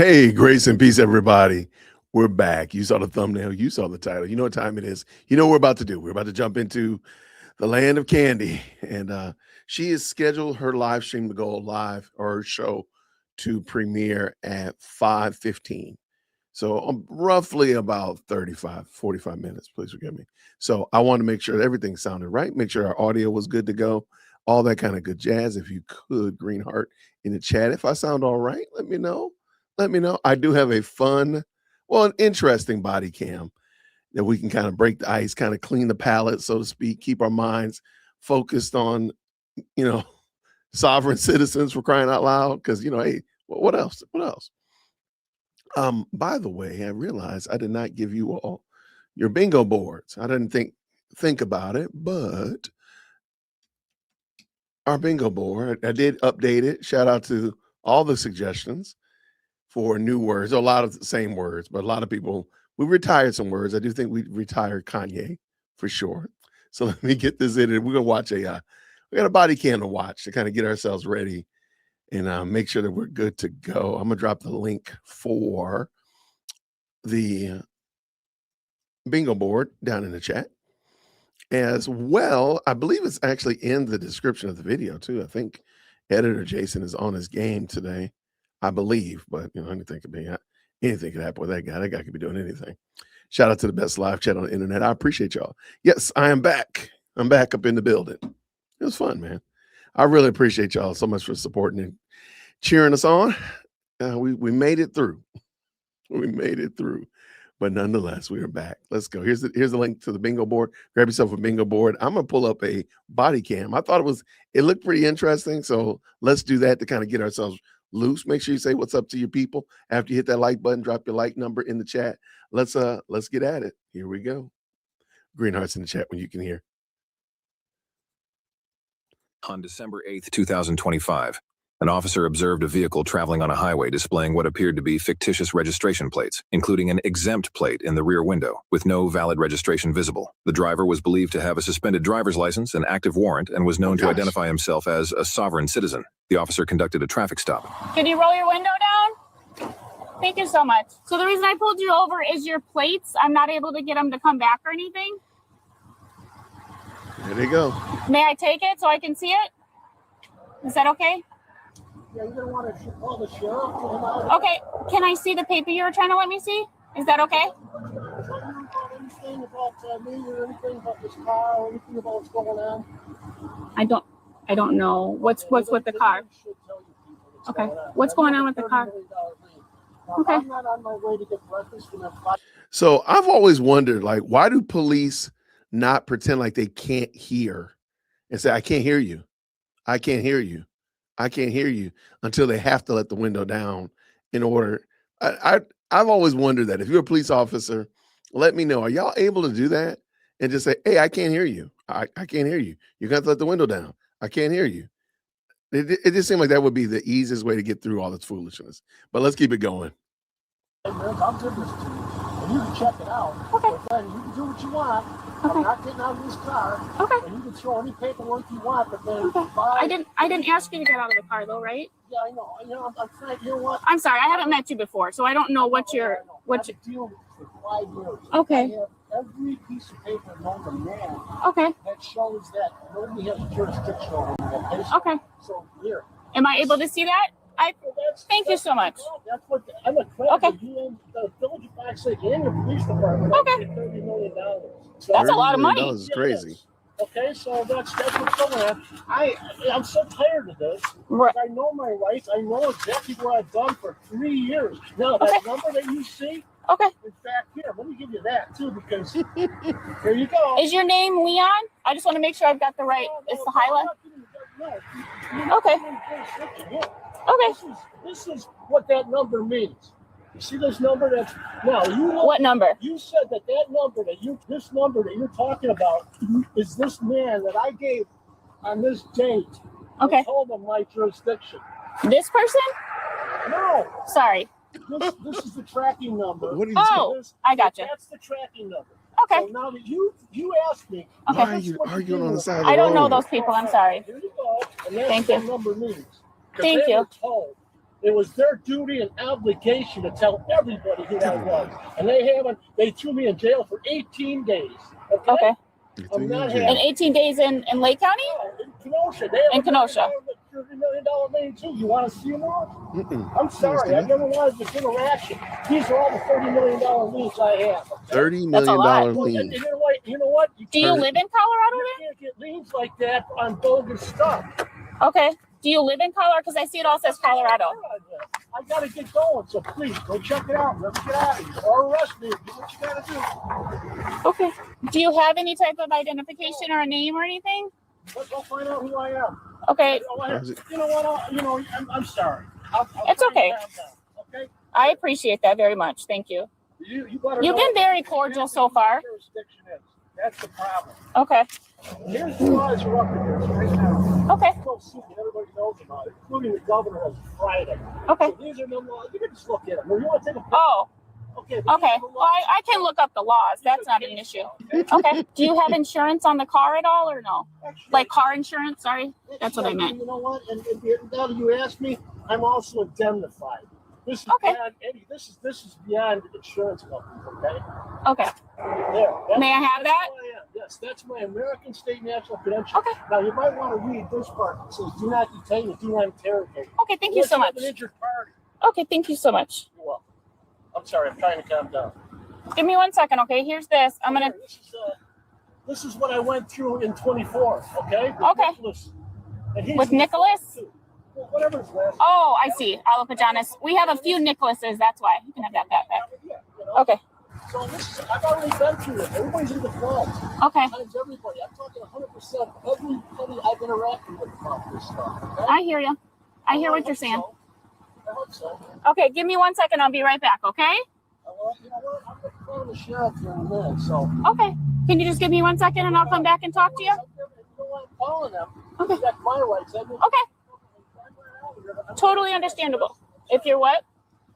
Hey, grace and peace, everybody. We're back. You saw the thumbnail, you saw the title. You know what time it is. You know what we're about to do. We're about to jump into the land of Candy. And she is scheduled her live stream to go live, or her show to premiere at 5:15. So roughly about 45 minutes. Please forgive me. So I want to make sure that everything sounded right, make sure our audio was good to go, all that kind of good jazz. If you could, green heart in the chat. If I sound all right, let me know. Let me know. I do have a fun, well, an interesting body cam that we can kind of break the ice, kind of clean the palate, so to speak, keep our minds focused on, you know, sovereign citizens, for crying out loud. Because, hey, what else? What else? By the way, I realized I did not give you all your bingo boards. I didn't think about it, but our bingo board, I did update it. Shout out to all the suggestions for new words. A lot of the same words, but a lot of people, we retired some words. I do think we retired Kanye for sure. So let me get this in, and we're gonna watch we got a body cam to watch to kind of get ourselves ready and make sure that we're good to go. I'm gonna drop the link for the bingo board down in the chat as well. I believe it's actually in the description of the video too. I think editor Jason is on his game today, I believe, but anything could happen with that guy. That guy could be doing anything. Shout out to the best live chat on the internet. I appreciate y'all. Yes, I am back. I'm back up in the building. It was fun, man. I really appreciate y'all so much for supporting and cheering us on. We made it through. We made it through. But nonetheless, we are back. Let's go. Here's the link to the bingo board. Grab yourself a bingo board. I'm gonna pull up a body cam. I thought it looked pretty interesting. So let's do that to kind of get ourselves loose. Make sure you say what's up to your people. After you hit that like button, drop your like number in the chat. Let's get at it. Here we go. Green hearts in the chat when you can hear. On December 8th, 2025, an officer observed a vehicle traveling on a highway displaying what appeared to be fictitious registration plates, including an exempt plate in the rear window, with no valid registration visible. The driver was believed to have a suspended driver's license, an active warrant, and was known to identify himself as a sovereign citizen. The officer conducted a traffic stop. Can you roll your window down? Thank you so much. So the reason I pulled you over is your plates. I'm not able to get them to come back or anything. There they go. May I take it so I can see it? Is that okay? Yeah, you're going to want to call the sheriff. Okay, can I see the paper you were trying to let me see? Is that okay? Anything about me or anything about this car or anything about what's going on? I don't know. What's with the car? Okay. What's going on with the car? Okay. I'm not on my way to get breakfast. So I've always wondered, like, why do police not pretend like they can't hear and say, I can't hear you. I can't hear you. I can't hear you, until they have to let the window down in order. I've always wondered that if you're a police officer, let me know. Are y'all able to do that and just say, hey, I can't hear you. I can't hear you. You're going to have to let the window down. I can't hear you. It just seemed like that would be the easiest way to get through all this foolishness. But let's keep it going. I'll give this to you. And you can check it out. Okay. But then you can do what you want. Okay. I'm not getting out of this car. Okay. And you can throw any paperwork you want, but then Okay. I didn't ask you to get out of the car though, right? Yeah, I know. I'm trying. You know what? I'm sorry. I haven't met you before, so I don't know what you're. I've been dealing with for 5 years. Okay. I have every piece of paper known to man Okay. that shows that nobody has jurisdiction over me. Okay. So here. Am I able to see that? Thank you so much. That's what I'm a credit. Okay. The village of Fox Lake and the police department. Okay. $30 million. That's a lot of money. That is crazy. Okay, so that's what's going on. I'm so tired of this. Right. I know my rights. I know exactly what I've done for 3 years. Now that number that you see. Okay. In fact, here, let me give you that too, because here you go. Is your name Leon? I just want to make sure I've got the right. It's the highlight. No. Okay. Okay. This is what that number means. You see this number? What number? You said that number this number that you're talking about is this man that I gave on this date. Okay. I told him my jurisdiction. This person? No. Sorry. This is the tracking number. What are you saying? I gotcha. That's the tracking number. Okay. So now that you asked me. Okay. Why are you arguing on the side of the I don't know road? those people. I'm sorry. Here you go. And that's Thank what you. number means. Thank you. Told It was their duty and obligation to tell everybody who I was. And they haven't, they threw me in jail for 18 days. Okay. I'm not And happy. 18 days in Lake County? In Kenosha. They have In Kenosha. a $30 million lane too. You want to see more? I'm Yes, sorry. they I do. never wanted this interaction. These are all the $30 million liens I have. Okay? $30 That's a million lot. And lien. you know what? You know what? Do you live in Colorado You can't get liens like that on bogus stuff. then? Okay. Do you live in Colorado? Because I see it all says Colorado. I gotta get going, so please go check it out. Let's get out of here. Or arrest me. Do what you gotta do. Okay. Do you have any type of identification or a name or anything? Let's go find out who I am. Okay. You know what? I'm sorry. It's try and okay. calm down, okay? I appreciate that very much. Thank you. You better You've know been what very the cordial so far. jurisdiction is. That's the problem. Okay. Here's the laws are up against right now. Okay. Go see it. Everybody knows about it, including the governor on Friday. Okay. So these are the laws. You can just look at them. Or you want to take a picture? Oh, Okay. but okay. these are the Well, I can look up the laws. That's not an issue. Okay. Do you have insurance on the car at all or no? Actually, Like car insurance? Sorry. That's what I meant. You know what? And now that you asked me, I'm also indemnified. This is Okay. beyond any. This is beyond insurance companies. Okay. Okay. There. May I have that? who I am. Yes, that's my American State National Credential. Okay. Now you might want to read this part. It says, "Do not detain and do not interrogate." Okay. Thank you so Unless much. have an injured party. Okay. Thank you so much. You're welcome. I'm sorry. I'm trying to calm down. Give me 1 second. Okay. Here's this. I'm going to. This is what I went through in 24. Okay. Okay. Nicholas. And he's With Nicholas? Well, whatever his last. Oh, I see. Alopajanis. We have a few Nicholases. That's why. You can have that back. Yeah, you know? Okay. So this is, I've already been through it. Everybody's in default. Okay. Times everybody. I'm talking 100%. Everybody I've interacted with about this stuff. Okay? I hear you. I hear what you're saying. I hope so. Okay. Give me 1 second. I'll be right back. Okay. Well, you know what? I'm going to call the sheriff here in a minute. So. Okay. Can you just give me 1 second and I'll come back and talk to you? You know what? I'm calling them. Okay. That's my rights. I mean, Okay. Totally understandable. If you're what?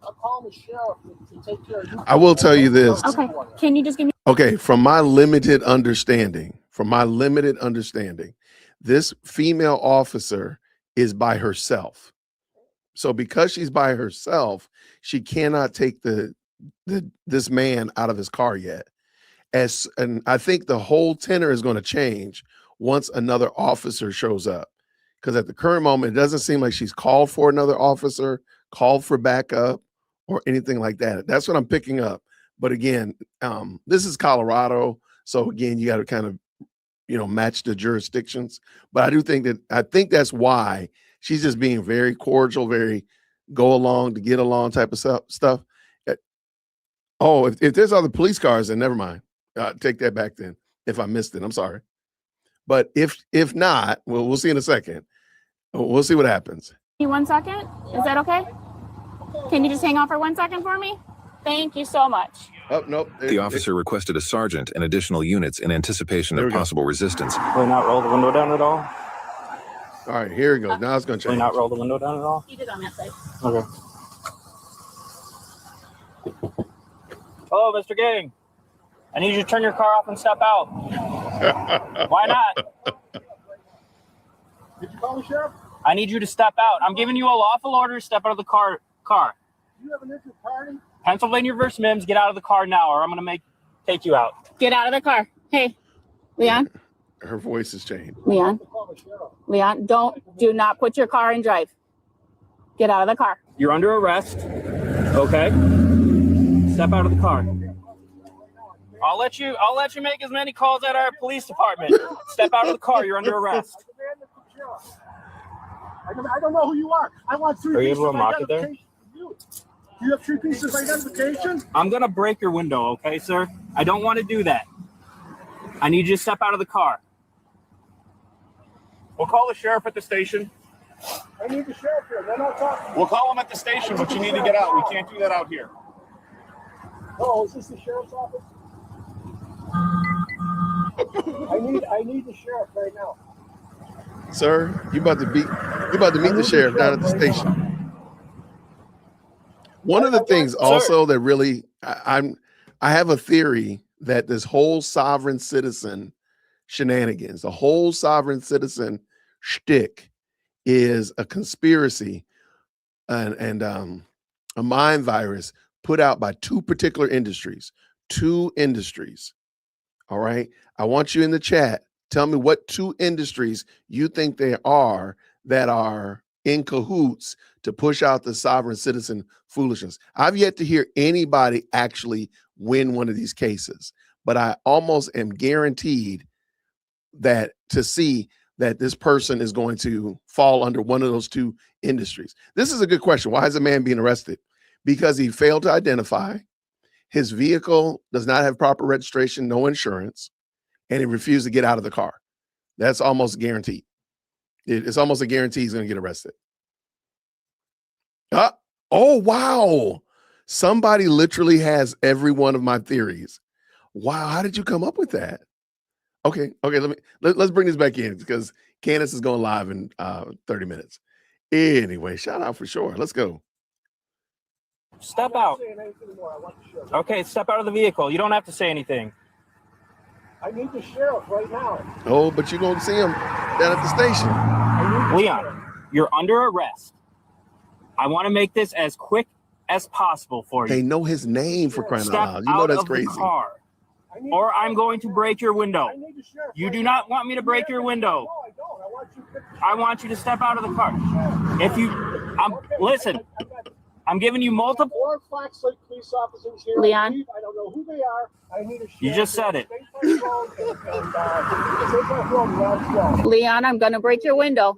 I'm calling the sheriff to take care of you. I will tell you this. Okay. Can you just give me? Okay, from my limited understanding, this female officer is by herself. So because she's by herself, she cannot take this man out of his car yet. And I think the whole tenor is going to change once another officer shows up. Because at the current moment, it doesn't seem like she's called for another officer, called for backup, or anything like that. That's what I'm picking up. But again, this is Colorado. So again, you got to kind of, match the jurisdictions. But I think that's why she's just being very cordial, very go along to get along type of stuff. Oh, if there's other police cars, then never mind. Take that back then. If I missed it, I'm sorry. But if not, we'll see in a second. We'll see what happens. 1 second. Is that okay? Can you just hang on for 1 second for me? Thank you so much. Oh, nope. The officer requested a sergeant and additional units in anticipation There of we go. possible resistance. Will you not roll the window down at all? All right, here it goes. Now it's going to Will you change. not roll the window down at all? You did on that side. Okay. Hello, Mr. Gang. I need you to turn your car off and step out. Why not? Did you call the sheriff? I need you to step out. I'm giving you a lawful order to step out of the car. Do you have an injured party? Pennsylvania versus Mims, get out of the car now or I'm going to take you out. Get out of the car. Hey, Leon. Her voice has changed. Leon. Call the sheriff. Leon. Do not put your car in drive. Get out of the car. You're under arrest. Okay? Step out of the car. I'll let you make as many calls at our police department. Step out of the car. You're under arrest. I don't know who you are. I want 3 Are you pieces able of to unlock it there? identification from you. Do you have 3 pieces of identification? I'm going to break your window, okay, sir? I don't want to do that. I need you to step out of the car. We'll call the sheriff at the station. I need the sheriff here. Then I'll talk. We'll call him at the station, but you need to get out. We can't do that out here. Oh, is this the sheriff's office? I need the sheriff right now. Sir, you about to meet the sheriff down at the station. One of the things also that really I have a theory that this whole sovereign citizen shenanigans, the whole sovereign citizen shtick is a conspiracy and a mind virus put out by two particular industries. Two industries. All right. I want you in the chat. Tell me what two industries you think they are that are in cahoots to push out the sovereign citizen foolishness. I've yet to hear anybody actually win one of these cases, but I almost am guaranteed that to see that this person is going to fall under one of those two industries. This is a good question. Why is a man being arrested? Because he failed to identify. His vehicle does not have proper registration, no insurance, and he refused to get out of the car. That's almost guaranteed. It's almost a guarantee he's going to get arrested. Oh, wow. Somebody literally has every one of my theories. Wow. How did you come up with that? Okay. Let's bring this back in because Candace is going live in 30 minutes. Anyway, shout out for sure. Let's go. Step out. Okay, step out of the vehicle. You don't have to say anything. I need the sheriff right now. Oh, but you're going to see him down at the station. Leon, you're under arrest. I want to make this as quick as possible for you. They know his name for crying out Step loud. You know out that's of crazy. the car, or I'm going to break your window. You do not want me to break your window. No, I don't. I want you to step out of the car. If you, listen, I'm giving you multiple. 4 Fox Lake police officers here. Leon? I don't know who they are. I need a sheriff. You just said it. Leon, I'm gonna break your window.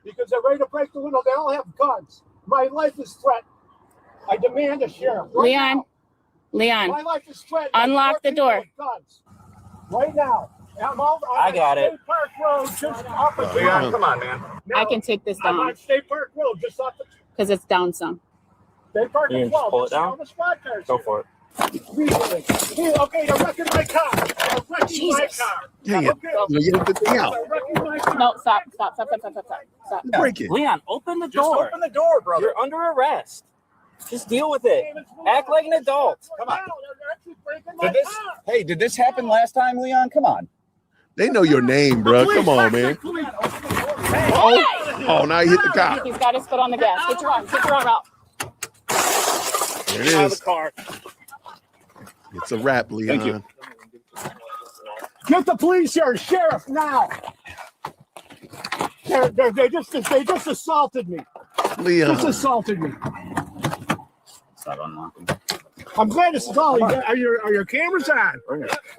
Because they're ready to break the window. They all have guns. My life is threatened. I demand a sheriff. Right Leon, now. Leon, My life is threatened. unlock the door. Guns. Right now. I'm I got it. State Park Road, just off the Leon, come on, man. I can take this I'm down on State Park Road, just off the because it's down some. State Park You as just well. pull it down? On the squad cars Go here. for it. Okay, they're wrecking my car. They're wrecking Jesus. my car. Dang it. Okay. You get the thing out. They're wrecking my car. No, stop. Break it. Leon, open the Just door. open the door, brother. You're under arrest. Just deal with it. Act like an adult. Come on. They're actually breaking my car. Did this happen last time, Leon? Come on. They know your name, bro. Come on, man. Oh, now he hit the cop. He's got his foot on the gas. Get your arm out. There it Out of the is. car. It's a wrap, Leon. Thank you. Get the police here, sheriff, now. They just assaulted me. Leon. Just assaulted me. Stop unlocking. I'm glad this is all. Are your cameras on?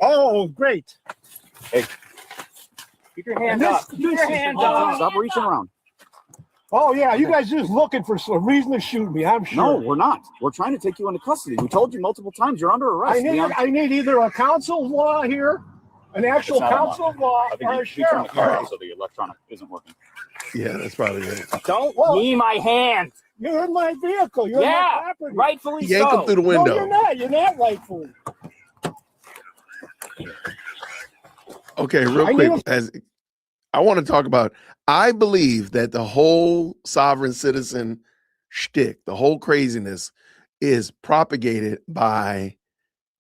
Oh, great. Keep your hand up. Keep your hand up. Stop reaching around. Oh yeah, you guys just looking for some reason to shoot me. I'm sure. No, we're not. We're trying to take you into custody. We told you multiple times you're under arrest. I need either a council of law here, an actual It's not council of law, I think or a you turn the sheriff. car off so the electronic isn't working. Yeah, that's probably it. Don't knee my hand. You're in my vehicle. You're in Yeah, my property. rightfully Yank him so. through the No, window. you're not. You're not rightfully. Okay, real I quick. need As I want to talk about, I believe that the whole sovereign citizen shtick, the whole craziness, is propagated by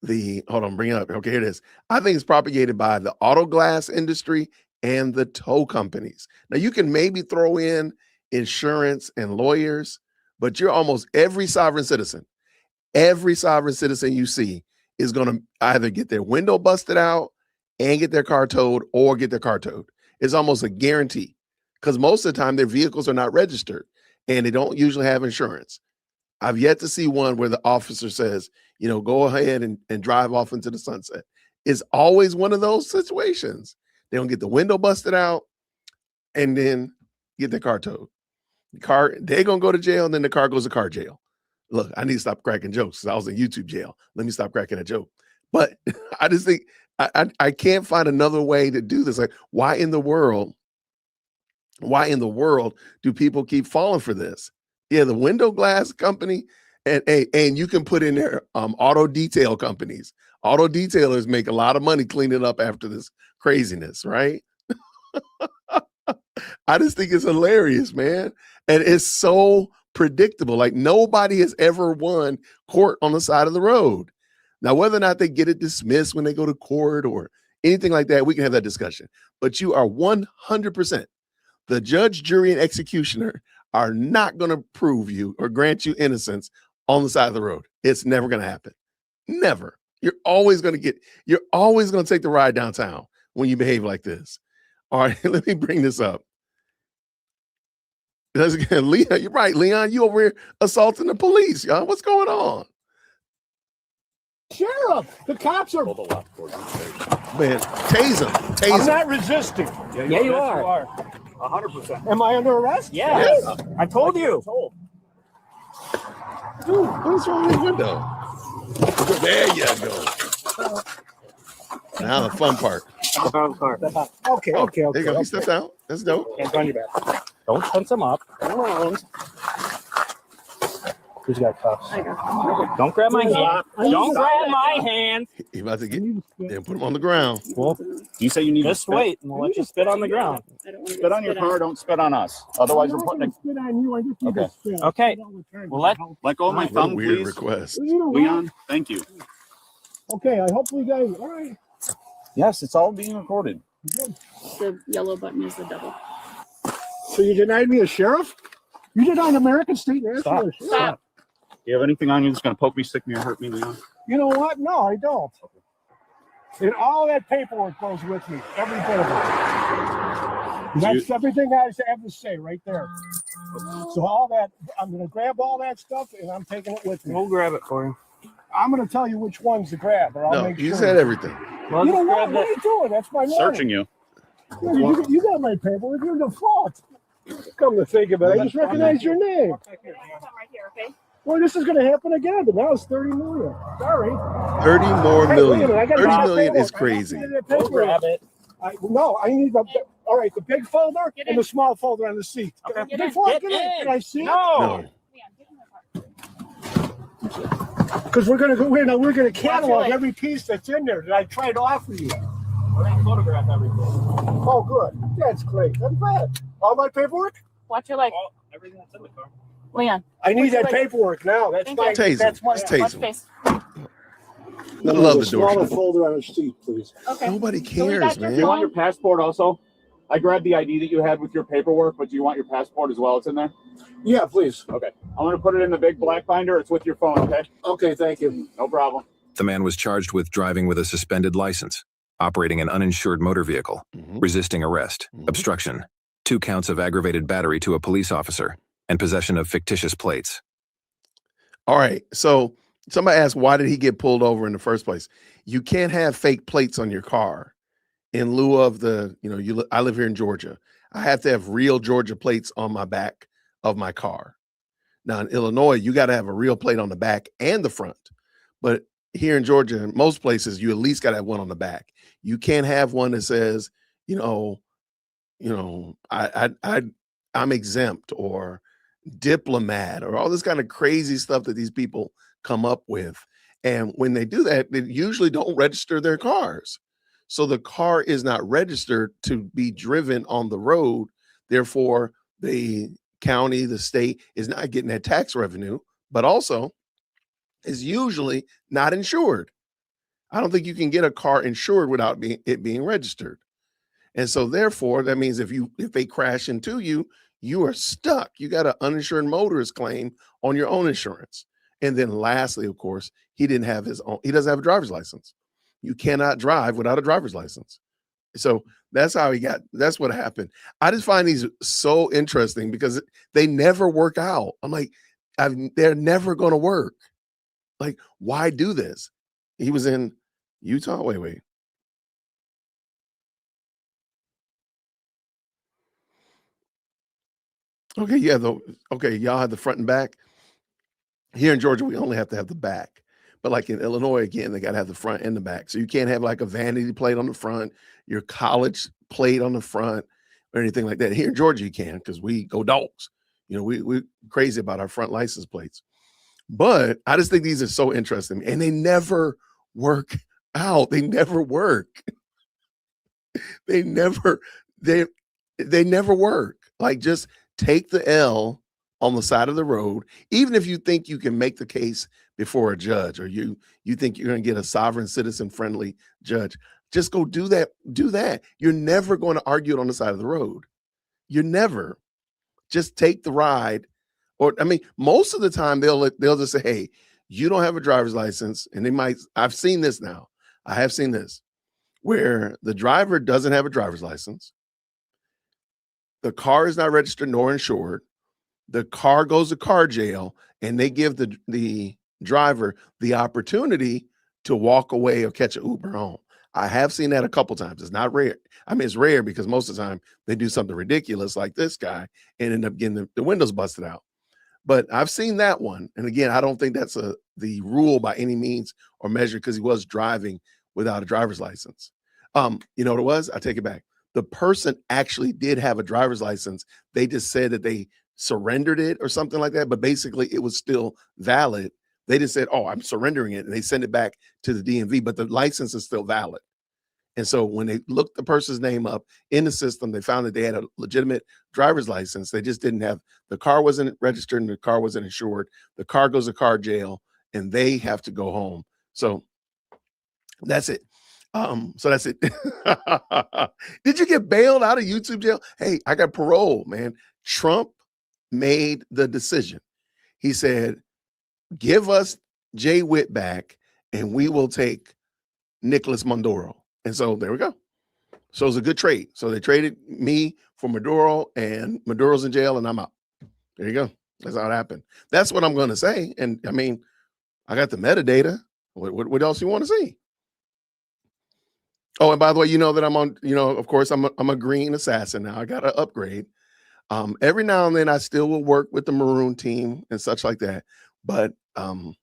the. Hold on, bring it up. Okay, here it is. I think it's propagated by the auto glass industry and the tow companies. Now, you can maybe throw in insurance and lawyers, but you're almost every sovereign citizen you see is going to either get their window busted out and get their car towed or get their car towed. It's almost a guarantee because most of the time their vehicles are not registered and they don't usually have insurance. I've yet to see one where the officer says, go ahead and drive off into the sunset. It's always one of those situations. They don't get the window busted out and then get their car towed. They're going to go to jail and then the car goes to car jail. Look, I need to stop cracking jokes because I was in YouTube jail. Let me stop cracking a joke. But I just think I can't find another way to do this. Like, why in the world do people keep falling for this? Yeah, the window glass company, and you can put in there auto detail companies. Auto detailers make a lot of money cleaning up after this craziness, right? I just think it's hilarious, man. And it's so predictable. Like nobody has ever won court on the side of the road. Now, whether or not they get it dismissed when they go to court or anything like that, we can have that discussion. But you are 100%. The judge, jury, and executioner are not going to prove you or grant you innocence on the side of the road. It's never going to happen. Never. You're always going to take the ride downtown when you behave like this. All right, let me bring this up. Leon, you're right, Leon. You over here assaulting the police, y'all. What's going on? Sheriff, the cops are. Man, tase him. Tase I'm him. not resisting. Yeah, you are. 100%. Am I under arrest? Yes. I told you. Dude, what's wrong with the window? There you go. Now the fun part. Okay. There you go. He stepped out. That's dope. Hands on your back. Don't tense him up. Around. Who's got cuffs? I got Don't grab my hand. Don't grab my hand. He about to get then put him on the ground. Well, You say you need just to spit? wait and we'll let you spit on the ground. I don't want to Spit on your car, don't spit on us. Otherwise, we're putting spit on you. I just need Okay. to spit. Okay. Well, let go of my What a thumb, weird please. request. You know what? Leon, thank you. Okay, I hope you guys. All right. Yes, it's all being recorded. The yellow button is the double. So you denied me a sheriff? You denied American State National Stop. a sheriff? Stop. Do you have anything on you that's going to poke me, stick me, or hurt me, Leon? You know what? No, I don't. And all that paperwork goes with me. Every bit of it. That's everything I have to say right there. So all that, I'm going to grab all that stuff and I'm taking it with me. We'll grab it for you. I'm going to tell you which ones to grab, or I'll No, make you sure. said everything. Well, You know just what? grab What are that. you doing? That's my money. Searching you. You got my paperwork. You're the fault. Come to think of it, I just recognize your name. Right here, okay? Well, this is going to happen again, but now it's 30 million. Sorry. 30 more Hey, wait a million. minute, I gotta 30 get that million is paperwork. I crazy. gotta get that We'll paperwork. grab it. No, I need the. All right, the big folder Get and in. the small folder on the seat. Okay. Before I Get get in, in. can I see it? No. No. Leon, get in the car. Because we're gonna go. We're gonna catalog leg. every piece that's in there that I tried to offer you. We're going to photograph everything. Oh, good. That's great. I'm glad. All my paperwork. Watch your leg. All, everything that's in the car. Leon, I need Where's your that leg? paperwork now. That's Thank my. you. Tase That's him. my. Just tase watch him. face. I love the smaller door. folder on the seat, please. Okay. Nobody So we got cares, your Do you man. want your passport also? I grabbed the ID that you had with your paperwork, but do you want your passport as well? It's in there? Yeah, please. Okay. I'm going to put it in the big black binder. It's with your phone, okay? Okay, thank you. No problem. The man was charged with driving with a suspended license, operating an uninsured motor vehicle, Mhm. resisting arrest, Mhm. obstruction, 2 counts of aggravated battery to a police officer, and possession of fictitious plates. All right. So somebody asked, why did he get pulled over in the first place? You can't have fake plates on your car in lieu of I live here in Georgia. I have to have real Georgia plates on my back of my car. Now in Illinois, you got to have a real plate on the back and the front. But here in Georgia, in most places, you at least got to have one on the back. You can't have one that says, I'm exempt or diplomat or all this kind of crazy stuff that these people come up with. And when they do that, they usually don't register their cars. So the car is not registered to be driven on the road. Therefore, the county, the state is not getting that tax revenue, but also is usually not insured. I don't think you can get a car insured without it being registered. And so therefore, that means if they crash into you, you are stuck. You got an uninsured motorist claim on your own insurance. And then lastly, of course, he doesn't have a driver's license. You cannot drive without a driver's license. So that's what happened. I just find these so interesting because they never work out. I'm like, they're never going to work. Like, why do this? He was in Utah. Wait. Okay, yeah, y'all have the front and back. Here in Georgia, we only have to have the back. But like in Illinois, again, they got to have the front and the back. So you can't have like a vanity plate on the front, your college plate on the front, or anything like that. Here in Georgia, you can because we go dogs. We're crazy about our front license plates. But I just think these are so interesting. And they never work out. They never work. They never work. Like, just take the L on the side of the road, even if you think you can make the case before a judge, or you think you're going to get a sovereign citizen friendly judge. Just go do that. You're never going to argue it on the side of the road. You're never. Just take the ride. Or I mean, most of the time they'll just say, hey, you don't have a driver's license. And they might, I've seen this now. I have seen this where the driver doesn't have a driver's license. The car is not registered nor insured. The car goes to car jail, and they give the driver the opportunity to walk away or catch an Uber home. I have seen that a couple times. It's not rare. I mean, it's rare because most of the time they do something ridiculous like this guy and end up getting the windows busted out. But I've seen that one. And again, I don't think that's the rule by any means or measure because he was driving without a driver's license. You know what it was? I take it back. The person actually did have a driver's license. They just said that they surrendered it or something like that, but basically it was still valid. They just said, oh, I'm surrendering it. And they send it back to the DMV, but the license is still valid. And so when they looked the person's name up in the system, they found that they had a legitimate driver's license. They just didn't have, the car wasn't registered and the car wasn't insured. The car goes to car jail and they have to go home. So that's it. So that's it. Did you get bailed out of YouTube jail? Hey, I got parole, man. Trump made the decision. He said, give us Jay Witt back and we will take Nicholas Maduro. And so there we go. So it's a good trade. So they traded me for Maduro, and Maduro's in jail and I'm out. There you go. That's how it happened. That's what I'm going to say. And I mean, I got the metadata. What else you want to see? Oh, and by the way, you know that I'm on, you know, of course, I'm a green assassin now. I got to upgrade. Every now and then I still will work with the maroon team and such like that. But, you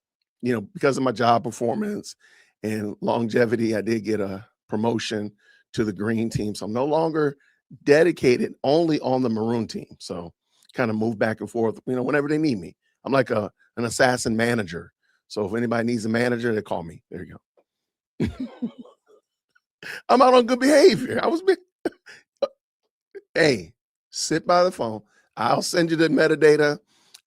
know, because of my job performance and longevity, I did get a promotion to the green team. So I'm no longer dedicated only on the maroon team. So kind of move back and forth, you know, whenever they need me. I'm like an assassin manager. So if anybody needs a manager, they call me. There you go. I'm out on good behavior. Hey, sit by the phone. I'll send you the metadata.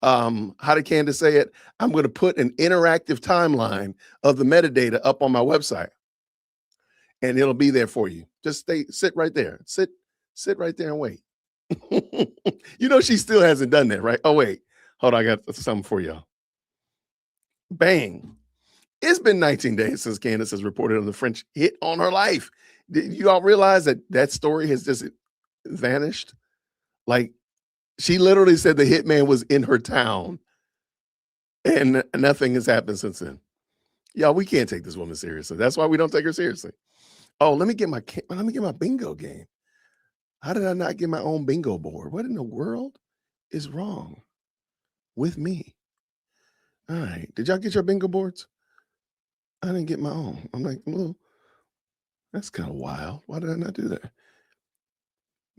How did Candace say it? I'm going to put an interactive timeline of the metadata up on my website. And it'll be there for you. Just sit right there. Sit right there and wait. You know, she still hasn't done that, right? Oh, wait. Hold on. I got something for y'all. Bang. It's been 19 days since Candace has reported on the French hit on her life. Did you all realize that story has just vanished? Like, she literally said the hitman was in her town and nothing has happened since then. Y'all, we can't take this woman seriously. That's why we don't take her seriously. Oh, let me get my bingo game. How did I not get my own bingo board? What in the world is wrong with me? All right. Did y'all get your bingo boards? I didn't get my own. I'm like, well, that's kind of wild. Why did I not do that?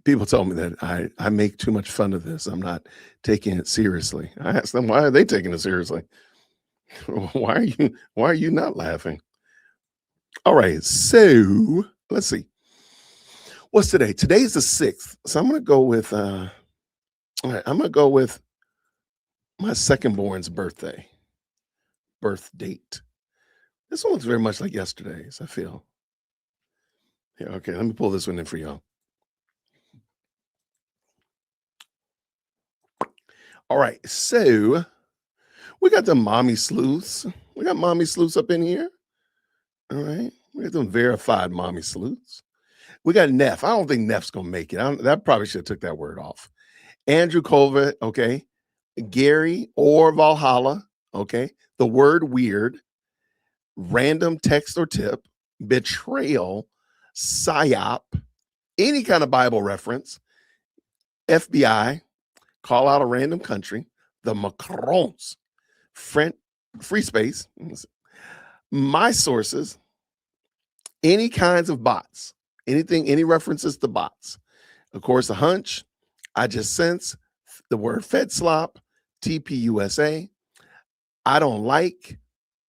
People told me that I make too much fun of this. I'm not taking it seriously. I asked them, why are they taking it seriously? Why are you not laughing? All right, so let's see. What's today? Today's the 6th. So I'm gonna go with all right, I'm gonna go with my second born's birth date. This one looks very much like yesterday's, I feel. Yeah, okay, let me pull this one in for y'all. All right, so we got the mommy sleuths. We got mommy sleuths up in here. All right, we got them verified mommy sleuths. We got Neff. I don't think Neff's gonna make it. That probably should have took that word off. Andrew Colvett, okay. Gary or Valhalla, okay. The word weird, random text or tip, betrayal, psyop, any kind of Bible reference, FBI, call out a random country, the Macrons, free space, my sources, any kinds of bots, any references to bots. Of course, a hunch, I just sense, the word Fed slop, TPUSA, I don't like,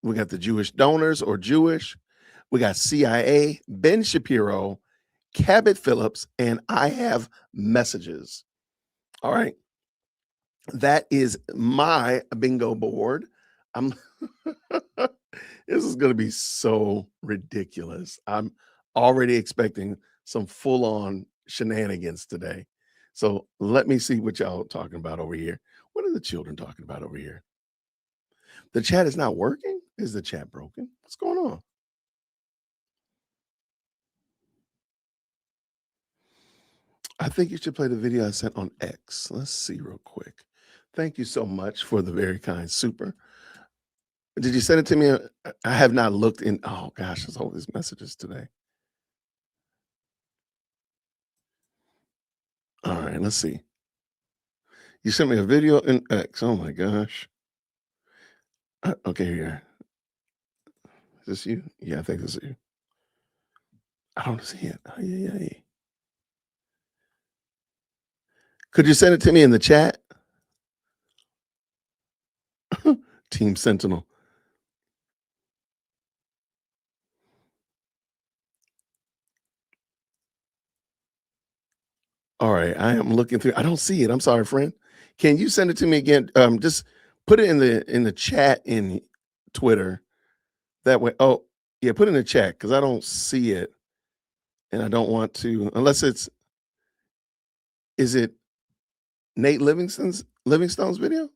we got the Jewish donors or Jewish, we got CIA, Ben Shapiro, Cabot Phillips, and I have messages. All right. That is my bingo board. This is going to be so ridiculous. I'm already expecting some full-on shenanigans today. So let me see what y'all talking about over here. What are the children talking about over here? The chat is not working? Is the chat broken? What's going on? I think you should play the video I sent on X. Let's see real quick. Thank you so much for the very kind super. Did you send it to me? I have not looked in. Oh gosh, there's all these messages today. All right, let's see. You sent me a video in X. Oh my gosh. Okay, here. Is this you? Yeah, I think this is you. I don't see it. Oh, yeah. Could you send it to me in the chat? Team Sentinel. All right, I am looking through. I don't see it. I'm sorry, friend. Can you send it to me again? Just put it in the chat in Twitter. That way. Oh, yeah, put it in the chat because I don't see it, and I don't want to unless it's. Is it Nate Livingstone's video?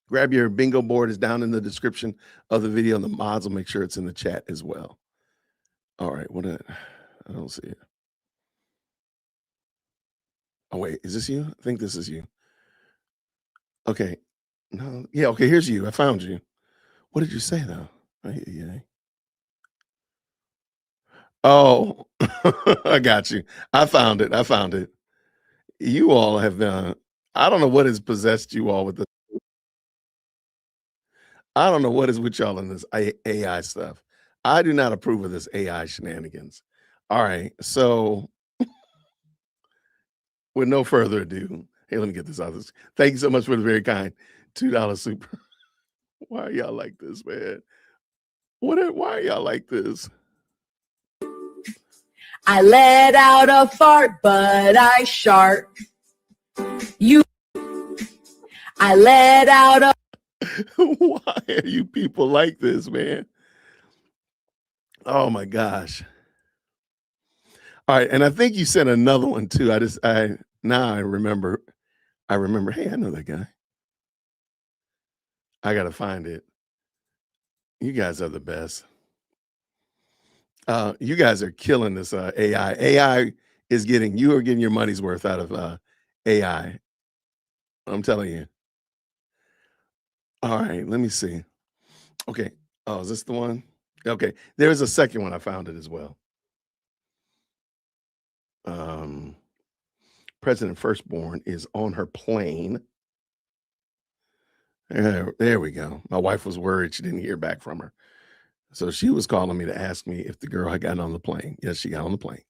Grab your bingo board. Is down in the description of the video, and the mods will make sure it's in the chat as well. All right, I don't see it. Oh wait, is this you? I think this is you. Okay, no, yeah, okay. Here's you. I found you. What did you say though? Oh, I got you. I found it. You all have done. I don't know what has possessed you all with this. I don't know what is with y'all in this AI stuff. I do not approve of this AI shenanigans. All right, so with no further ado, hey, let me get this out. Thank you so much for the very kind $2 super. Why are y'all like this, man? Why are y'all like this? I let out a fart, but I shart. I let out a. Why are you people like this, man? Oh my gosh. All right, and I think you sent another one too. Now I remember. Hey, I know that guy. I gotta find it. You guys are the best. You guys are killing this AI. AI is getting your money's worth out of AI. I'm telling you. All right, let me see. Okay. Oh, is this the one? Okay. There's a second one. I found it as well. President Firstborn is on her plane. There we go. My wife was worried she didn't hear back from her. So she was calling me to ask me if the girl had gotten on the plane. Yes, she got on the plane.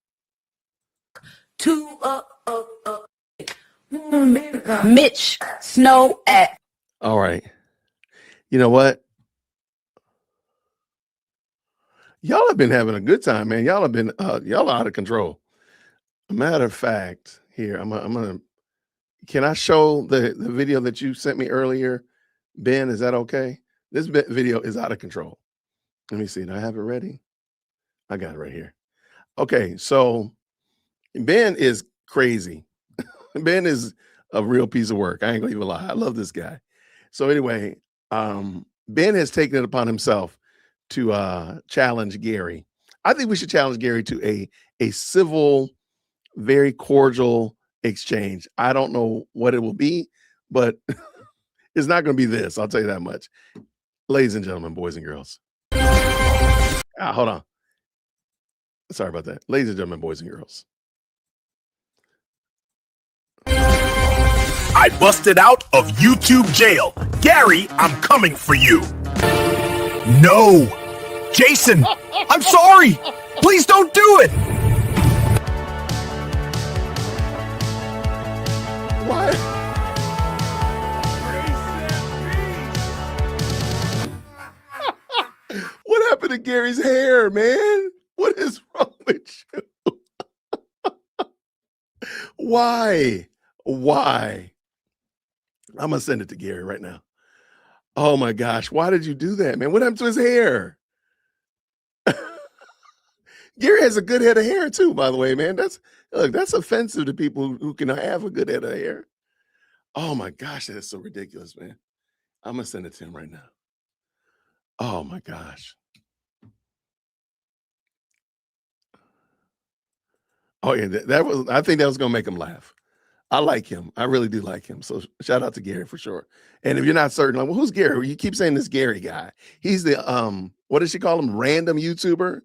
Mitch Snow at. All right. You know what? Y'all have been having a good time, man. Y'all have been y'all are out of control. Matter of fact, here I'm gonna. Can I show the video that you sent me earlier, Ben? Is that okay? This video is out of control. Let me see. Do I have it ready? I got it right here. Okay, so Ben is crazy. Ben is a real piece of work. I ain't gonna even lie. I love this guy. So anyway, Ben has taken it upon himself to challenge Gary. I think we should challenge Gary to a civil, very cordial exchange. I don't know what it will be, but it's not going to be this. I'll tell you that much. Ladies and gentlemen, boys and girls. Hold on. Sorry about that. Ladies and gentlemen, boys and girls. I busted out of YouTube jail. Gary, I'm coming for you. No. Jason, I'm sorry. Please don't do it. What? What happened to Gary's hair, man? What is wrong with you? Why? I'm gonna send it to Gary right now. Oh my gosh, why did you do that, man? What happened to his hair? Gary has a good head of hair too, by the way, man. That's offensive to people who can have a good head of hair. Oh my gosh, that's so ridiculous, man. I'm gonna send it to him right now. Oh my gosh. Oh yeah, that was. I think that was gonna make him laugh. I like him. I really do like him. So shout out to Gary for sure. And if you're not certain, like, well, who's Gary? Well, you keep saying this Gary guy. He's the what does she call him? Random YouTuber.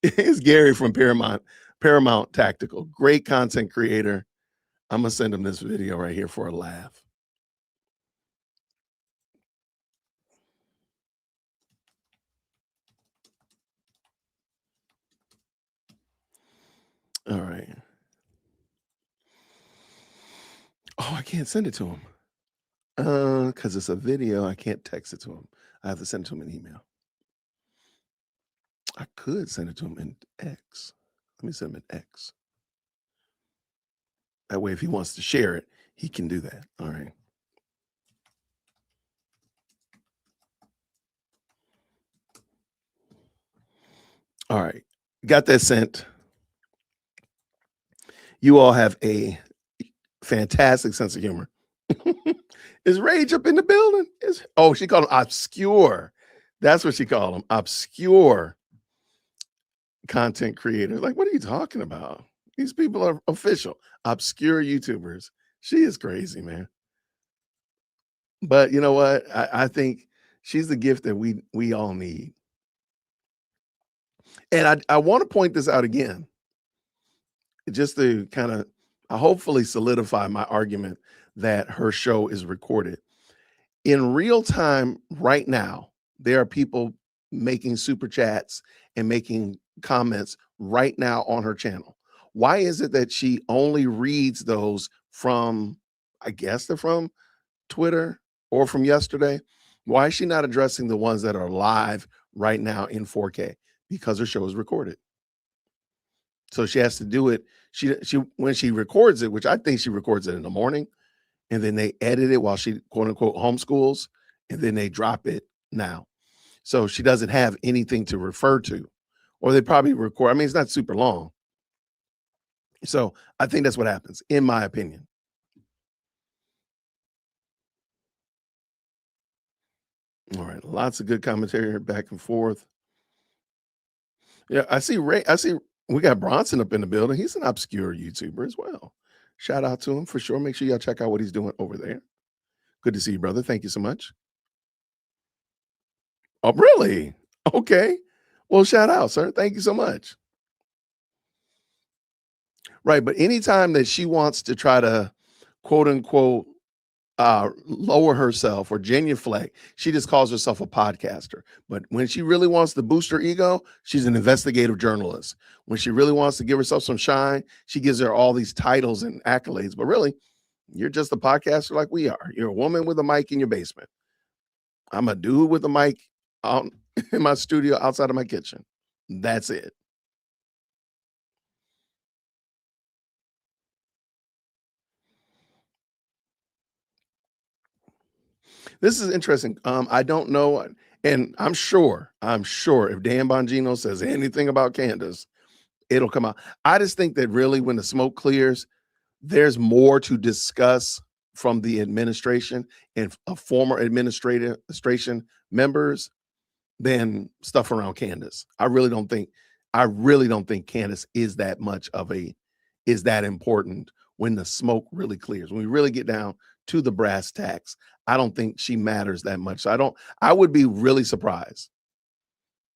It's Gary from Paramount Tactical. Great content creator. I'm gonna send him this video right here for a laugh. All right. Oh, I can't send it to him. Because it's a video. I can't text it to him. I have to send it to him an email. I could send it to him in X. Let me send him an X. That way, if he wants to share it, he can do that. All right. All right. Got that sent. You all have a fantastic sense of humor. Is Rage up in the building? She called him obscure. That's what she called him. Obscure content creators. Like, what are you talking about? These people are official, obscure YouTubers. She is crazy, man. But you know what? I think she's the gift that we all need. And I want to point this out again, just to kind of hopefully solidify my argument that her show is recorded. In real time right now, there are people making super chats and making comments right now on her channel. Why is it that she only reads those from, I guess they're from Twitter or from yesterday? Why is she not addressing the ones that are live right now in 4K? Because her show is recorded. So she has to do it. She when she records it, which I think she records it in the morning, and then they edit it while she quote unquote homeschools, and then they drop it now. So she doesn't have anything to refer to, or they probably record. I mean, it's not super long. So I think that's what happens, in my opinion. All right, lots of good commentary back and forth. Yeah, I see we got Bronson up in the building. He's an obscure YouTuber as well. Shout out to him for sure. Make sure y'all check out what he's doing over there. Good to see you, brother. Thank you so much. Oh, really? Okay. Well, shout out, sir. Thank you so much. Right. But anytime that she wants to try to quote unquote lower herself or genuflect, she just calls herself a podcaster. But when she really wants to boost her ego, she's an investigative journalist. When she really wants to give herself some shine, she gives her all these titles and accolades. But really, you're just a podcaster like we are. You're a woman with a mic in your basement. I'm a dude with a mic out in my studio outside of my kitchen. That's it. This is interesting. I don't know, and I'm sure if Dan Bongino says anything about Candace, it'll come out. I just think that really when the smoke clears, there's more to discuss from the administration and a former administration members than stuff around Candace. I really don't think Candace is that important when the smoke really clears. When we really get down to the brass tacks, I don't think she matters that much. So I would be really surprised.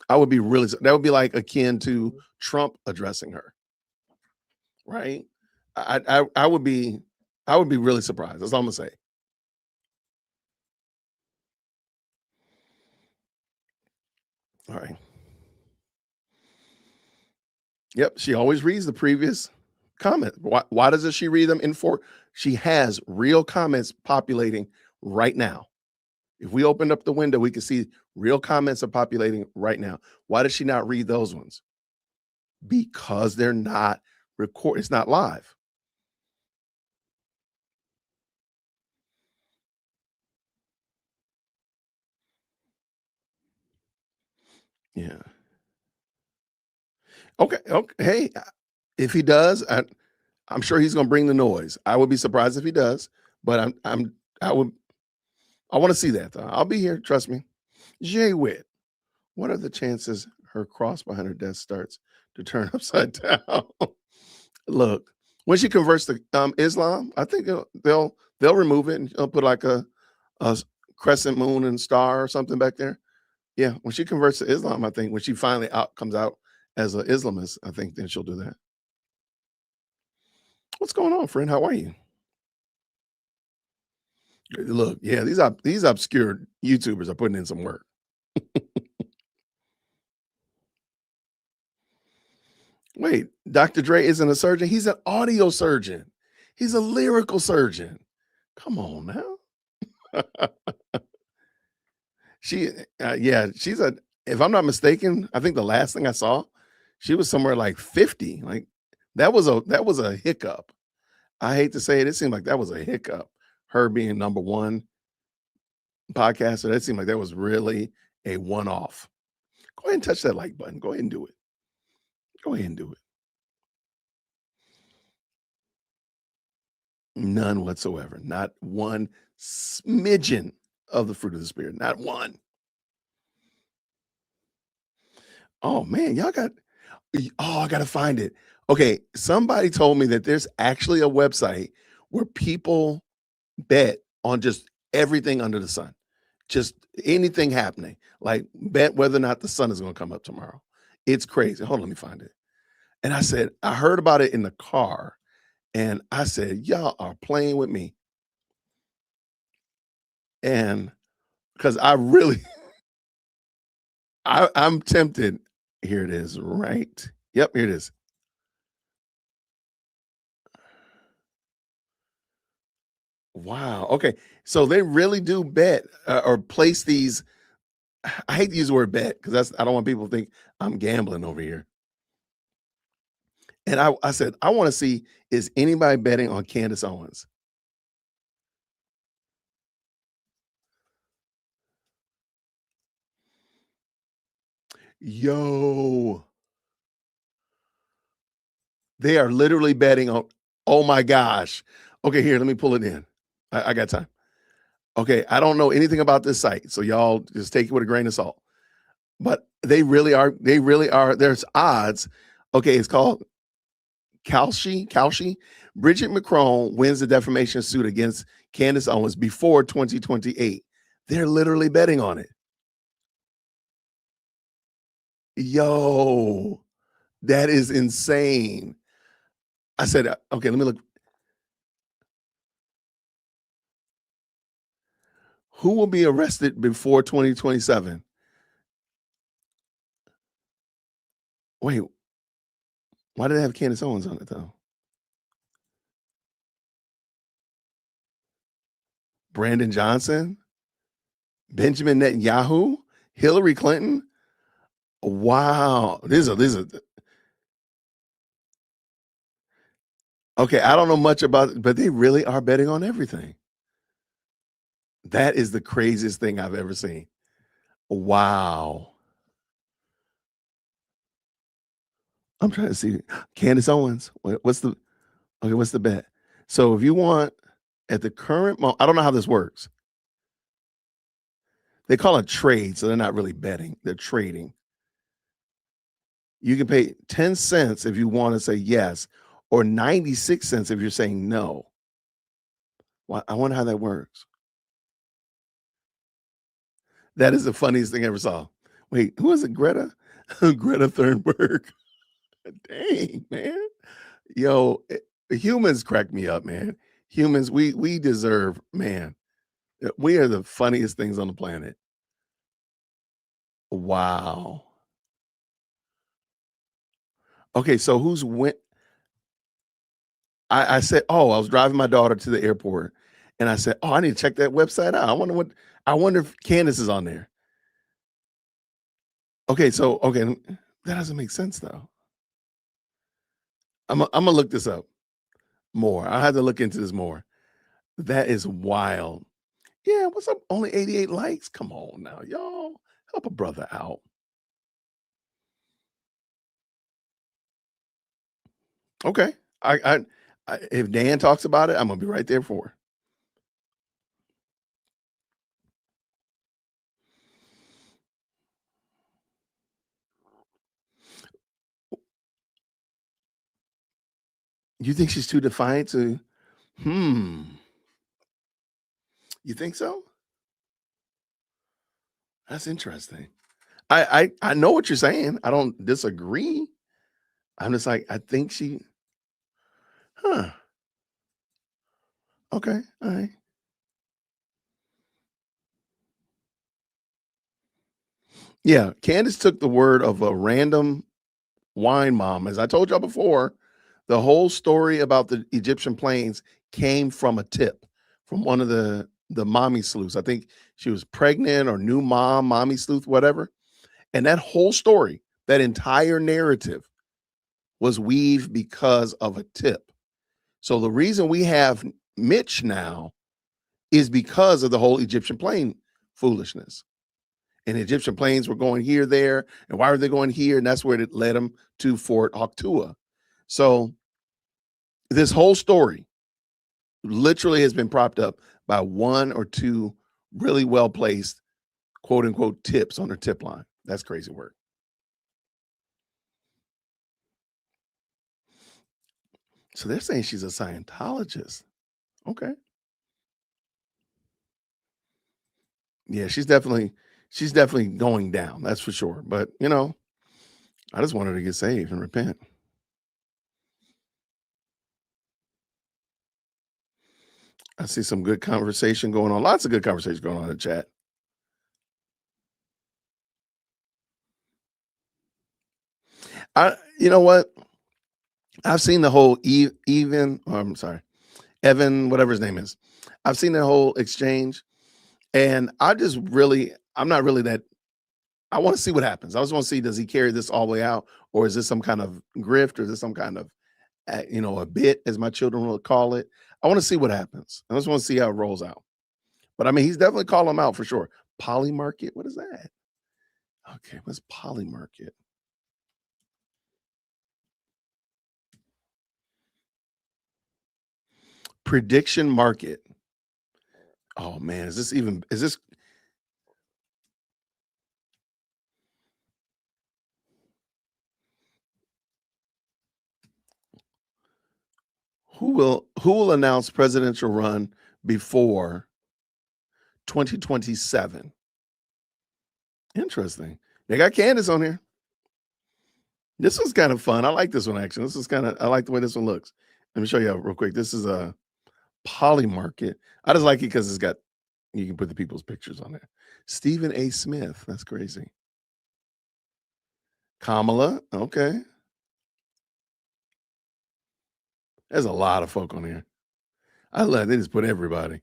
That would be like akin to Trump addressing her. Right? I would be really surprised. That's all I'm gonna say. All right. Yep, she always reads the previous comment. Why doesn't she read them in four? She has real comments populating right now. If we opened up the window, we could see real comments are populating right now. Why does she not read those ones? Because they're not recorded. It's not live. Yeah. Okay, hey, if he does, I'm sure he's gonna bring the noise. I would be surprised if he does, but I want to see that though. I'll be here, trust me. Jay Witt, what are the chances her cross behind her desk starts to turn upside down? Look, when she converts to Islam, I think they'll remove it and put like a crescent moon and star or something back there. Yeah, when she converts to Islam, I think when she finally comes out as an Islamist, I think then she'll do that. What's going on, friend? How are you? Look, yeah, these obscure YouTubers are putting in some work. Wait, Dr. Dre isn't a surgeon. He's an audio surgeon. He's a lyrical surgeon. Come on now. Yeah, she's a. If I'm not mistaken, I think the last thing I saw, she was somewhere like 50. Like that was a hiccup. I hate to say it. It seemed like that was a hiccup. Her being number one podcaster. That seemed like that was really a one-off. Go ahead and touch that like button. Go ahead and do it. Go ahead and do it. None whatsoever. Not one smidgen of the fruit of the spirit. Not one. Oh man, y'all got. Oh, I gotta find it. Okay, somebody told me that there's actually a website where people bet on just everything under the sun, just anything happening. Like bet whether or not the sun is going to come up tomorrow. It's crazy. Hold on, let me find it. And I said, I heard about it in the car, and I said, y'all are playing with me. And because I really, I'm tempted. Here it is, right? Yep, here it is. Wow. Okay. So they really do bet or place these. I hate to use the word bet because I don't want people to think I'm gambling over here. And I said, I want to see, is anybody betting on Candace Owens? Yo, they are literally betting on, oh my gosh. Okay, here, let me pull it in. I got time. Okay, I don't know anything about this site, so y'all just take it with a grain of salt. But they really are, there's odds. Okay, it's called Kalshi. Bridget McCrone wins the defamation suit against Candace Owens before 2028. They're literally betting on it. Yo, that is insane. I said, okay, let me look. Who will be arrested before 2027? Wait, why did they have Candace Owens on it though? Brandon Johnson, Benjamin Netanyahu, Hillary Clinton. Wow, these are okay. I don't know much about it, but they really are betting on everything. That is the craziest thing I've ever seen. Wow. I'm trying to see Candace Owens. What's the bet? So if you want at the current moment, I don't know how this works. They call it trade, so they're not really betting, they're trading. You can pay 10 cents if you want to say yes, or 96 cents if you're saying no. Well, I wonder how that works. That is the funniest thing I ever saw. Wait, who is it? Greta? Greta Thunberg. Dang, man. Yo, humans crack me up, man. Humans, we deserve, man. We are the funniest things on the planet. Wow. Okay, so who's went? I said, oh, I was driving my daughter to the airport, and I said, oh, I need to check that website out. I wonder if Candace is on there. Okay, so okay, that doesn't make sense though. I'm gonna look this up more. I had to look into this more. That is wild. Yeah, what's up? Only 88 likes. Come on now, y'all. Help a brother out. Okay. If Dan talks about it, I'm gonna be right there for her. You think she's too defiant to? You think so? That's interesting. I know what you're saying. I don't disagree. I'm just like, I think she, huh? Okay, all right. Yeah, Candace took the word of a random wine mom. As I told y'all before, the whole story about the Egyptian planes came from a tip from one of the mommy sleuths. I think she was pregnant or new mom, mommy sleuth, whatever. And that whole story, that entire narrative was weaved because of a tip. So the reason we have Mitch now is because of the whole Egyptian plane foolishness. And Egyptian planes were going here, there, and why were they going here? And that's where it led them to Fort Hoktua. So this whole story literally has been propped up by one or two really well placed quote unquote tips on her tip line. That's crazy work. So they're saying she's a Scientologist. Okay. Yeah, she's definitely going down. That's for sure. But I just want her to get saved and repent. I see some good conversation going on. Lots of good conversation going on in the chat. You know what? I've seen the whole Evan, whatever his name is. I've seen that whole exchange, and I'm not really that. I want to see what happens. I just want to see, does he carry this all the way out, or is this some kind of grift, or is this some kind of, a bit, as my children will call it? I want to see what happens. I just want to see how it rolls out. But I mean, he's definitely calling them out for sure. Poly market, what is that? Okay, what's poly market? Prediction market. Oh man, is this who will announce presidential run before 2027? Interesting. They got Candace on here. This was kind of fun. I like this one actually. I like the way this one looks. Let me show you real quick. This is a poly market. I just like it because you can put the people's pictures on there. Stephen A. Smith. That's crazy. Kamala. Okay. There's a lot of folk on here. They just put everybody.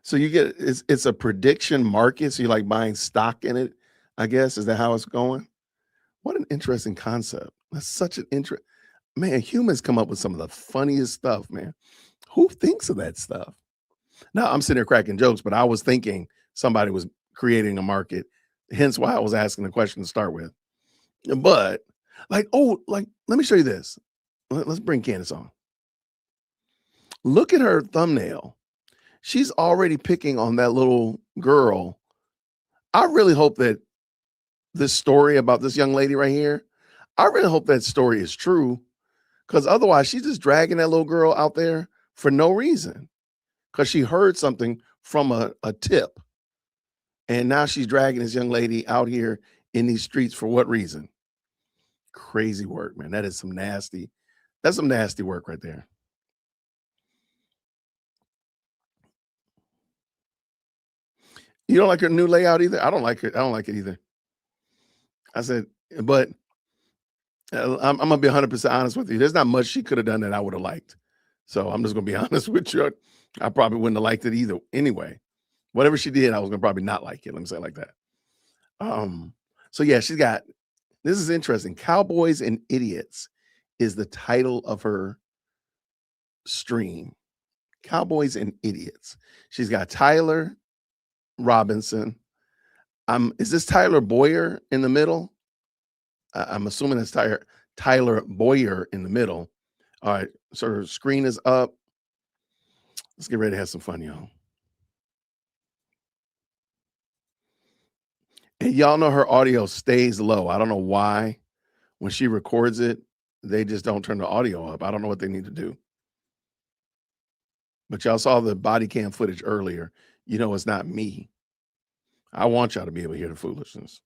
So you get it's a prediction market. So you like buying stock in it, I guess. Is that how it's going? What an interesting concept. That's such an man, humans come up with some of the funniest stuff, man. Who thinks of that stuff? Now I'm sitting there cracking jokes, but I was thinking somebody was creating a market, hence why I was asking the question to start with. But let me show you this. Let's bring Candace on. Look at her thumbnail. She's already picking on that little girl. I really hope that this story about this young lady right here, I really hope that story is true, because otherwise she's just dragging that little girl out there for no reason, because she heard something from a tip. And now she's dragging this young lady out here in these streets for what reason? Crazy work, man. That's some nasty work right there. You don't like her new layout either? I don't like it. I don't like it either. I said, but I'm gonna be 100% honest with you. There's not much she could have done that I would have liked. So I'm just gonna be honest with you. I probably wouldn't have liked it either. Anyway, whatever she did, I was gonna probably not like it. Let me say it like that. So yeah, she's got. This is interesting. Cowboys and Idiots is the title of her stream. Cowboys and Idiots. She's got Tyler Robinson. Is this Tyler Boyer in the middle? I'm assuming that's Tyler Boyer in the middle. All right, so her screen is up. Let's get ready to have some fun, y'all. And y'all know her audio stays low. I don't know why. When she records it, they just don't turn the audio up. I don't know what they need to do. But y'all saw the body cam footage earlier. You know it's not me. I want y'all to be able to hear the foolishness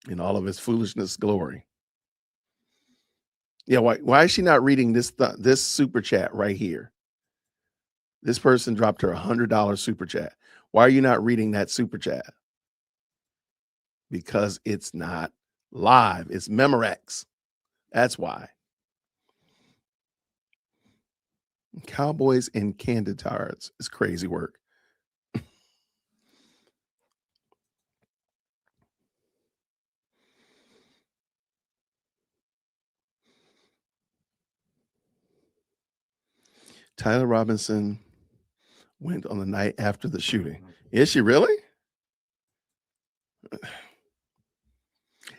in all of its foolishness glory. Yeah, why is she not reading this super chat right here? This person dropped her $100 super chat. Why are you not reading that super chat? Because it's not live. It's Memorex. That's why. Cowboys and candidates. It's crazy work. Tyler Robinson went on the night after the shooting. Is she really?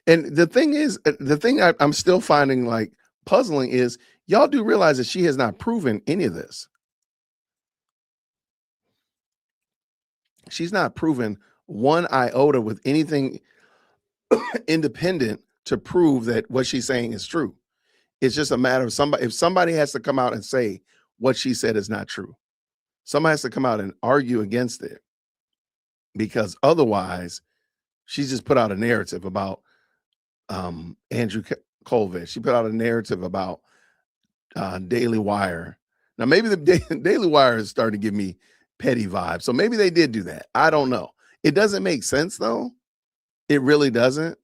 And the thing is, the thing I'm still finding like puzzling is y'all do realize that she has not proven any of this. She's not proven one iota with anything independent to prove that what she's saying is true. It's just a matter of somebody. If somebody has to come out and say what she said is not true, somebody has to come out and argue against it, because otherwise she's just put out a narrative about Andrew Colvin. She put out a narrative about Daily Wire. Now maybe the Daily Wire is starting to give me petty vibes, so maybe they did do that. I don't know. It doesn't make sense though. It really doesn't.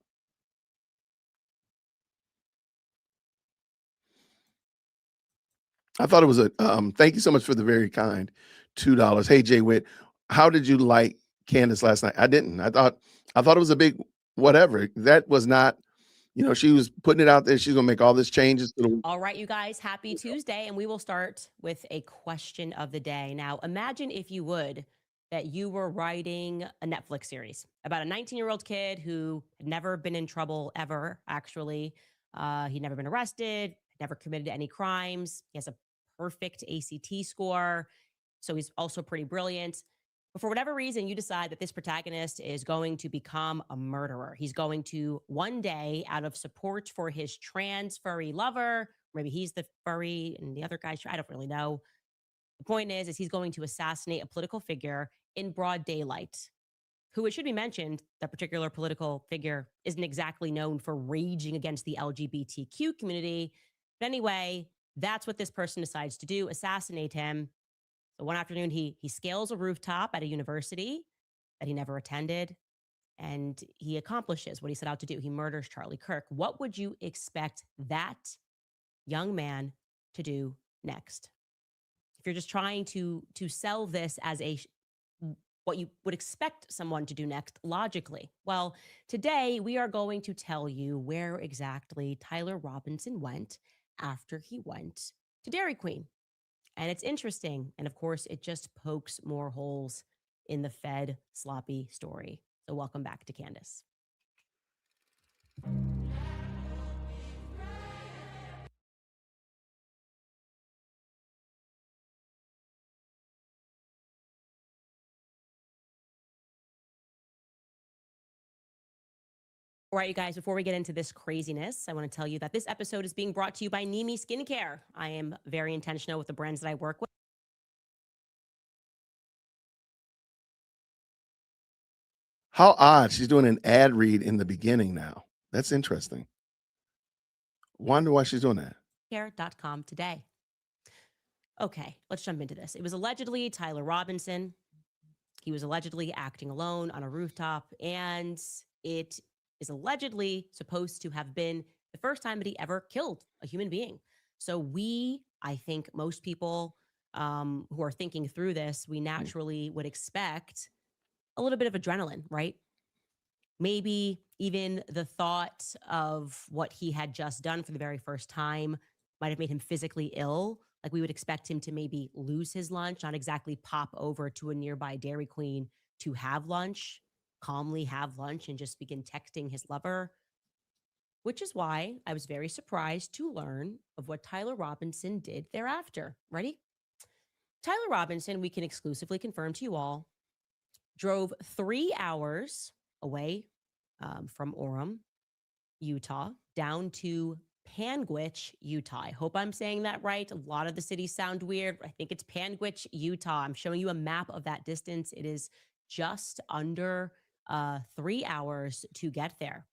I thought it was a thank you so much for the very kind $2. Hey Jay Witt, how did you like Candace last night? I didn't. I thought it was a big whatever. That was not, she was putting it out there. She's gonna make all this changes to the. All right, you guys, happy Tuesday, and we will start with a question of the day. Now, imagine if you would that you were writing a Netflix series about a 19-year-old kid who had never been in trouble ever, actually. He'd never been arrested, never committed any crimes. He has a perfect ACT score, so he's also pretty brilliant. But for whatever reason, you decide that this protagonist is going to become a murderer. He's going to one day, out of support for his trans furry lover, maybe he's the furry and the other guy's, I don't really know. The point is he's going to assassinate a political figure in broad daylight, who, it should be mentioned, that particular political figure isn't exactly known for raging against the LGBTQ community. But anyway, that's what this person decides to do, assassinate him. So one afternoon, he scales a rooftop at a university that he never attended, and he accomplishes what he set out to do. He murders Charlie Kirk. What would you expect that young man to do next? If you're just trying to sell this as what you would expect someone to do next logically. Well, today we are going to tell you where exactly Tyler Robinson went after he went to Dairy Queen. And it's interesting. And of course, it just pokes more holes in the Fed sloppy story. So welcome back to Candace. All right, you guys, before we get into this craziness, I want to tell you that this episode is being brought to you by Nimi Skincare. I am very intentional with the brands that I work with. How odd. She's doing an ad read in the beginning now. That's interesting. Wonder why she's doing that. Care.com today. Okay, let's jump into this. It was allegedly Tyler Robinson. He was allegedly acting alone on a rooftop, and it is allegedly supposed to have been the first time that he ever killed a human being. So I think most people who are thinking through this, we naturally would expect a little bit of adrenaline, right? Maybe even the thought of what he had just done for the very first time might have made him physically ill. Like, we would expect him to maybe lose his lunch, not exactly pop over to a nearby Dairy Queen to have lunch, calmly have lunch, and just begin texting his lover. which is why I was very surprised to learn of what Tyler Robinson did thereafter. Ready? Tyler Robinson, we can exclusively confirm to you all, drove 3 hours away from Orem, Utah, down to Panguitch, Utah. I hope I'm saying that right. A lot of the cities sound weird. I think it's Panguitch, Utah. I'm showing you a map of that distance. It is just under 3 hours to get there.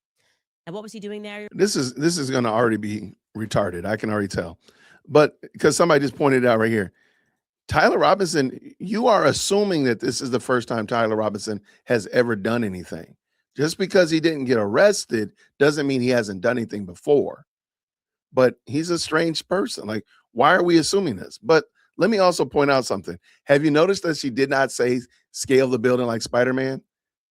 And what was he doing there? This is going to already be retarded. I can already tell. But because somebody just pointed it out right here, Tyler Robinson, you are assuming that this is the first time Tyler Robinson has ever done anything. Just because he didn't get arrested doesn't mean he hasn't done anything before. But he's a strange person. Like, why are we assuming this? But let me also point out something. Have you noticed that she did not say scale the building like Spider-Man?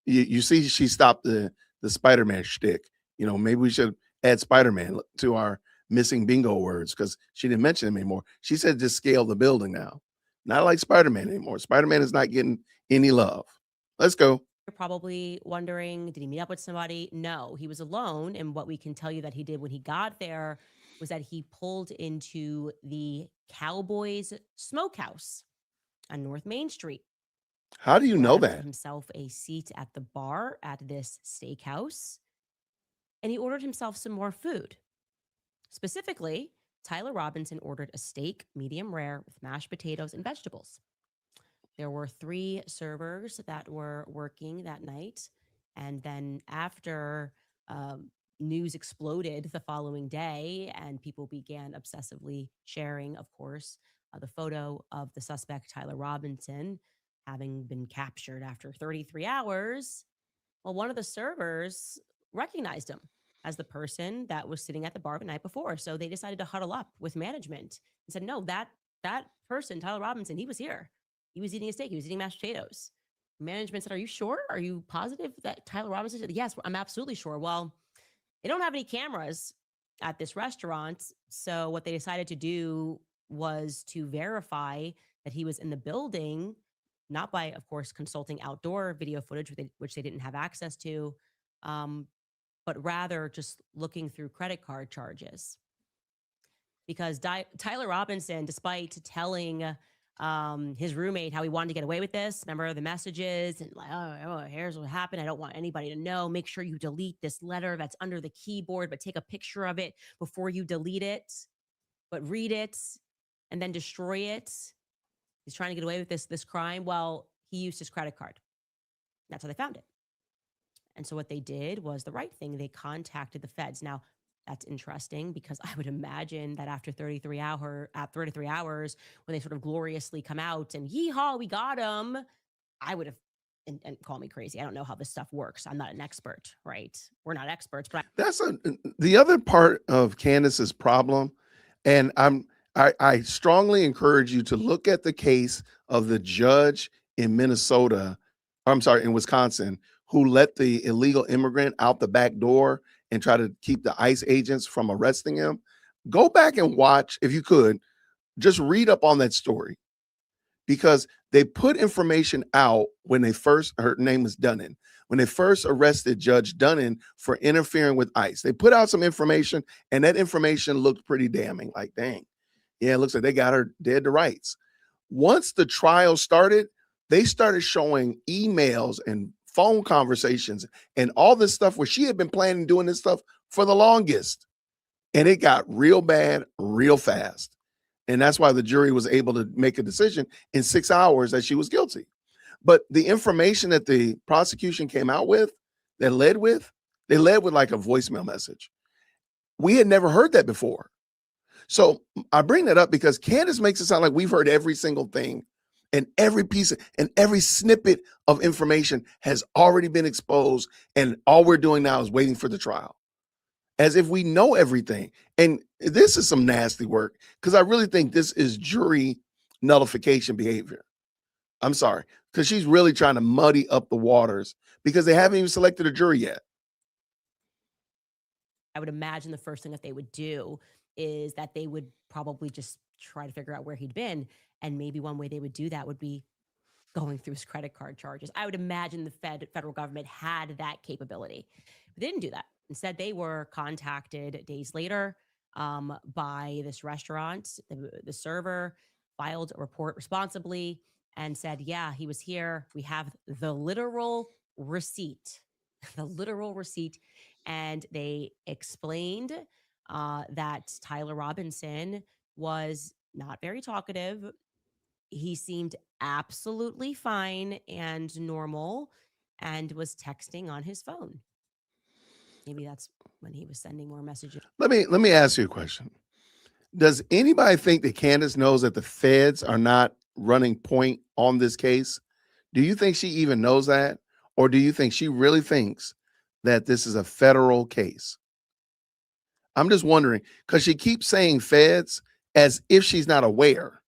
You see, she stopped the Spider-Man shtick. You know, maybe we should add Spider-Man to our missing bingo words because she didn't mention him anymore. She said just scale the building now. Not like Spider-Man anymore. Spider-Man is not getting any love. Let's go. You're probably wondering, did he meet up with somebody? No, he was alone. And what we can tell you that he did when he got there was that he pulled into the Cowboys Smokehouse on North Main Street. How do you know Grabbed that? himself a seat at the bar at this steakhouse, and he ordered himself some more food. Specifically, Tyler Robinson ordered a steak, medium rare, with mashed potatoes and vegetables. There were 3 servers that were working that night. And then after news exploded the following day and people began obsessively sharing, of course, the photo of the suspect, Tyler Robinson, having been captured after 33 hours, well, one of the servers recognized him as the person that was sitting at the bar the night before. So they decided to huddle up with management and said, no, that person, Tyler Robinson, he was here. He was eating a steak. He was eating mashed potatoes. Management said, are you sure? Are you positive that Tyler Robinson said, yes, I'm absolutely sure. Well, they don't have any cameras at this restaurant. So what they decided to do was to verify that he was in the building, not by, of course, consulting outdoor video footage, which they didn't have access to, but rather just looking through credit card charges. Because Tyler Robinson, despite telling his roommate how he wanted to get away with this, remember the messages and like, oh, here's what happened. I don't want anybody to know. Make sure you delete this letter that's under the keyboard, but take a picture of it before you delete it, but read it and then destroy it. He's trying to get away with this crime. Well, he used his credit card. That's how they found it. And so what they did was the right thing. They contacted the feds. Now, that's interesting because I would imagine that after 33 hours, when they sort of gloriously come out and yeehaw, we got him, I would have, and call me crazy. I don't know how this stuff works. I'm not an expert, right? We're not experts, but That's the other part of Candace's problem. And I strongly encourage you to look at the case of the judge in in Wisconsin, who let the illegal immigrant out the back door and try to keep the ICE agents from arresting him. Go back and watch, if you could, just read up on that story, because they put information out when her name was Dunnan, when they first arrested Judge Dunnan for interfering with ICE. They put out some information, and that information looked pretty damning. Like, dang, yeah, it looks like they got her dead to rights. Once the trial started, they started showing emails and phone conversations and all this stuff where she had been planning doing this stuff for the longest. And it got real bad real fast. And that's why the jury was able to make a decision in 6 hours that she was guilty. But the information that the prosecution came out with, they led with like a voicemail message. We had never heard that before. So I bring that up because Candace makes it sound like we've heard every single thing, and every piece and every snippet of information has already been exposed. And all we're doing now is waiting for the trial, as if we know everything. And this is some nasty work, because I really think this is jury nullification behavior. I'm sorry, because she's really trying to muddy up the waters because they haven't even selected a jury yet. I would imagine the first thing that they would do is that they would probably just try to figure out where he'd been. And maybe one way they would do that would be going through his credit card charges. I would imagine the federal government had that capability. But they didn't do that. Instead, they were contacted days later by this restaurant. The server filed a report responsibly and said, yeah, he was here. We have the literal receipt, the literal receipt. And they explained that Tyler Robinson was not very talkative. He seemed absolutely fine and normal and was texting on his phone. Maybe that's when he was sending more messages. Let me ask you a question. Does anybody think that Candace knows that the feds are not running point on this case? Do you think she even knows that? Or do you think she really thinks that this is a federal case? I'm just wondering because she keeps saying feds as if she's not aware.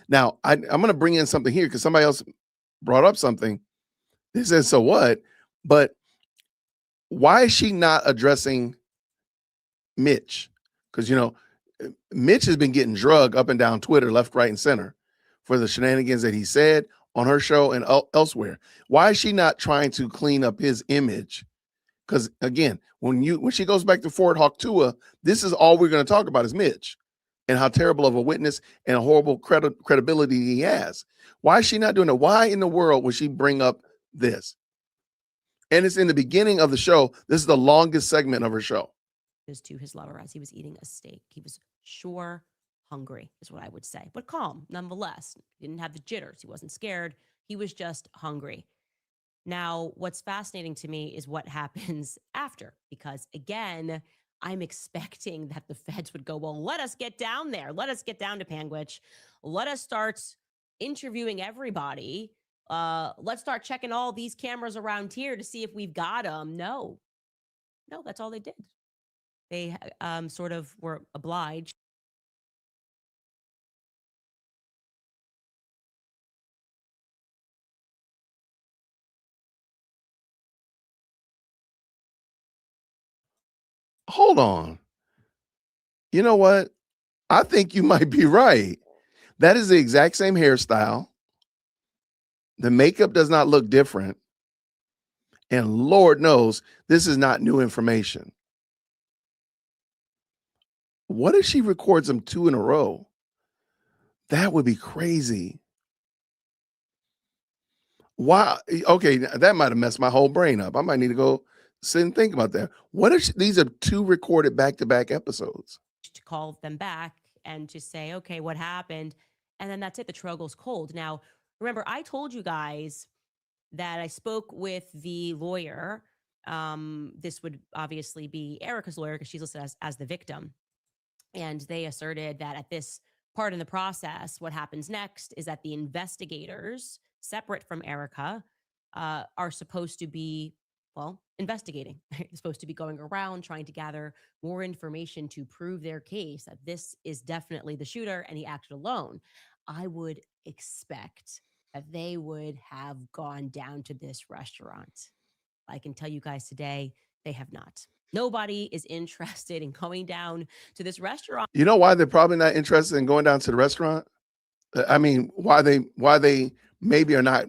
Now, I'm going to bring in something here because somebody else brought up something. They said, so what? But why is she not addressing Mitch? Because, Mitch has been getting drugged up and down Twitter, left, right, and center for the shenanigans that he said on her show and elsewhere. Why is she not trying to clean up his image? Because again, when she goes back to Fort Hawktua, this is all we're going to talk about is Mitch and how terrible of a witness and a horrible credibility he has. Why is she not doing it? Why in the world would she bring up this? And it's in the beginning of the show. This is the longest segment of her show. To his lover as he was eating a steak. He was sure hungry, is what I would say, but calm nonetheless. He didn't have the jitters. He wasn't scared. He was just hungry. Now, what's fascinating to me is what happens after, because again, I'm expecting that the feds would go, well, let us get down there. Let us get down to Panguitch. Let us start interviewing everybody. Let's start checking all these cameras around here to see if we've got them. No, that's all they did. They sort of were obliged. Hold on. You know what? I think you might be right. That is the exact same hairstyle. The makeup does not look different. And Lord knows this is not new information. What if she records them 2 in a row? That would be crazy. Wow. Okay, that might have messed my whole brain up. I might need to go sit and think about that. What if these are 2 recorded back-to-back episodes? To call them back and to say, okay, what happened? And then that's it. The trail goes cold. Now, remember, I told you guys that I spoke with the lawyer. This would obviously be Erica's lawyer because she's listed as the victim. And they asserted that at this part in the process, what happens next is that the investigators, separate from Erica, are supposed to be, investigating. They're supposed to be going around trying to gather more information to prove their case that this is definitely the shooter and he acted alone. I would expect that they would have gone down to this restaurant. I can tell you guys today, they have not. Nobody is interested in going down to this restaurant. You know why they're probably not interested in going down to the restaurant? I mean, why they maybe are not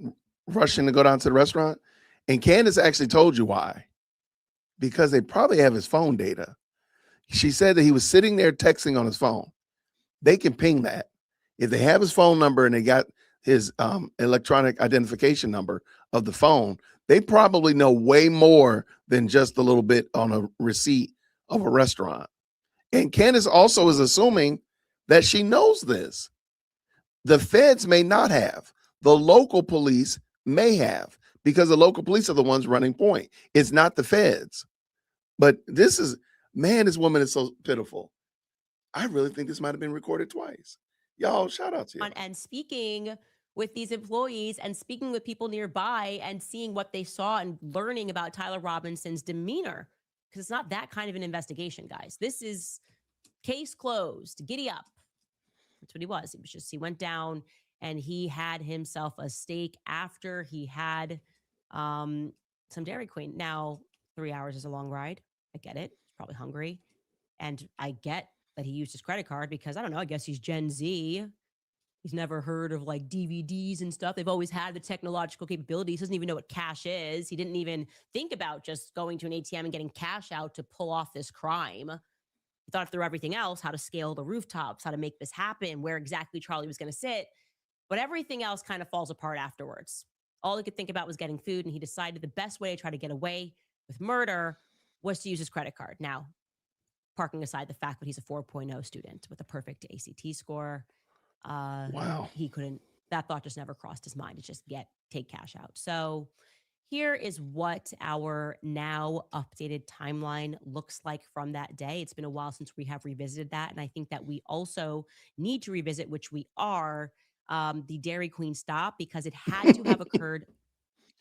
rushing to go down to the restaurant? And Candace actually told you why. Because they probably have his phone data. She said that he was sitting there texting on his phone. They can ping that. If they have his phone number and they got his electronic identification number of the phone, they probably know way more than just a little bit on a receipt of a restaurant. And Candace also is assuming that she knows this. The feds may not have. The local police may have, because the local police are the ones running point. It's not the feds. But this woman is so pitiful. I really think this might have been recorded twice. Y'all, shout out to you. And speaking with these employees and speaking with people nearby and seeing what they saw and learning about Tyler Robinson's demeanor, because it's not that kind of an investigation, guys. This is case closed. Giddy up. That's what he was. He went down and he had himself a steak after he had some Dairy Queen. Now, 3 hours is a long ride. I get it. He's probably hungry. And I get that he used his credit card because, I don't know, I guess he's Gen Z. He's never heard of like DVDs and stuff. They've always had the technological capabilities. He doesn't even know what cash is. He didn't even think about just going to an ATM and getting cash out to pull off this crime. He thought through everything else, how to scale the rooftops, how to make this happen, where exactly Charlie was going to sit. But everything else kind of falls apart afterwards. All he could think about was getting food, and he decided the best way to try to get away with murder was to use his credit card. Now, parking aside the fact that he's a 4.0 student with a perfect ACT score, Wow. he couldn't, that thought just never crossed his mind to just take cash out. So here is what our now updated timeline looks like from that day. It's been a while since we have revisited that. And I think that we also need to revisit, which we are, the Dairy Queen stop, because it had to have occurred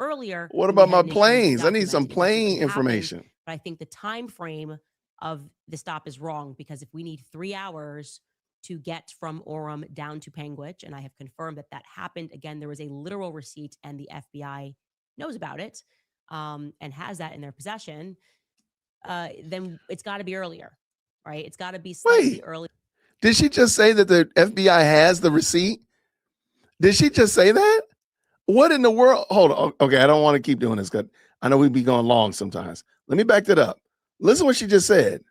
earlier. What than we about had my initially planes? I need some documented. It definitely plane happened, information. but I think the time frame of the stop is wrong, because if we need 3 hours to get from Orem down to Panguitch, and I have confirmed that that happened, again, there was a literal receipt and the FBI knows about it, and has that in their possession, then it's got to be earlier, right? It's got to be slightly Wait. earlier. Did she just say that the FBI has the receipt? Did she just say that? What in the world? Hold on. Okay, I don't want to keep doing this because I know we'd be going long sometimes. Let me back that up. Listen to what she just said.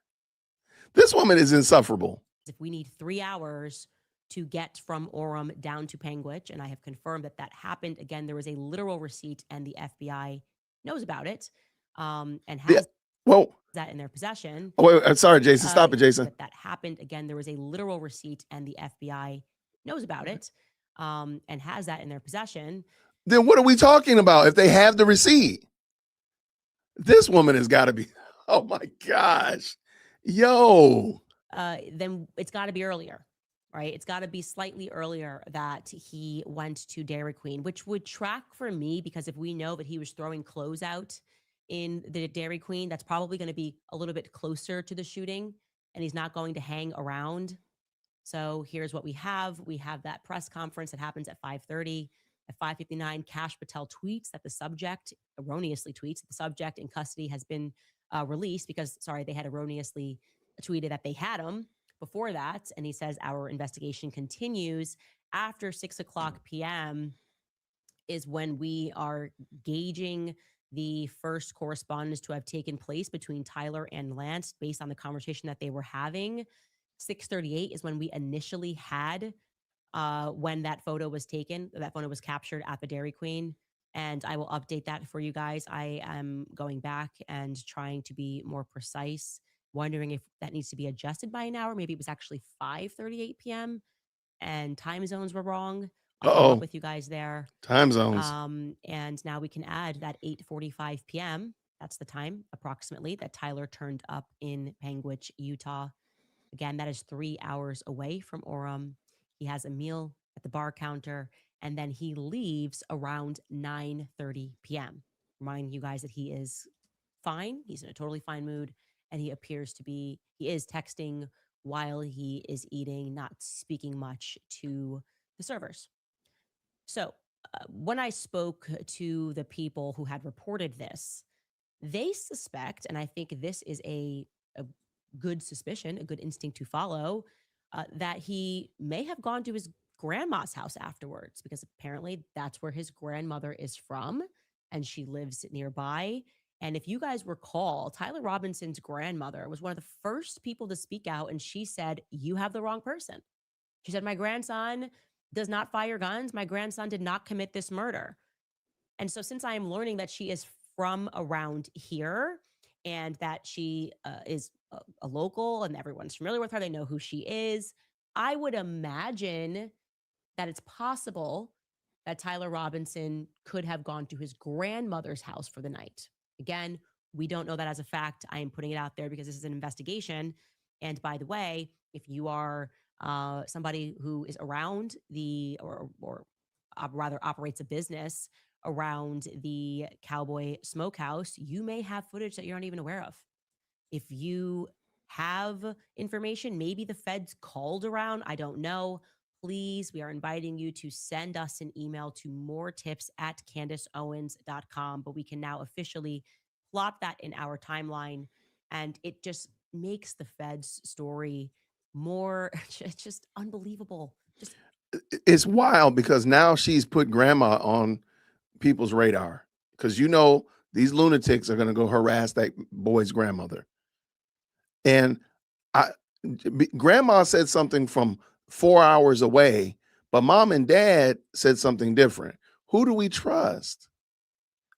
This woman is insufferable. If we need 3 hours to get from Orem down to Panguitch, and I have confirmed that that happened, again, there was a literal receipt and the FBI knows about it, and has that in their possession. Oh, wait, sorry, Jason. Stop it, Jason. That happened, again, there was a literal receipt and the FBI knows about it, and has that in their possession. Then what are we talking about if they have the receipt? This woman has got to be, oh my gosh. Yo. Then it's got to be earlier, right? It's got to be slightly earlier that he went to Dairy Queen, which would track for me, because if we know that he was throwing clothes out in the Dairy Queen, that's probably going to be a little bit closer to the shooting, and he's not going to hang around. So here's what we have. We have that press conference that happens at 5:30. At 5:59, Kash Patel tweets that the subject, erroneously tweets, that the subject in custody has been released because, sorry, they had erroneously tweeted that they had him before that. And he says, our investigation continues. After 6 o'clock p.m. is when we are gauging the first correspondence to have taken place between Tyler and Lance based on the conversation that they were having. 6:38 is when we initially had when that photo was taken, that photo was captured at the Dairy Queen. And I will update that for you guys. I am going back and trying to be more precise, wondering if that needs to be adjusted by an hour. Maybe it was actually 5:38 p.m. and time zones were wrong. I'll follow up with you guys there. Time zones. And now we can add that 8:45 p.m. That's the time approximately that Tyler turned up in Panguitch, Utah. Again, that is 3 hours away from Orem. He has a meal at the bar counter, and then he leaves around 9:30 p.m. Reminding you guys that he is fine. He's in a totally fine mood, and he is texting while he is eating, not speaking much to the servers. So when I spoke to the people who had reported this, they suspect, and I think this is a good suspicion, a good instinct to follow, that he may have gone to his grandma's house afterwards, because apparently that's where his grandmother is from and she lives nearby. And if you guys recall, Tyler Robinson's grandmother was one of the first people to speak out, and she said, you have the wrong person. She said, my grandson does not fire guns. My grandson did not commit this murder. And so since I am learning that she is from around here and that she is a local and everyone's familiar with her, they know who she is, I would imagine that it's possible that Tyler Robinson could have gone to his grandmother's house for the night. Again, we don't know that as a fact. I am putting it out there because this is an investigation. And by the way, if you are somebody who is around or rather operates a business around the Cowboy Smokehouse, you may have footage that you aren't even aware of. If you have information, maybe the feds called around, I don't know. Please, we are inviting you to send us an email to moretips@CandaceOwens.com, but we can now officially plot that in our timeline. And it just makes the feds story more, it's just unbelievable. Just It's wild because now she's put grandma on people's radar because these lunatics are going to go harass that boy's grandmother. And grandma said something from 4 hours away, but mom and dad said something different. Who do we trust?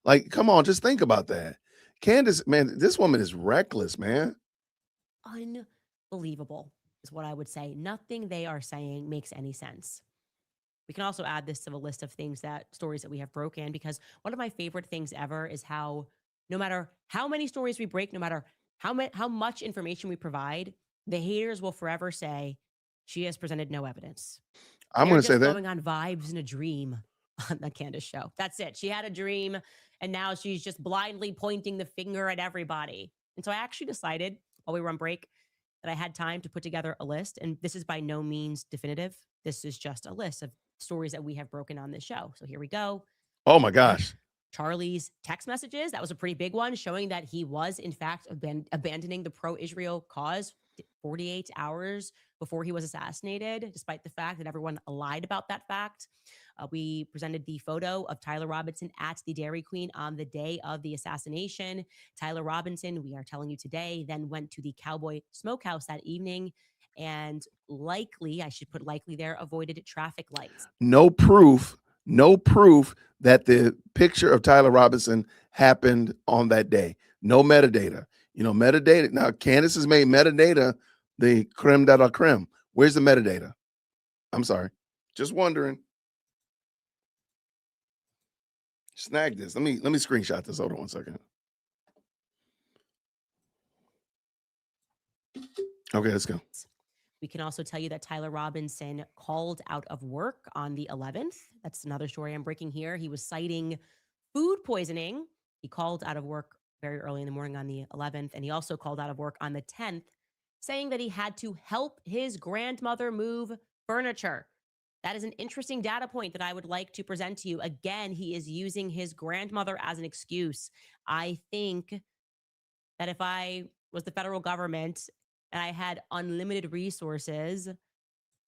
Like, come on, just think about that. Candace, man, this woman is reckless, man. Unbelievable is what I would say. Nothing they are saying makes any sense. We can also add this to the list of stories that we have broken, because one of my favorite things ever is how no matter how many stories we break, no matter how much information we provide, the haters will forever say she has presented no evidence. I'm going to say that. Going on vibes in a dream on the Candace show. That's it. She had a dream and now she's just blindly pointing the finger at everybody. And so I actually decided while we were on break that I had time to put together a list. And this is by no means definitive. This is just a list of stories that we have broken on this show. So here we go. Oh my gosh. Charlie's text messages. That was a pretty big one, showing that he was in fact abandoning the pro-Israel cause 48 hours before he was assassinated, despite the fact that everyone lied about that fact. We presented the photo of Tyler Robinson at the Dairy Queen on the day of the assassination. Tyler Robinson, we are telling you today, then went to the Cowboy Smokehouse that evening and likely, I should put likely there, avoided traffic lights. No proof that the picture of Tyler Robinson happened on that day. No metadata. Metadata. Now, Candace has made metadata the creme de la creme. Where's the metadata? I'm sorry. Just wondering. Snag this. Let me screenshot this. Hold on one second. Okay, let's go. We can also tell you that Tyler Robinson called out of work on the 11th. That's another story I'm breaking here. He was citing food poisoning. He called out of work very early in the morning on the 11th, and he also called out of work on the 10th, saying that he had to help his grandmother move furniture. That is an interesting data point that I would like to present to you. Again, he is using his grandmother as an excuse. I think that if I was the federal government and I had unlimited resources,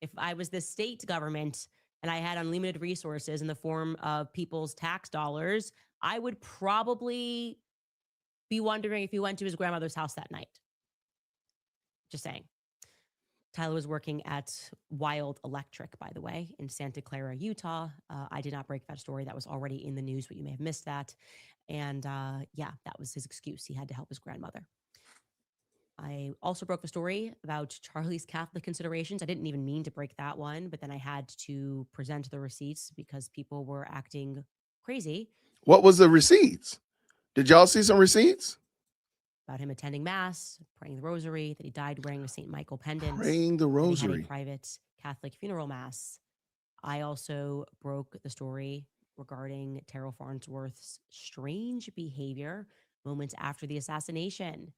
if I was the state government and I had unlimited resources in the form of people's tax dollars, I would probably be wondering if he went to his grandmother's house that night. Just saying. Tyler was working at Wild Electric, by the way, in Santa Clara, Utah. I did not break that story. That was already in the news, but you may have missed that. And yeah, that was his excuse. He had to help his grandmother. I also broke the story about Charlie's Catholic considerations. I didn't even mean to break that one, but then I had to present the receipts because people were acting crazy. What was the receipts? Did y'all see some receipts? About him attending mass, praying the rosary, that he died wearing a St. Michael pendant. Praying the rosary. That he had a private Catholic funeral mass. I also broke the story regarding Terrell Farnsworth's strange behavior moments after the assassination.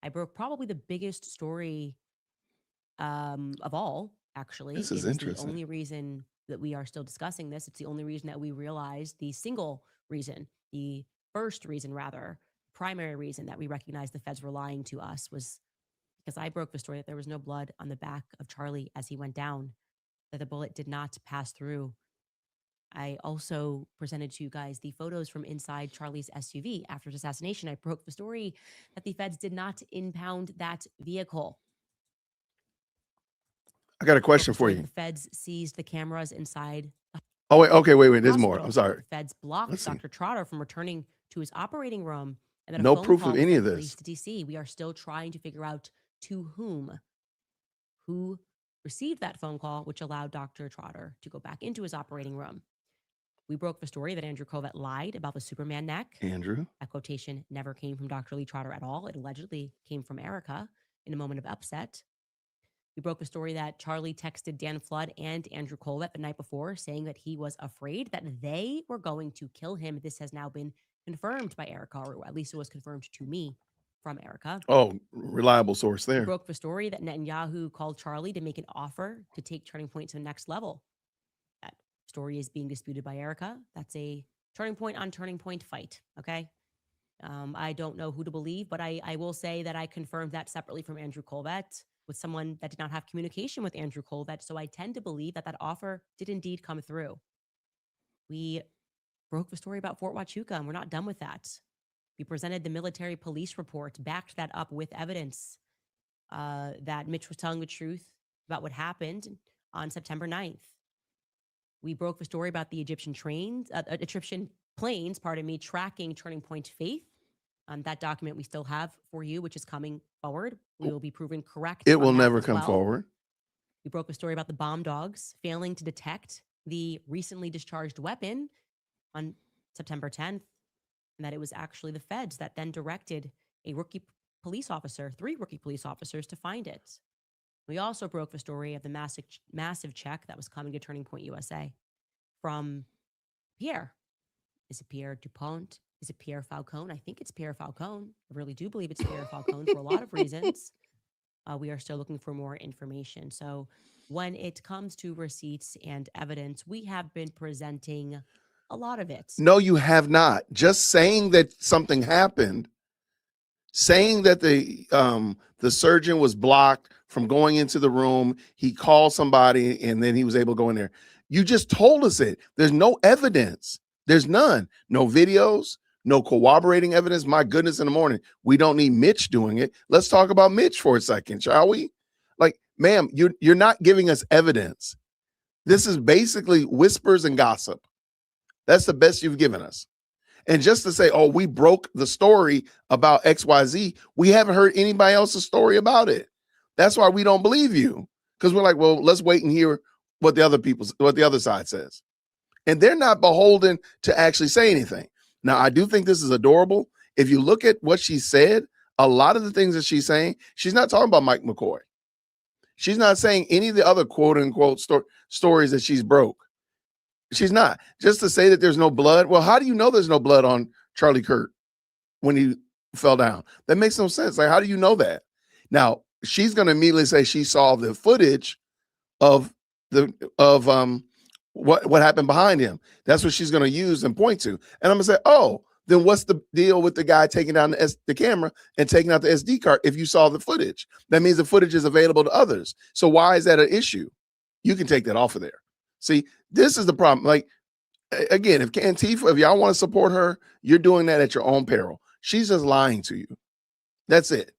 I broke probably the biggest story of all, actually. This is interesting. The only reason that we are still discussing this. It's the only reason that we realized the single reason, the first reason rather, primary reason that we recognized the feds were lying to us was because I broke the story that there was no blood on the back of Charlie as he went down, that the bullet did not pass through. I also presented to you guys the photos from inside Charlie's SUV after his assassination. I broke the story that the feds did not impound that vehicle. I got a question for you. The feds seized the cameras inside. Oh, wait. Okay, wait. There's more. I'm sorry. The feds blocked Dr. Trotter from returning to his operating room. And no proof of any of this. To DC. We are still trying to figure out to who received that phone call, which allowed Dr. Trotter to go back into his operating room. We broke the story that Andrew Kovett lied about the Superman neck. Andrew. That quotation never came from Dr. Lee Trotter at all. It allegedly came from Erica in a moment of upset. We broke the story that Charlie texted Dan Flood and Andrew Kovett the night before, saying that he was afraid that they were going to kill him. This has now been confirmed by Erica, or at least it was confirmed to me from Erica. Oh, reliable source there. We broke the story that Netanyahu called Charlie to make an offer to take Turning Point to the next level. That story is being disputed by Erica. That's a Turning Point on Turning Point fight, okay? I don't know who to believe, but I will say that I confirmed that separately from Andrew Kovett. with someone that did not have communication with Andrew Cole. So I tend to believe that that offer did indeed come through. We broke the story about Fort Huachuca, and we're not done with that. We presented the military police report, backed that up with evidence that Mitch was telling the truth about what happened on September 9th. We broke the story about the Egyptian planes, tracking Turning Point Faith. That document we still have for you, which is coming forward. We will be proven correct. It will on that never as come well. forward. We broke a story about the bomb dogs failing to detect the recently discharged weapon on September 10th, and that it was actually the feds that then directed three rookie police officers to find it. We also broke the story of the massive check that was coming to Turning Point USA from Pierre. Is it Pierre Dupont? Is it Pierre Falcone? I think it's Pierre Falcone. I really do believe it's Pierre Falcone for a lot of reasons. We are still looking for more information. So when it comes to receipts and evidence, we have been presenting a lot of it. No, you have not. Just saying that something happened, saying that the surgeon was blocked from going into the room, he called somebody and then he was able to go in there. You just told us it. There's no evidence. There's none. No videos, no corroborating evidence. My goodness, in the morning, we don't need Mitch doing it. Let's talk about Mitch for a second, shall we? Like, ma'am, you're not giving us evidence. This is basically whispers and gossip. That's the best you've given us. And just to say, oh, we broke the story about XYZ, we haven't heard anybody else's story about it. That's why we don't believe you. Because we're like, well, let's wait and hear what the other side says. And they're not beholden to actually say anything. Now, I do think this is adorable. If you look at what she said, a lot of the things that she's saying, she's not talking about Mike McCoy. She's not saying any of the other quote unquote stories that she's broke. She's not. Just to say that there's no blood. Well, how do you know there's no blood on Charlie Kirk when he fell down? That makes no sense. Like, how do you know that? Now, she's going to immediately say she saw the footage of what happened behind him. That's what she's going to use and point to. And I'm going to say, oh, then what's the deal with the guy taking down the camera and taking out the SD card if you saw the footage? That means the footage is available to others. So why is that an issue? You can take that off of there. See, this is the problem. Like, again, if Antifa, if y'all want to support her, you're doing that at your own peril. She's just lying to you. That's it.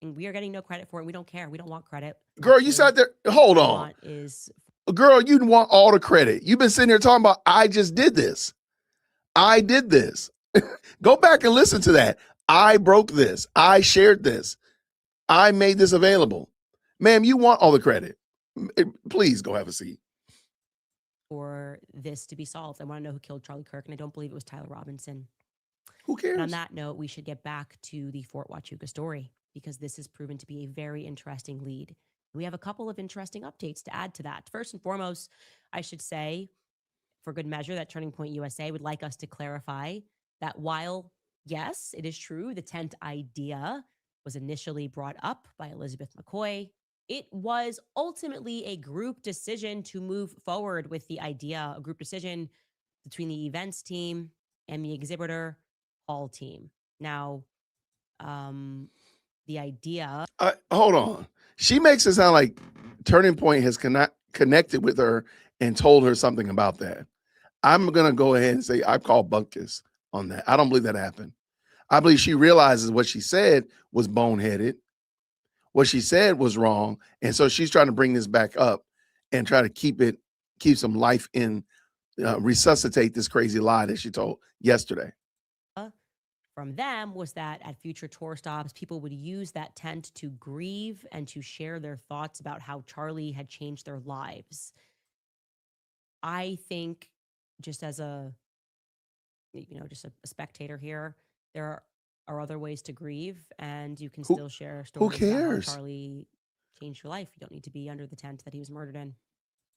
And we are getting no credit for it. We don't care. We don't want credit. Girl, you sat there. Hold on. Girl, you want all the credit. You've been sitting here talking about, I just did this. I did this. Go back and listen to that. I broke this. I shared this. I made this available. Ma'am, you want all the credit. Please go have a seat. For this to be solved. I want to know who killed Charlie Kirk, and I don't believe it was Tyler Robinson. Who cares? And on that note, we should get back to the Fort Huachuca story, because this has proven to be a very interesting lead. We have a couple of interesting updates to add to that. First and foremost, I should say, for good measure, that Turning Point USA would like us to clarify that while, yes, it is true, the tent idea was initially brought up by Elizabeth McCoy, it was ultimately a group decision to move forward with the idea, a group decision between the events team and the exhibitor hall team. Now, the idea... hold on. She makes it sound like Turning Point has connected with her and told her something about that. I'm going to go ahead and say I call Bunkus on that. I don't believe that happened. I believe she realizes what she said was boneheaded. What she said was wrong. And so she's trying to bring this back up and try to keep some life in, resuscitate this crazy lie that she told yesterday. From them was that at future tour stops, people would use that tent to grieve and to share their thoughts about how Charlie had changed their lives. I think, just as a spectator here, there are other ways to grieve, and you can still share stories about how Charlie changed your life. You don't need to be under the tent that he was murdered in.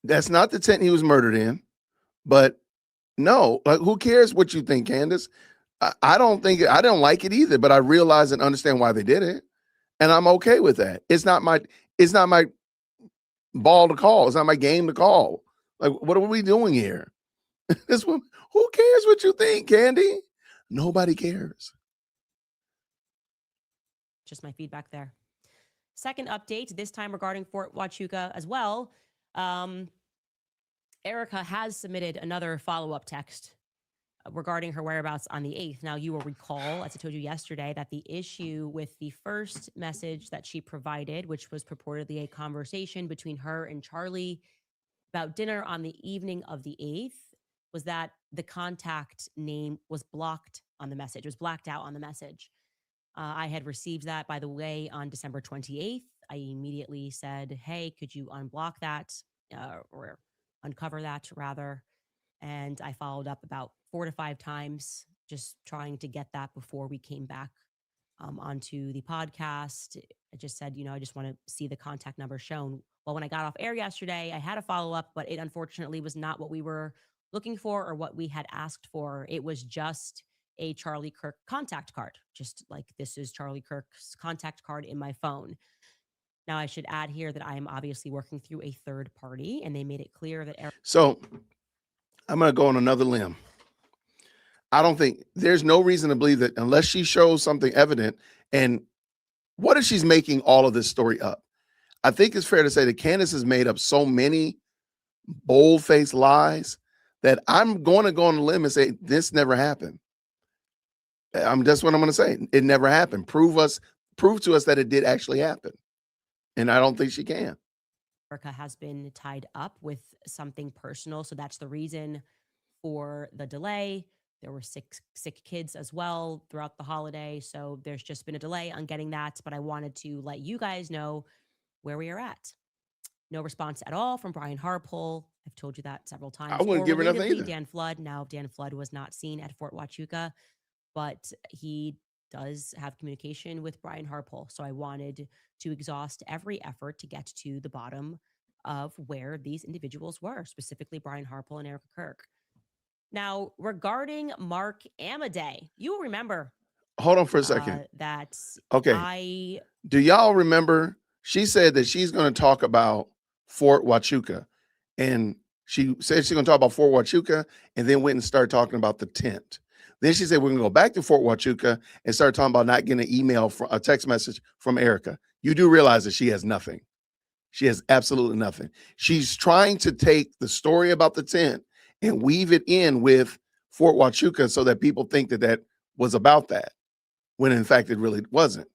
That's not the tent he was murdered in, but no, like, who cares what you think, Candace? I don't like it either, but I realize and understand why they did it. And I'm okay with that. It's not my ball to call. It's not my game to call. Like, what are we doing here? Who cares what you think, Candy? Nobody cares. Just my feedback there. second update, this time regarding Fort Huachuca as well. Erica has submitted another follow-up text regarding her whereabouts on the 8th. Now, you will recall, as I told you yesterday, that the issue with the first message that she provided, which was purportedly a conversation between her and Charlie about dinner on the evening of the 8th, was that the contact name was blocked on the message. It was blacked out on the message. I had received that, by the way, on December 28th. I immediately said, hey, could you unblock that or uncover that, rather? And I followed up about 4 to 5 times, just trying to get that before we came back onto the podcast. I just said, I just want to see the contact number shown. Well, when I got off air yesterday, I had a follow-up, but it unfortunately was not what we were looking for or what we had asked for. It was just a Charlie Kirk contact card, just like this is Charlie Kirk's contact card in my phone. Now, I should add here that I am obviously working through a third party, and they made it clear that... So I'm going to go on another limb. I don't think there's no reason to believe that unless she shows something evident. And what if she's making all of this story up? I think it's fair to say that Candace has made up so many bold-faced lies that I'm going to go on a limb and say this never happened. That's what I'm going to say. It never happened. Prove to us that it did actually happen. And I don't think she can. Erica has been tied up with something personal, so that's the reason for the delay. There were sick kids as well throughout the holiday, so there's just been a delay on getting that, but I wanted to let you guys know where we are at. No response at all from Brian Harpole. I've told you that several times. I wouldn't give her nothing either. Dan Flood. Now, Dan Flood was not seen at Fort Huachuca, but he does have communication with Brian Harpole. So I wanted to exhaust every effort to get to the bottom of where these individuals were, specifically Brian Harpole and Erica Kirk. Now, regarding Mark Amadei, you will remember. Hold on for a second. Okay. Do y'all remember? She said that she's going to talk about Fort Huachuca, and she said she's going to talk about Fort Huachuca, and then went and started talking about the tent. Then she said we're going to go back to Fort Huachuca and start talking about not getting an email, a text message from Erica. You do realize that she has nothing. She has absolutely nothing. She's trying to take the story about the tent and weave it in with Fort Huachuca so that people think that that was about that, when in fact it really wasn't.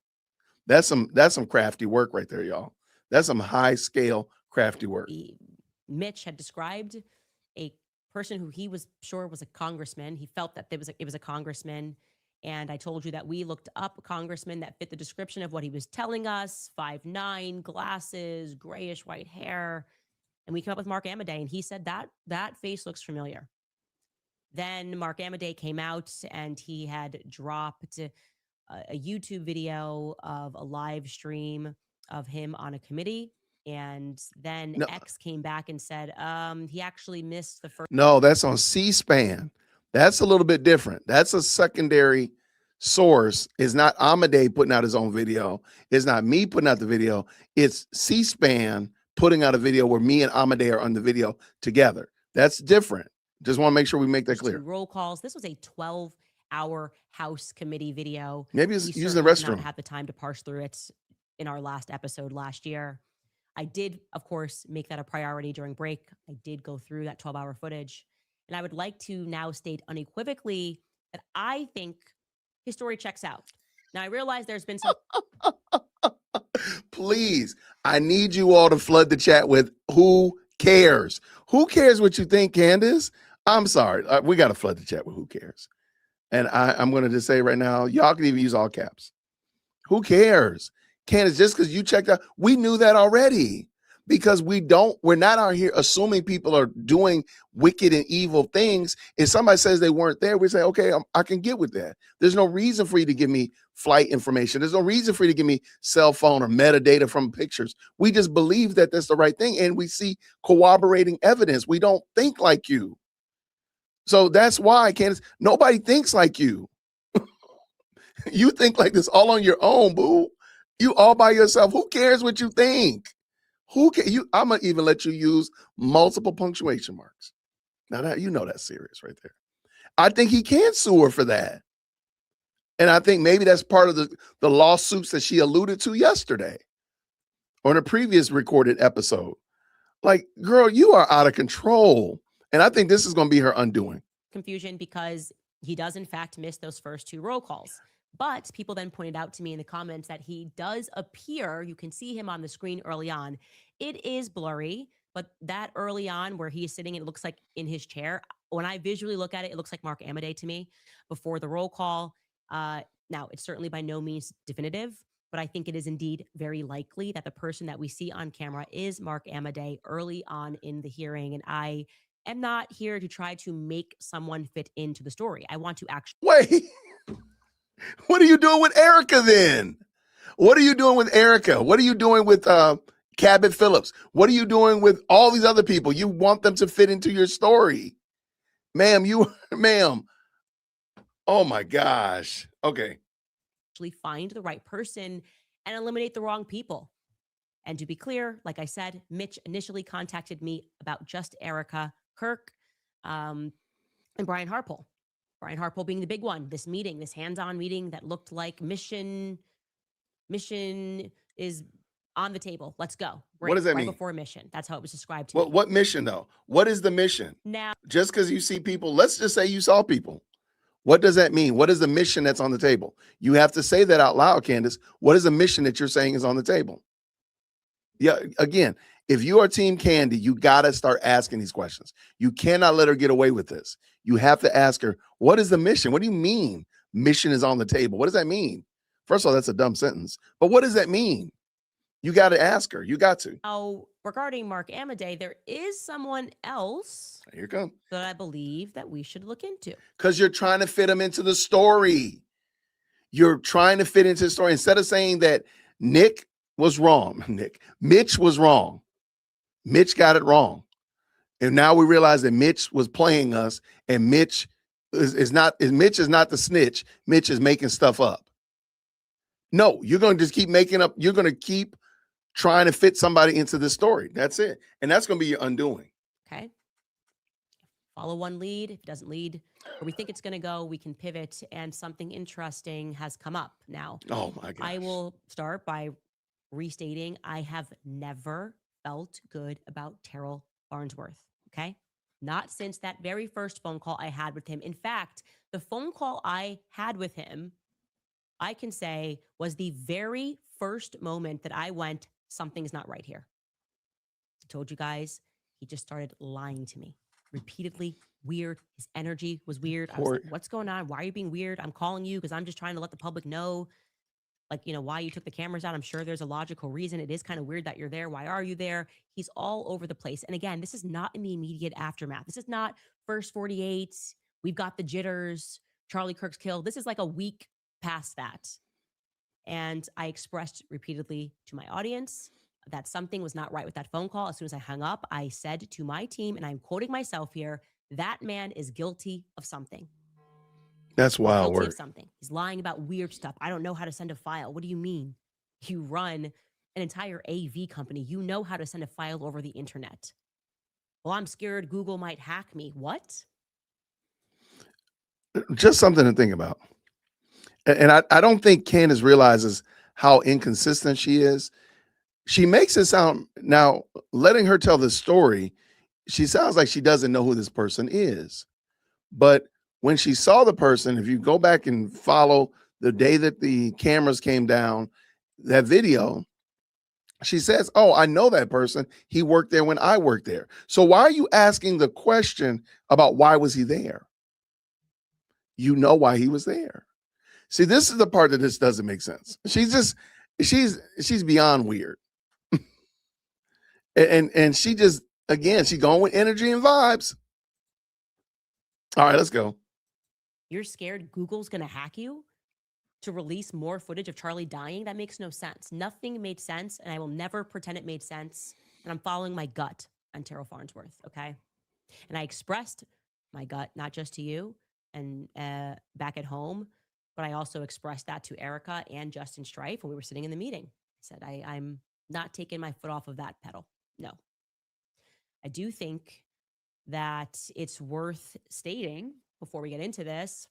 That's some crafty work right there, y'all. That's some high scale crafty work. Mitch had described a person who he was sure was a congressman. He felt that it was a congressman. And I told you that we looked up a congressman that fit the description of what he was telling us: 5'9", glasses, grayish white hair. And we came up with Mark Amadei, and he said that face looks familiar. Then Mark Amadei came out, and he had dropped a YouTube video of a live stream of him on a committee. And then X came back and said he actually missed the first. No, that's on C-SPAN. That's a little bit different. That's a secondary source. It's not Amadei putting out his own video. It's not me putting out the video. It's C-SPAN putting out a video where me and Amadei are on the video together. That's different. Just want to make sure we make that clear. Roll calls. This was a 12-hour House committee video. Maybe it's using the restroom. Not have the time to parse through it in our last episode last year. I did, of course, make that a priority during break. I did go through that 12-hour footage. And I would like to now state unequivocally that I think his story checks out. Now, I realize there's been some... Please, I need you all to flood the chat with who cares. Who cares what you think, Candace? I'm sorry. We got to flood the chat with who cares. And I'm going to just say right now, y'all can even use all caps. Who cares? Candace, just because you checked out, we knew that already, because we're not out here assuming people are doing wicked and evil things. If somebody says they weren't there, we say, okay, I can get with that. There's no reason for you to give me flight information. There's no reason for you to give me cell phone or metadata from pictures. We just believe that that's the right thing. And we see corroborating evidence. We don't think like you. So that's why, Candace, nobody thinks like you. You think like this all on your own, boo. You all by yourself. Who cares what you think? Who can you? I'm gonna even let you use multiple punctuation marks. Now that you know that's serious right there. I think he can sue her for that. And I think maybe that's part of the lawsuits that she alluded to yesterday. or in a previous recorded episode. Like, girl, you are out of control. And I think this is going to be her undoing. Confusion because he does in fact miss those first 2 roll calls. But people then pointed out to me in the comments that he does appear, you can see him on the screen early on. It is blurry, but that early on where he is sitting, it looks like in his chair. When I visually look at it, it looks like Mark Amadei to me before the roll call. Now, it's certainly by no means definitive, but I think it is indeed very likely that the person that we see on camera is Mark Amadei early on in the hearing. And I am not here to try to make someone fit into the story. I want to actually Wait, what are you doing with Erica then? What are you doing with Erica? What are you doing with Cabot Phillips? What are you doing with all these other people? You want them to fit into your story. Ma'am. Oh my gosh. Okay. find the right person and eliminate the wrong people. And to be clear, like I said, Mitch initially contacted me about just Erica, Kirk, and Brian Harpole. Brian Harpole being the big one, this meeting, this hands-on meeting that looked like mission is on the table. Let's go. What does that right mean? Before mission. That's how it was described to me. What mission though? What is the mission? Now, Just because you see people, let's just say you saw people. What does that mean? What is the mission that's on the table? You have to say that out loud, Candace. What is the mission that you're saying is on the table? Yeah, again, if you are Team Candy, you got to start asking these questions. You cannot let her get away with this. You have to ask her, what is the mission? What do you mean mission is on the table? What does that mean? First of all, that's a dumb sentence. But what does that mean? You got to ask her. You got to. Now, regarding Mark Amadei, there is someone else Here you go. that I believe that we should look into. Because you're trying to fit him into the story. You're trying to fit into the story. Instead of saying that Mitch was wrong. Mitch got it wrong. And now we realize that Mitch was playing us, and Mitch is not the snitch. Mitch is making stuff up. No, you're going to just keep making up. You're going to keep trying to fit somebody into this story. That's it. And that's going to be your undoing. Okay. Follow one lead. If it doesn't lead where we think it's going to go, we can pivot. And something interesting has come up now. Oh my gosh. I will start by restating, I have never felt good about Terrell Farnsworth. Okay. Not since that very first phone call I had with him. In fact, the phone call I had with him, I can say was the very first moment that I went, something's not right here. I told you guys, he just started lying to me repeatedly. Weird. His energy was weird. I was like, what's going on? Why are you being weird? I'm calling you because I'm just trying to let the public know, like, why you took the cameras out. I'm sure there's a logical reason. It is kind of weird that you're there. Why are you there? He's all over the place. And again, this is not in the immediate aftermath. This is not first 48. We've got the jitters. Charlie Kirk's killed. This is like a week past that. And I expressed repeatedly to my audience that something was not right with that phone call. As soon as I hung up, I said to my team, and I'm quoting myself here, that man is guilty of something. That's wild Guilty work. of something. He's lying about weird stuff. I don't know how to send a file. What do you mean? You run an entire AV company. You know how to send a file over the internet. Well, I'm scared Google might hack me. What? Just something to think about. And I don't think Candace realizes how inconsistent she is. She makes it sound, now letting her tell the story, she sounds like she doesn't know who this person is. But when she saw the person, if you go back and follow the day that the cameras came down, that video, she says, oh, I know that person. He worked there when I worked there. So why are you asking the question about why was he there? You know why he was there. See, this is the part that this doesn't make sense. She's beyond weird. and she just, again, she's going with energy and vibes. All right, let's go. You're scared Google's going to hack you to release more footage of Charlie dying? That makes no sense. Nothing made sense, and I will never pretend it made sense. And I'm following my gut on Terrell Farnsworth, okay? And I expressed my gut, not just to you and back at home, but I also expressed that to Erica and Justin Strife when we were sitting in the meeting. I said, I'm not taking my foot off of that pedal. No. I do think that it's worth stating before we get into this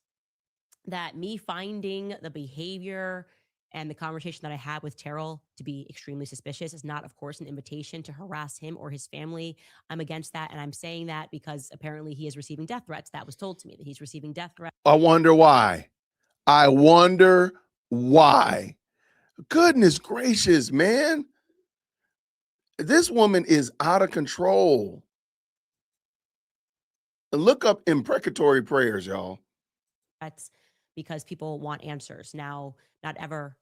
that me finding the behavior And the conversation that I had with Terrell to be extremely suspicious is not, of course, an invitation to harass him or his family. I'm against that. And I'm saying that because apparently he is receiving death threats. That was told to me that he's receiving death threats. I wonder why. I wonder why. Goodness gracious, man. This woman is out of control. Look up imprecatory prayers, y'all. That's because people want answers. Now, not ever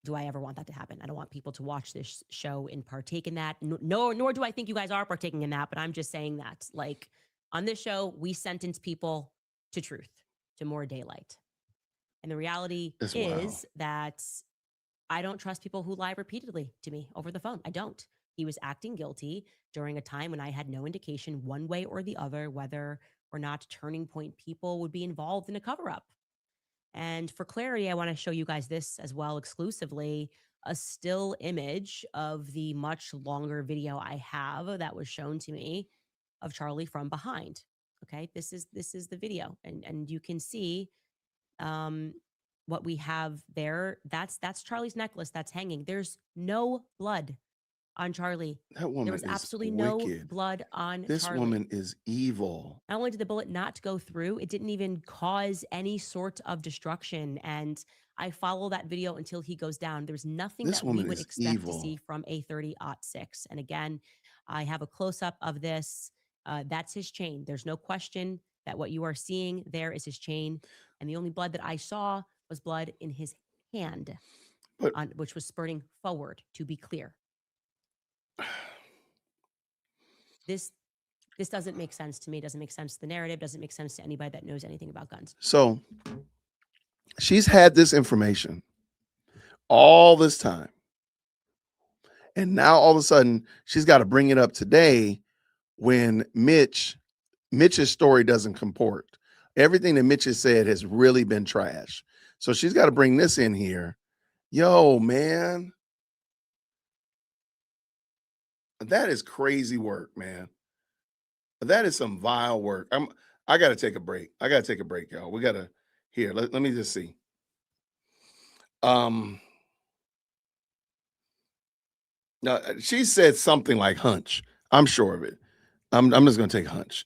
do I ever want that to happen. I don't want people to watch this show and partake in that. Nor do I think you guys are partaking in that, but I'm just saying that, like, on this show, we sentence people to truth, to more daylight. And the reality is that I don't trust people who lie repeatedly to me over the phone. I don't. He was acting guilty during a time when I had no indication one way or the other whether or not Turning Point people would be involved in a cover-up. And for clarity, I want to show you guys this as well exclusively, a still image of the much longer video I have that was shown to me of Charlie from behind. Okay, this is the video, and you can see what we have there. That's Charlie's necklace that's hanging. There's no blood on Charlie. That woman there was is absolutely wicked. no blood on This Charlie. woman is evil. Not only did the bullet not go through, it didn't even cause any sort of destruction. And I follow that video until he goes down. There's nothing This that we woman would is expect evil. to see from a 30-06. And again, I have a close-up of this. That's his chain. There's no question that what you are seeing there is his chain. And the only blood that I saw was blood in his hand, which was spurting forward, to be clear. This doesn't make sense to me. It doesn't make sense to the narrative. Doesn't make sense to anybody that knows anything about guns. So she's had this information all this time. And now all of a sudden she's got to bring it up today when Mitch's story doesn't comport. Everything that Mitch has said has really been trash. So she's got to bring this in here. Yo, man. That is crazy work, man. That is some vile work. I got to take a break. Y'all. We got to here. Let me just see. Now she said something like hunch. I'm sure of it. I'm just going to take hunch.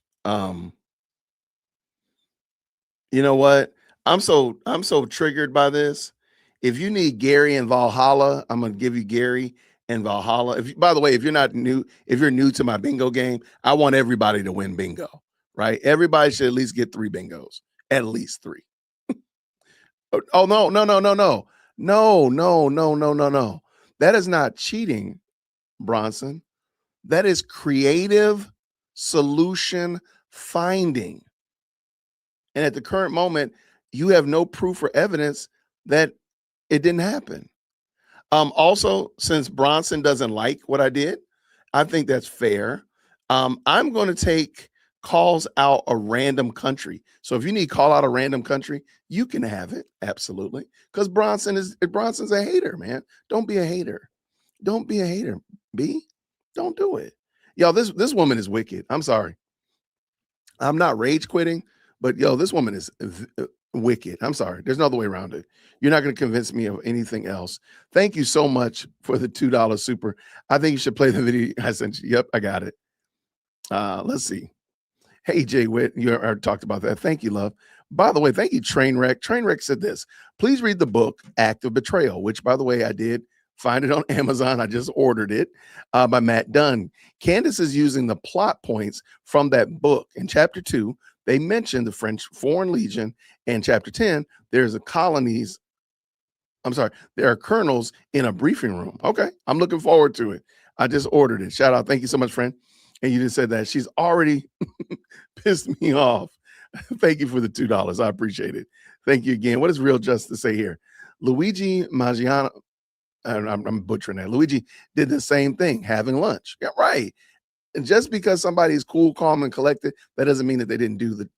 You know what? I'm so triggered by this. If you need Gary and Valhalla, I'm going to give you Gary and Valhalla. By the way, if you're new to my bingo game, I want everybody to win bingo, right? Everybody should at least get 3 bingos, at least 3. Oh, no. No. That is not cheating, Bronson. That is creative solution finding. And at the current moment, you have no proof or evidence that it didn't happen. Also, since Bronson doesn't like what I did, I think that's fair. I'm going to take calls out a random country. So if you need call out a random country, you can have it. Absolutely. Because Bronson's a hater, man. Don't be a hater. Don't be a hater, B. Don't do it. Yo, this woman is wicked. I'm sorry. I'm not rage quitting, but yo, this woman is wicked. I'm sorry. There's no other way around it. You're not going to convince me of anything else. Thank you so much for the $2 super. I think you should play the video I sent you. Yep, I got it. Let's see. Hey, Jay Witt, you already talked about that. Thank you, love. By the way, thank you, Trainwreck. Trainwreck said this. Please read the book, Act of Betrayal, which, by the way, I did find it on Amazon. I just ordered it by Matt Dunn. Candace is using the plot points from that book. In chapter 2, they mentioned the French Foreign Legion. And chapter 10, there are colonels in a briefing room. Okay, I'm looking forward to it. I just ordered it. Shout out. Thank you so much, friend. And you just said that. She's already pissed me off. Thank you for the $2. I appreciate it. Thank you again. What does Real Justice say here? Luigi Maggiano, I'm butchering that. Luigi did the same thing, having lunch. Yeah, right. And just because somebody is cool, calm, and collected, that doesn't mean that they didn't do the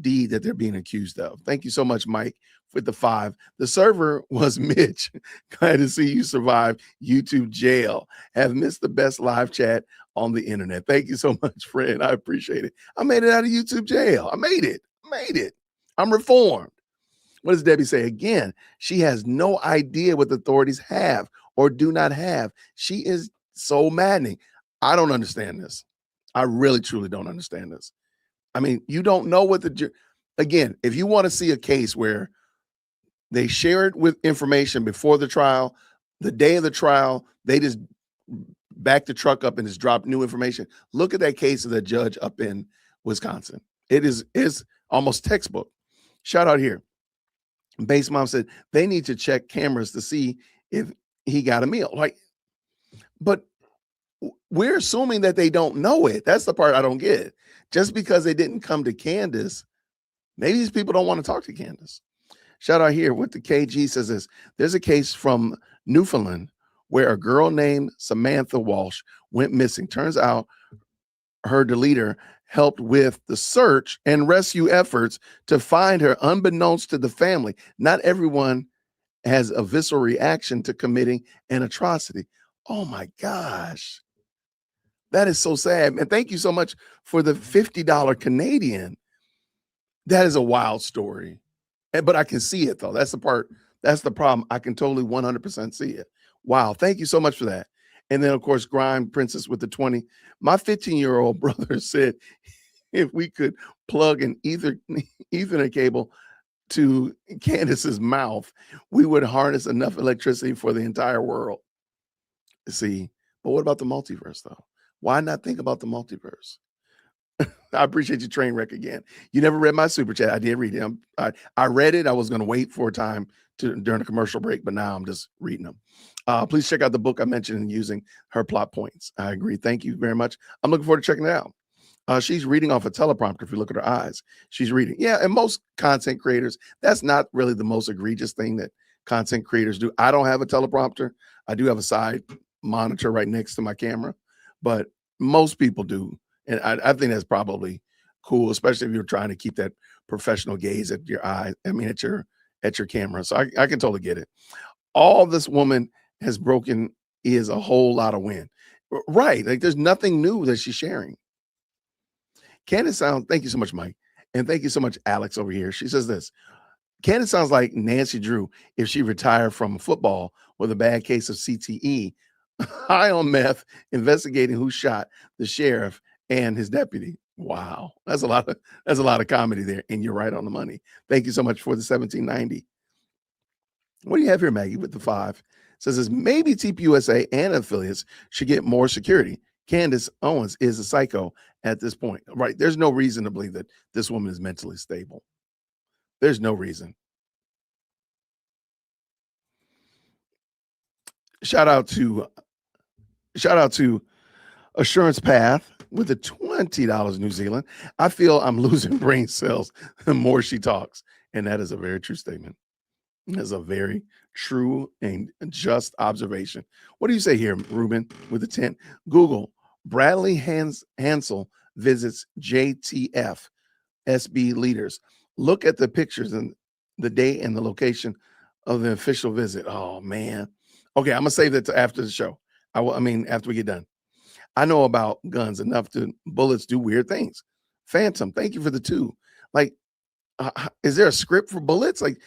deed that they're being accused of. Thank you so much, Mike, with the 5. The server was Mitch. Glad to see you survive YouTube jail. Have missed the best live chat on the internet. Thank you so much, friend. I appreciate it. I made it out of YouTube jail. I made it. I'm reformed. What does Debbie say? Again, she has no idea what the authorities have or do not have. She is so maddening. I don't understand this. I really, truly don't understand this. I mean, you don't know what again, if you want to see a case where they share it with information before the trial, the day of the trial, they just back the truck up and just drop new information. Look at that case of the judge up in Wisconsin. It's almost textbook. Shout out here. Base mom said they need to check cameras to see if he got a meal. Like, but we're assuming that they don't know it. That's the part I don't get. Just because they didn't come to Candace, maybe these people don't want to talk to Candace. Shout out here with the KG says this. There's a case from Newfoundland where a girl named Samantha Walsh went missing. Turns out her deleter helped with the search and rescue efforts to find her unbeknownst to the family. Not everyone has a visceral reaction to committing an atrocity. Oh my gosh. That is so sad. And thank you so much for the $50 Canadian. That is a wild story. But I can see it though. That's the part. That's the problem. I can totally 100% see it. Wow. Thank you so much for that. And then of course, Grime Princess with the 20. My 15-year-old brother said if we could plug an Ethernet cable to Candace's mouth, we would harness enough electricity for the entire world. See, but what about the multiverse though? Why not think about the multiverse? I appreciate your train wreck again. You never read my super chat. I did read it. I read it. I was going to wait for a time during a commercial break, but now I'm just reading them. Please check out the book I mentioned and using her plot points. I agree. Thank you very much. I'm looking forward to checking it out. She's reading off a teleprompter. If you look at her eyes, she's reading. Yeah, and most content creators, that's not really the most egregious thing that content creators do. I don't have a teleprompter. I do have a side monitor right next to my camera, but most people do. And I think that's probably cool, especially if you're trying to keep that professional gaze at your eye. I mean, at your camera. So I can totally get it. All this woman has broken is a whole lot of wind. Right. Like there's nothing new that she's sharing. Candace sounds, thank you so much, Mike. And thank you so much, Alex, over here. She says this. Candace sounds like Nancy Drew if she retired from football with a bad case of CTE, high on meth, investigating who shot the sheriff and his deputy. Wow. That's a lot of comedy there. And you're right on the money. Thank you so much for the 1790. What do you have here, Maggie, with the 5? It says this, maybe TPUSA and affiliates should get more security. Candace Owens is a psycho at this point, right? There's no reason to believe that this woman is mentally stable. There's no reason. Shout out to Assurance Path with the $20 New Zealand. I feel I'm losing brain cells the more she talks. And that is a very true statement. That's a very true and just observation. What do you say here, Ruben, with the 10? Google, Bradley Hansel visits JTF SB leaders. Look at the pictures and the date and the location of the official visit. Oh, man. Okay, I'm going to save that to after the show. After we get done. I know about guns enough to bullets do weird things. Phantom, thank you for the 2. Like, is there a script for bullets? Like,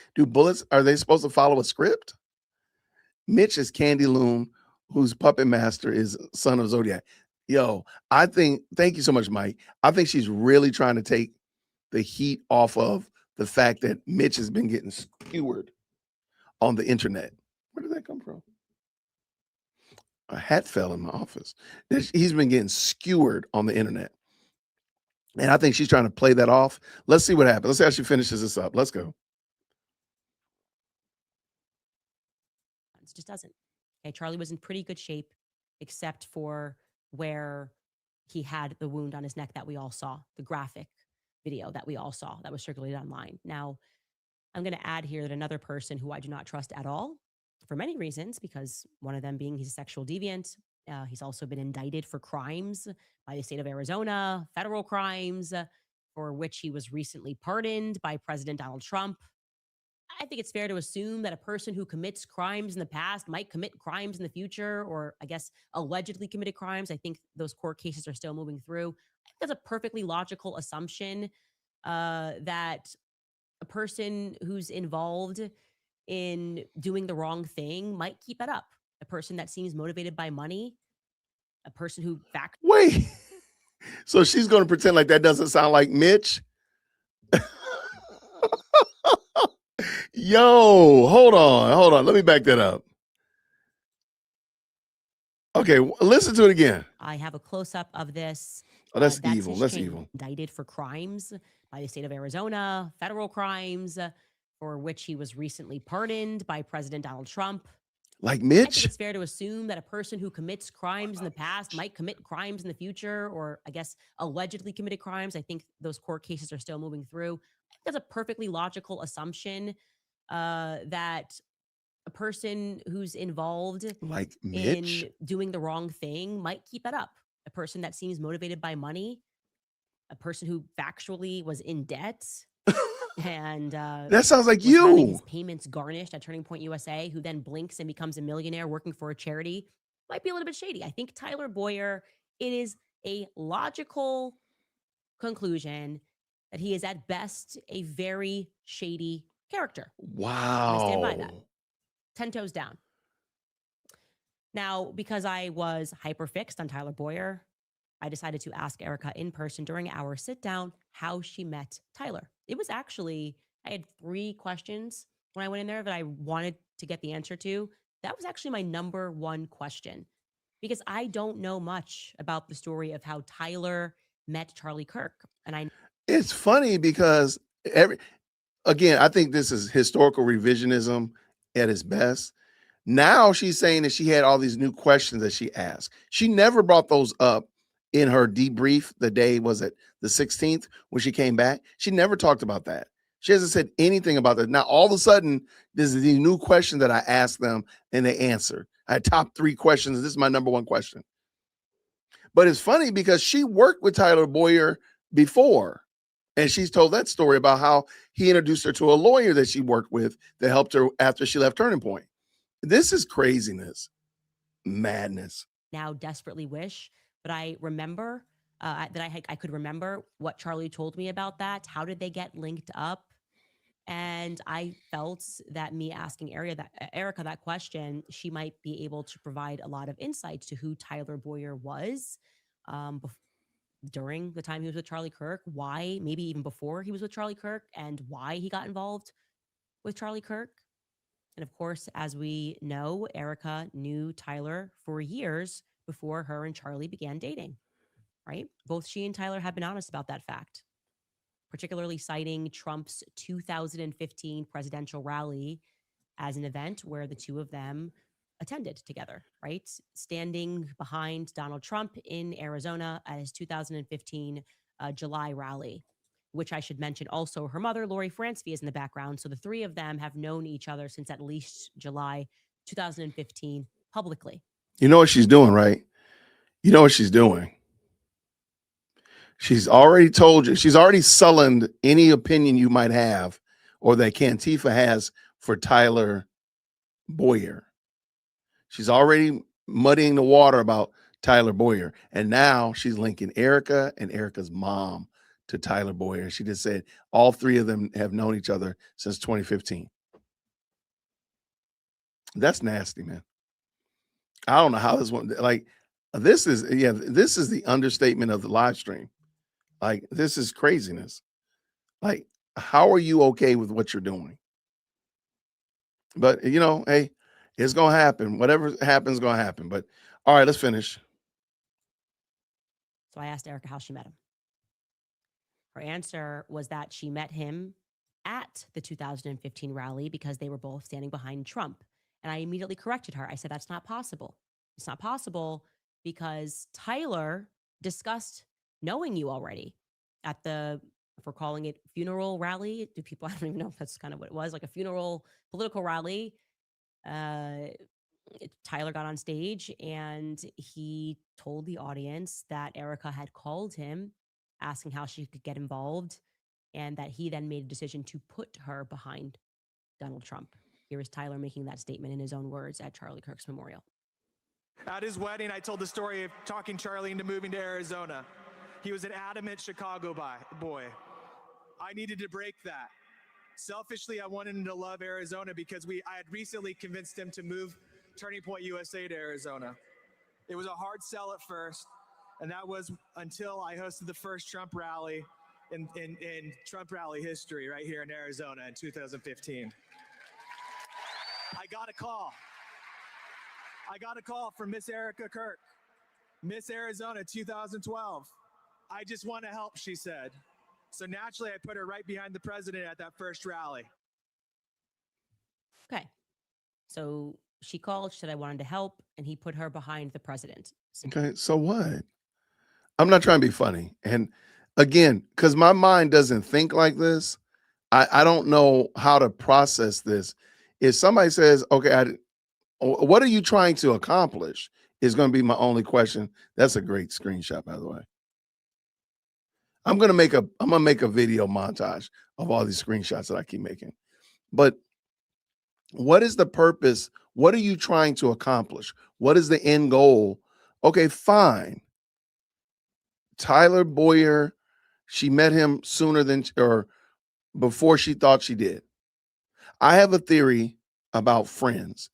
are they supposed to follow a script? Mitch is Candy Loon, whose puppet master is Son of Zodiac. Yo, thank you so much, Mike. I think she's really trying to take the heat off of the fact that Mitch has been getting skewered on the internet. Where did that come from? A hat fell in my office. He's been getting skewered on the internet. And I think she's trying to play that off. Let's see what happens. Let's see how she finishes this up. Let's go. It just doesn't. Okay, Charlie was in pretty good shape, except for where he had the wound on his neck that we all saw, the graphic video that we all saw that was circulated online. Now, I'm going to add here that another person who I do not trust at all, for many reasons, because one of them being he's a sexual deviant. He's also been indicted for crimes by the state of Arizona, federal crimes, for which he was recently pardoned by President Donald Trump. I think it's fair to assume that a person who commits crimes in the past might commit crimes in the future, or I guess allegedly committed crimes. I think those court cases are still moving through. I think that's a perfectly logical assumption that a person who's involved in doing the wrong thing might keep it up. A person that seems motivated by money, a person who Wait. So she's going to pretend like that doesn't sound like Mitch? Yo, hold on. Let me back that up. Okay, listen to it again. I have a close-up of this. Oh, that's evil. his That's chain. evil. Indicted for crimes by the state of Arizona, federal crimes for which he was recently pardoned by President Donald Trump. Like I think Mitch? it's fair to assume that a person who commits crimes in the past might commit crimes in the future, or I guess allegedly committed crimes. I think those court cases are still moving through. I think that's a perfectly logical assumption that a person who's involved Like Mitch? in doing the wrong thing might keep it up. A person that seems motivated by money, a person who factually was in debt and That sounds like was having you. his payments garnished at Turning Point USA, who then blinks and becomes a millionaire working for a charity, might be a little bit shady. I think Tyler Boyer, it is a logical conclusion that he is at best a very shady character. I stand by that. Wow. 10 toes down. Now, because I was hyper fixed on Tyler Boyer, I decided to ask Erica in person during our sit down how she met Tyler. It was actually, I had 3 questions when I went in there that I wanted to get the answer to. That was actually my number 1 question because I don't know much about the story of how Tyler met Charlie Kirk. And It's funny because again, I think this is historical revisionism at its best. Now she's saying that she had all these new questions that she asked. She never brought those up in her debrief the day, was it the 16th when she came back? She never talked about that. She hasn't said anything about that. Now, all of a sudden, there's these new questions that I asked them and they answered. I had top 3 questions. This is my number 1 question. But it's funny because she worked with Tyler Boyer before. And she's told that story about how he introduced her to a lawyer that she worked with that helped her after she left Turning Point. This is craziness, madness. now desperately wish, but I remember that I could remember what Charlie told me about that. How did they get linked up? And I felt that me asking Erica that question, she might be able to provide a lot of insights to who Tyler Boyer was during the time he was with Charlie Kirk, why, maybe even before he was with Charlie Kirk, and why he got involved with Charlie Kirk. And of course, as we know, Erica knew Tyler for years before her and Charlie began dating, right? Both she and Tyler have been honest about that fact, particularly citing Trump's 2015 presidential rally as an event where the two of them attended together, right? Standing behind Donald Trump in Arizona at his 2015 July rally, which I should mention also her mother, Lori Francevy, is in the background. So the 3 of them have known each other since at least July 2015 publicly. You know what she's doing, right? You know what she's doing. She's already told you, she's already sullied any opinion you might have or that Cantifa has for Tyler Boyer. She's already muddying the water about Tyler Boyer. And now she's linking Erica and Erica's mom to Tyler Boyer. She just said all 3 of them have known each other since 2015. That's nasty, man. I don't know how this one, like, this is the understatement of the live stream. Like, this is craziness. Like, how are you okay with what you're doing? But, you know, hey, it's going to happen. Whatever happens is going to happen. But, all right, let's finish. So I asked Erica how she met him. Her answer was that she met him at the 2015 rally because they were both standing behind Trump. And I immediately corrected her. I said, that's not possible. It's not possible because Tyler discussed knowing you already at the, if we're calling it funeral rally, do people, I don't even know if that's kind of what it was, like a funeral political rally. Tyler got on stage and he told the audience that Erica had called him asking how she could get involved and that he then made a decision to put her behind Donald Trump. Here is Tyler making that statement in his own words at Charlie Kirk's memorial. At his wedding, I told the story of talking Charlie into moving to Arizona. He was an adamant Chicago boy. I needed to break that. Selfishly, I wanted him to love Arizona because I had recently convinced him to move Turning Point USA to Arizona. It was a hard sell at first, and that was until I hosted the first Trump rally in Trump rally history right here in Arizona in 2015. I got a call from Miss Erica Kirk, Miss Arizona 2012. I just want to help, she said. So naturally, I put her right behind the president at that first rally. Okay. So she called, she said, I wanted to help, and he put her behind the president. Okay, so what? I'm not trying to be funny. And again, because my mind doesn't think like this, I don't know how to process this. If somebody says, okay, what are you trying to accomplish? Is going to be my only question. That's a great screenshot, by the way. I'm gonna make a video montage of all these screenshots that I keep making. But what is the purpose? What are you trying to accomplish? What is the end goal? Okay, fine. Tyler Boyer, she met him sooner than or before she thought she did. I have a theory about friends.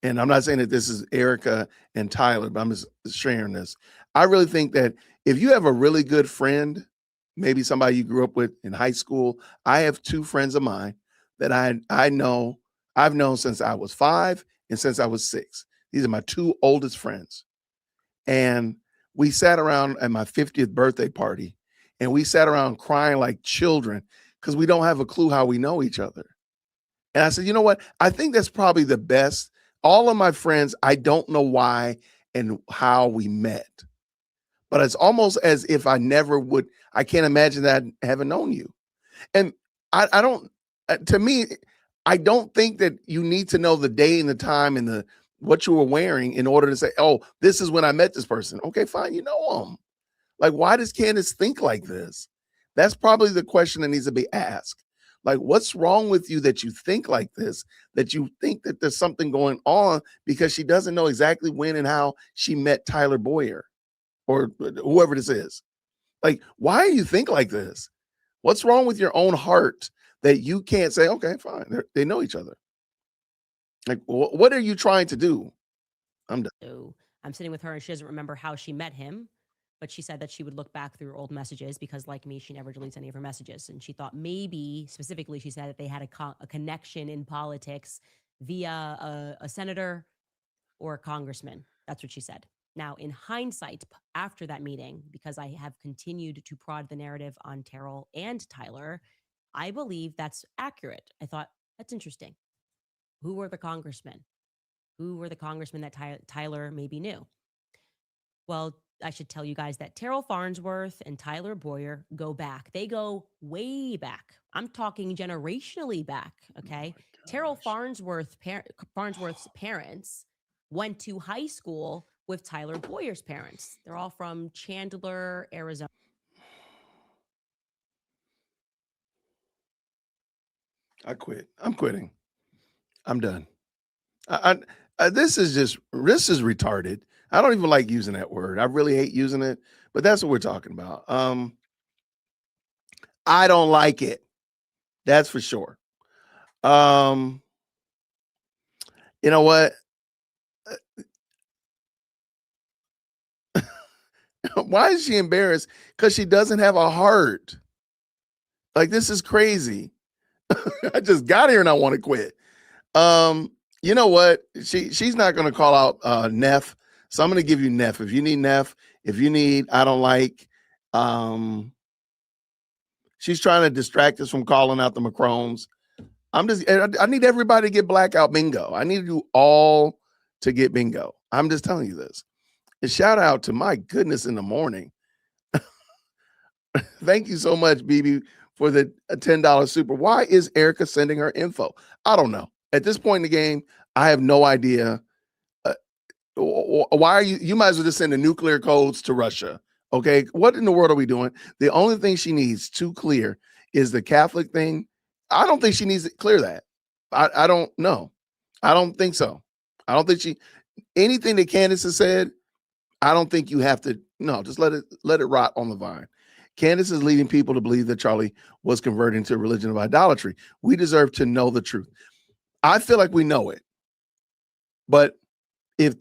And I'm not saying that this is Erica and Tyler, but I'm just sharing this. I really think that if you have a really good friend, maybe somebody you grew up with in high school. I have two friends of mine that I've known since I was 5 and since I was 6. These are my two oldest friends. And we sat around at my 50th birthday party, and we sat around crying like children because we don't have a clue how we know each other. And I said, you know what? I think that's probably the best. All of my friends, I don't know why and how we met, but it's almost as if I never would. I can't imagine that I haven't known you. And I don't, to me, I don't think that you need to know the day and the time and what you were wearing in order to say, oh, this is when I met this person. Okay, fine. You know them. Like, why does Candace think like this? That's probably the question that needs to be asked. Like, what's wrong with you that you think like this, that you think that there's something going on because she doesn't know exactly when and how she met Tyler Boyer or whoever this is. Like, why do you think like this? What's wrong with your own heart that you can't say, okay, fine, they know each other? Like, what are you trying to do? I'm done. So I'm sitting with her, and she doesn't remember how she met him, but she said that she would look back through old messages because, like me, she never deletes any of her messages. And she thought maybe, specifically, she said that they had a connection in politics via a senator or a congressman. That's what she said. Now, in hindsight, after that meeting, because I have continued to prod the narrative on Terrell and Tyler, I believe that's accurate. I thought, that's interesting. Who were the congressmen? Who were the congressmen that Tyler maybe knew? Well, I should tell you guys that Terrell Farnsworth and Tyler Boyer go back. They go way back. I'm talking generationally back, okay? Terrell Farnsworth's parents went to high school with Tyler Boyer's parents. They're all from Chandler, Arizona. I quit. I'm quitting. I'm done. This is retarded. I don't even like using that word. I really hate using it, but that's what we're talking about. I don't like it. That's for sure. You know what? Why is she embarrassed? Because she doesn't have a heart. Like, this is crazy. I just got here and I want to quit. You know what? She's not going to call out Neff. So I'm going to give you Neff. If you need Neff, if you need I don't like, she's trying to distract us from calling out the Macrones. I need everybody to get blackout bingo. I need you all to get bingo. I'm just telling you this. And shout out to my goodness in the morning. Thank you so much, BB, for the $10 super. Why is Erica sending her info? I don't know. At this point in the game, I have no idea. Why are you might as well just send the nuclear codes to Russia. Okay. What in the world are we doing? The only thing she needs to clear is the Catholic thing. I don't think she needs to clear that. I don't know. I don't think so. I don't think anything that Candace has said, I don't think you have to, no, just let it rot on the vine. Candace is leading people to believe that Charlie was converting to a religion of idolatry. We deserve to know the truth. I feel like we know it. But if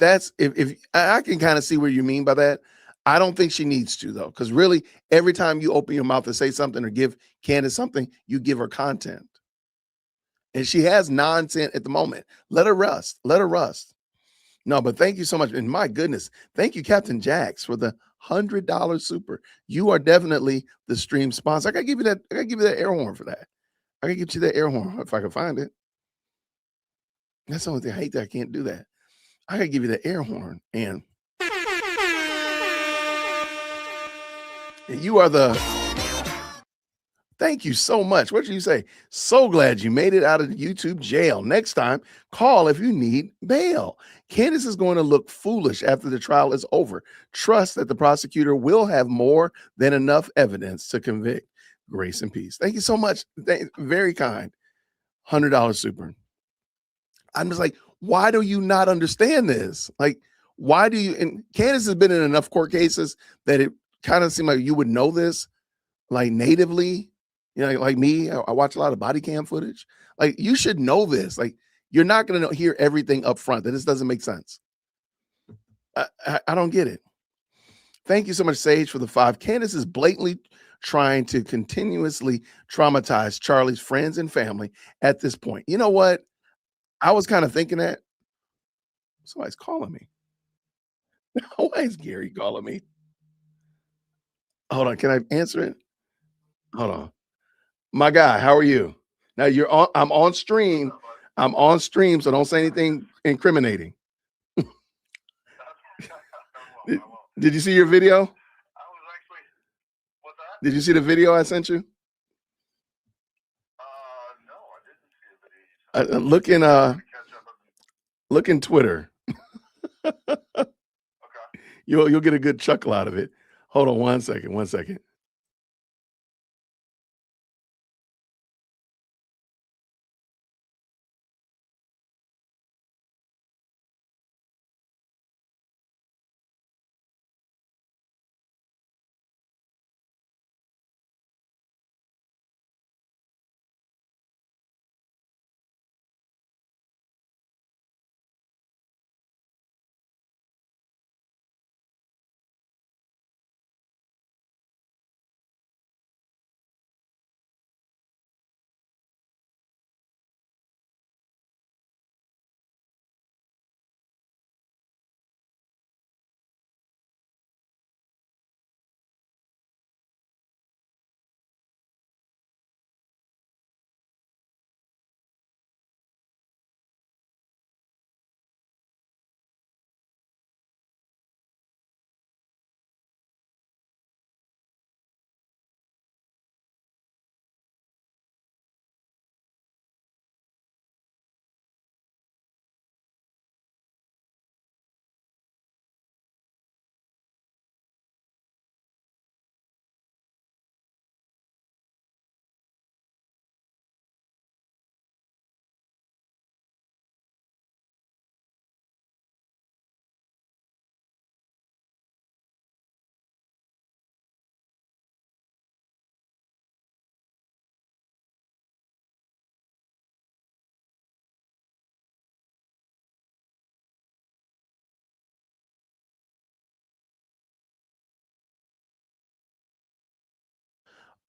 I can kind of see what you mean by that, I don't think she needs to, though, because really every time you open your mouth to say something or give Candace something, you give her content. And she has nonsense at the moment. Let her rust. Let her rust. No, but thank you so much. And my goodness, thank you, Captain Jax, for the $100 super. You are definitely the stream sponsor. I gotta give you that. I gotta give you that air horn for that. I gotta get you that air horn if I can find it. That's the only thing. I hate that I can't do that. I gotta give you the air horn, and you are the. Thank you so much. What did you say? So glad you made it out of YouTube jail. Next time, call if you need bail. Candace is going to look foolish after the trial is over. Trust that the prosecutor will have more than enough evidence to convict. Grace and peace. Thank you so much. Very kind. $100 super. I'm just like, why do you not understand this? Like, why do you? And Candace has been in enough court cases that it kind of seemed like you would know this, like natively. You know, like me, I watch a lot of body cam footage. Like, you should know this. Like, you're not going to hear everything up front. That this doesn't make sense. I don't get it. Thank you so much, Sage, for the 5. Candace is blatantly trying to continuously traumatize Charlie's friends and family at this point. You know what? I was kind of thinking that. Somebody's calling me. Why is Gary calling me? Hold on. Can I answer it? Hold on. My guy, how are you? Now I'm on stream. I'm on stream, so don't say anything incriminating. Did you see your video? Did you see the video I sent you? No, I didn't see the video. Look in Twitter. Okay. You'll get a good chuckle out of it. Hold on 1 second. 1 second.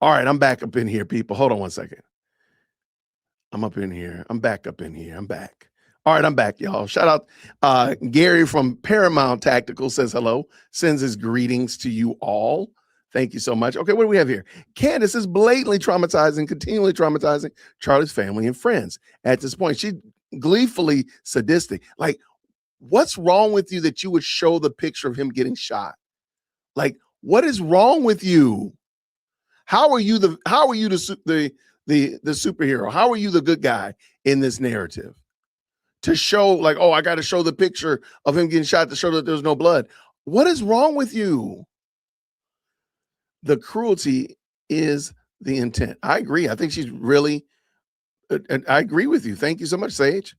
All right, I'm back up in here, people. Hold on 1 second. I'm up in here. I'm back up in here. I'm back. All right, I'm back, y'all. Shout out Gary from Paramount Tactical says hello, sends his greetings to you all. Thank you so much. Okay, what do we have here? Candace is blatantly traumatizing, continually traumatizing Charlie's family and friends. At this point, she's gleefully sadistic. Like, what's wrong with you that you would show the picture of him getting shot? Like, what is wrong with you? How are you the superhero? How are you the good guy in this narrative? To show like, oh, I got to show the picture of him getting shot to show that there's no blood. What is wrong with you? The cruelty is the intent. I agree. I think she's really, I agree with you. Thank you so much, Sage.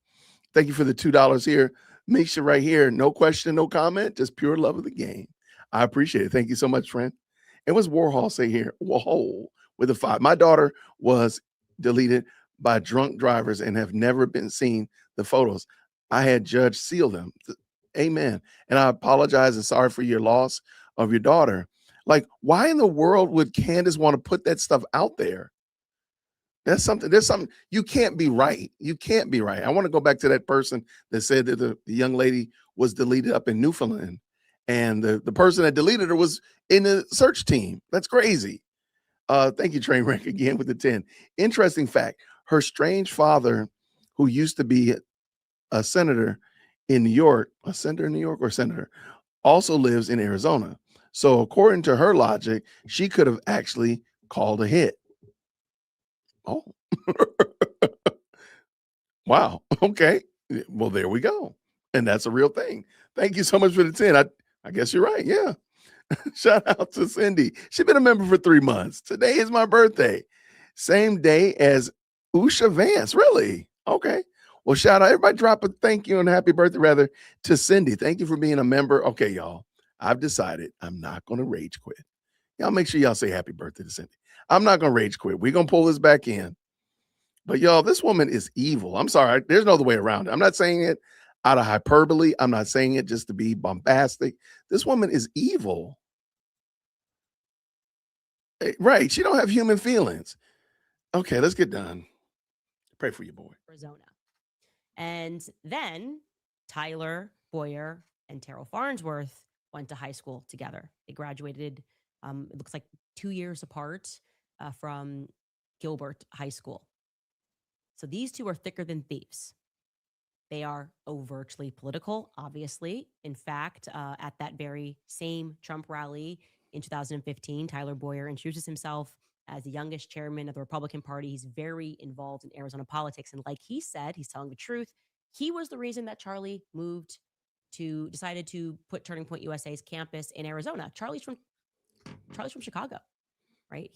Thank you for the $2 here. Misha right here. No question, no comment, just pure love of the game. I appreciate it. Thank you so much, friend. It was Warhol say here, Warhol with a 5. My daughter was deleted by drunk drivers and have never been seen the photos. I had Judge seal them. Amen. And I apologize and sorry for your loss of your daughter. Like, why in the world would Candace want to put that stuff out there? There's something you can't be right. You can't be right. I want to go back to that person that said that the young lady was deleted up in Newfoundland. And the person that deleted her was in the search team. That's crazy. Thank you, Trainwreck, again with the 10. Interesting fact. Her strange father, who used to be a senator in New York, a senator in New York or senator, also lives in Arizona. So according to her logic, she could have actually called a hit. Oh, wow. Okay. Well, there we go. And that's a real thing. Thank you so much for the 10. I guess you're right. Yeah. Shout out to Cindy. She's been a member for 3 months. Today is my birthday. Same day as Usha Vance. Really? Okay. Well, shout out. Everybody drop a thank you and happy birthday, rather, to Cindy. Thank you for being a member. Okay, y'all. I've decided I'm not going to rage quit. Y'all make sure y'all say happy birthday to Cindy. I'm not going to rage quit. We're going to pull this back in. But y'all, this woman is evil. I'm sorry. There's no other way around it. I'm not saying it out of hyperbole. I'm not saying it just to be bombastic. This woman is evil. Right. She don't have human feelings. Okay, let's get done. Pray for your boy. Arizona. And then Tyler Boyer and Terrell Farnsworth went to high school together. They graduated, it looks like 2 years apart from Gilbert High School. So these two are thicker than thieves. They are overtly political, obviously. In fact, at that very same Trump rally in 2015, Tyler Boyer introduces himself as the youngest chairman of the Republican Party. He's very involved in Arizona politics. And like he said, he's telling the truth. He was the reason that Charlie decided to put Turning Point USA's campus in Arizona. Charlie's from Chicago, right?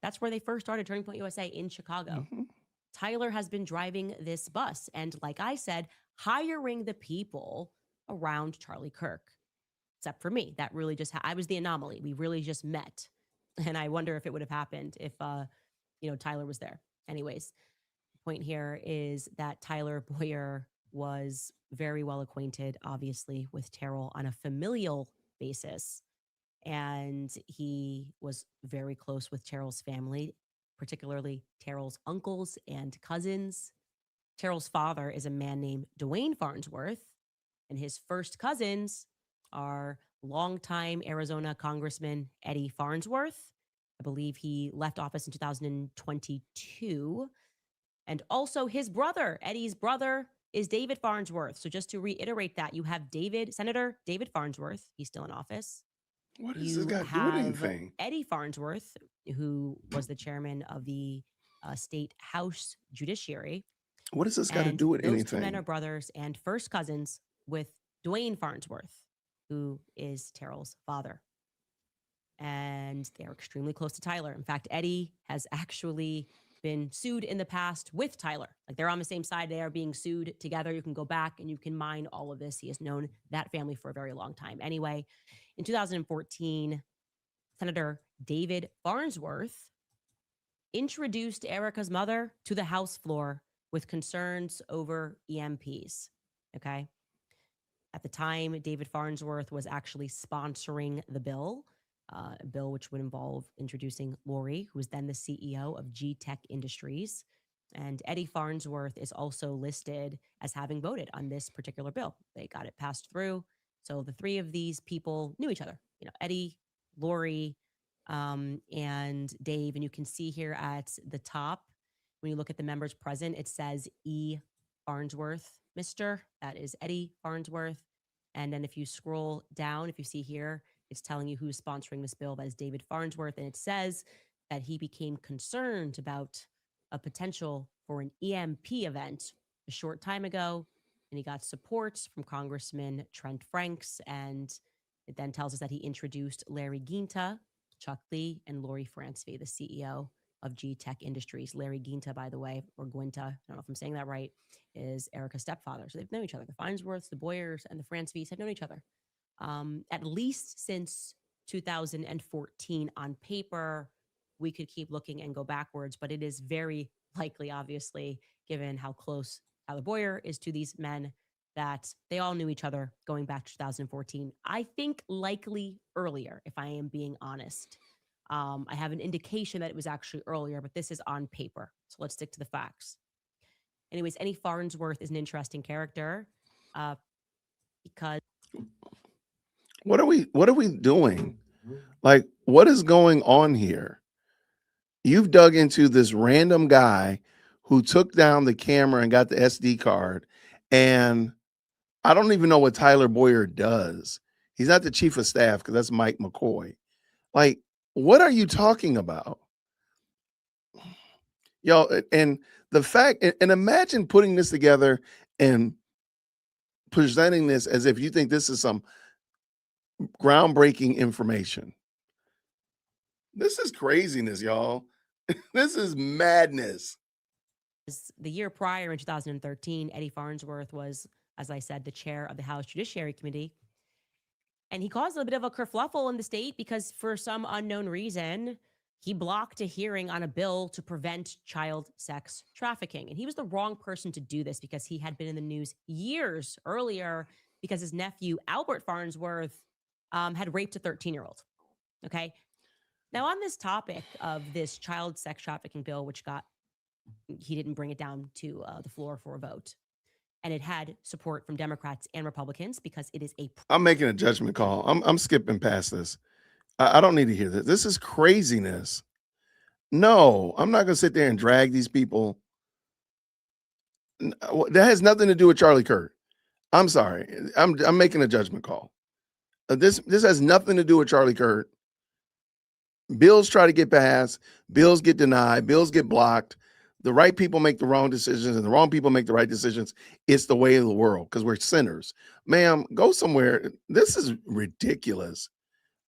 That's where they first started Turning Point USA, in Chicago. Mm-hmm. Tyler has been driving this bus and, like I said, hiring the people around Charlie Kirk. Except for me, that really just I was the anomaly. We really just met, and I wonder if it would have happened if Tyler was there. Anyways, the point here is that Tyler Boyer was very well acquainted, obviously, with Terrell on a familial basis, and he was very close with Terrell's family, particularly Terrell's uncles and cousins. Terrell's father is a man named Dwayne Farnsworth, and his first cousins are longtime Arizona Congressman Eddie Farnsworth. I believe he left office in 2022. And also his brother, Eddie's brother, is David Farnsworth. So just to reiterate that, you have Senator David Farnsworth. He's still in office. What does this guy do with anything? Eddie Farnsworth, who was the chairman of the state House Judiciary. What does this got to do with anything? Those two men are brothers and first cousins with Dwayne Farnsworth, who is Terrell's father. And they're extremely close to Tyler. In fact, Eddie has actually been sued in the past with Tyler. Like, they're on the same side. They are being sued together. You can go back and you can mine all of this. He has known that family for a very long time. Anyway, in 2014, Senator David Farnsworth introduced Erica's mother to the House floor with concerns over EMPs. Okay. At the time, David Farnsworth was actually sponsoring the bill, a bill which would involve introducing Lori, who was then the CEO of G Tech Industries. And Eddie Farnsworth is also listed as having voted on this particular bill. They got it passed through. So the three of these people knew each other, Eddie, Lori, and Dave. And you can see here at the top, when you look at the members present, it says E. Farnsworth, Mr. That is Eddie Farnsworth. And then if you scroll down, if you see here, it's telling you who's sponsoring this bill. That is David Farnsworth. And it says that he became concerned about a potential for an EMP event a short time ago. And he got support from Congressman Trent Franks. And it then tells us that he introduced Larry Ginta, Chuck Lee, and Lori Francevy, the CEO of G Tech Industries. Larry Ginta, by the way, or Gwinta, I don't know if I'm saying that right, is Erica's stepfather. So they've known each other. The Farnsworths, the Boyers, and the Francevies have known each other at least since 2014 on paper. We could keep looking and go backwards, but it is very likely, obviously, given how close Tyler Boyer is to these men, that they all knew each other going back to 2014. I think likely earlier, if I am being honest. I have an indication that it was actually earlier, but this is on paper. So let's stick to the facts. Anyways, Eddie Farnsworth is an interesting character because What are we doing? Like, what is going on here? You've dug into this random guy who took down the camera and got the SD card, and I don't even know what Tyler Boyer does. He's not the chief of staff because that's Mike McCoy. Like, what are you talking about? Yo, and the fact, and imagine putting this together and presenting this as if you think this is some groundbreaking information. This is craziness, y'all. This is madness. the year prior in 2013, Eddie Farnsworth was, as I said, the chair of the House Judiciary Committee. And he caused a bit of a kerfluffle in the state because for some unknown reason, he blocked a hearing on a bill to prevent child sex trafficking. And he was the wrong person to do this because he had been in the news years earlier because his nephew, Albert Farnsworth, had raped a 13-year-old. Okay. Now, on this topic of this child sex trafficking bill, which he didn't bring it down to the floor for a vote. And it had support from Democrats and Republicans because it is I'm making a judgment call. I'm skipping past this. I don't need to hear this. This is craziness. No, I'm not going to sit there and drag these people. That has nothing to do with Charlie Kirk. I'm sorry. I'm making a judgment call. This has nothing to do with Charlie Kirk. Bills try to get passed. Bills get denied. Bills get blocked. The right people make the wrong decisions and the wrong people make the right decisions. It's the way of the world because we're sinners. Ma'am, go somewhere. This is ridiculous.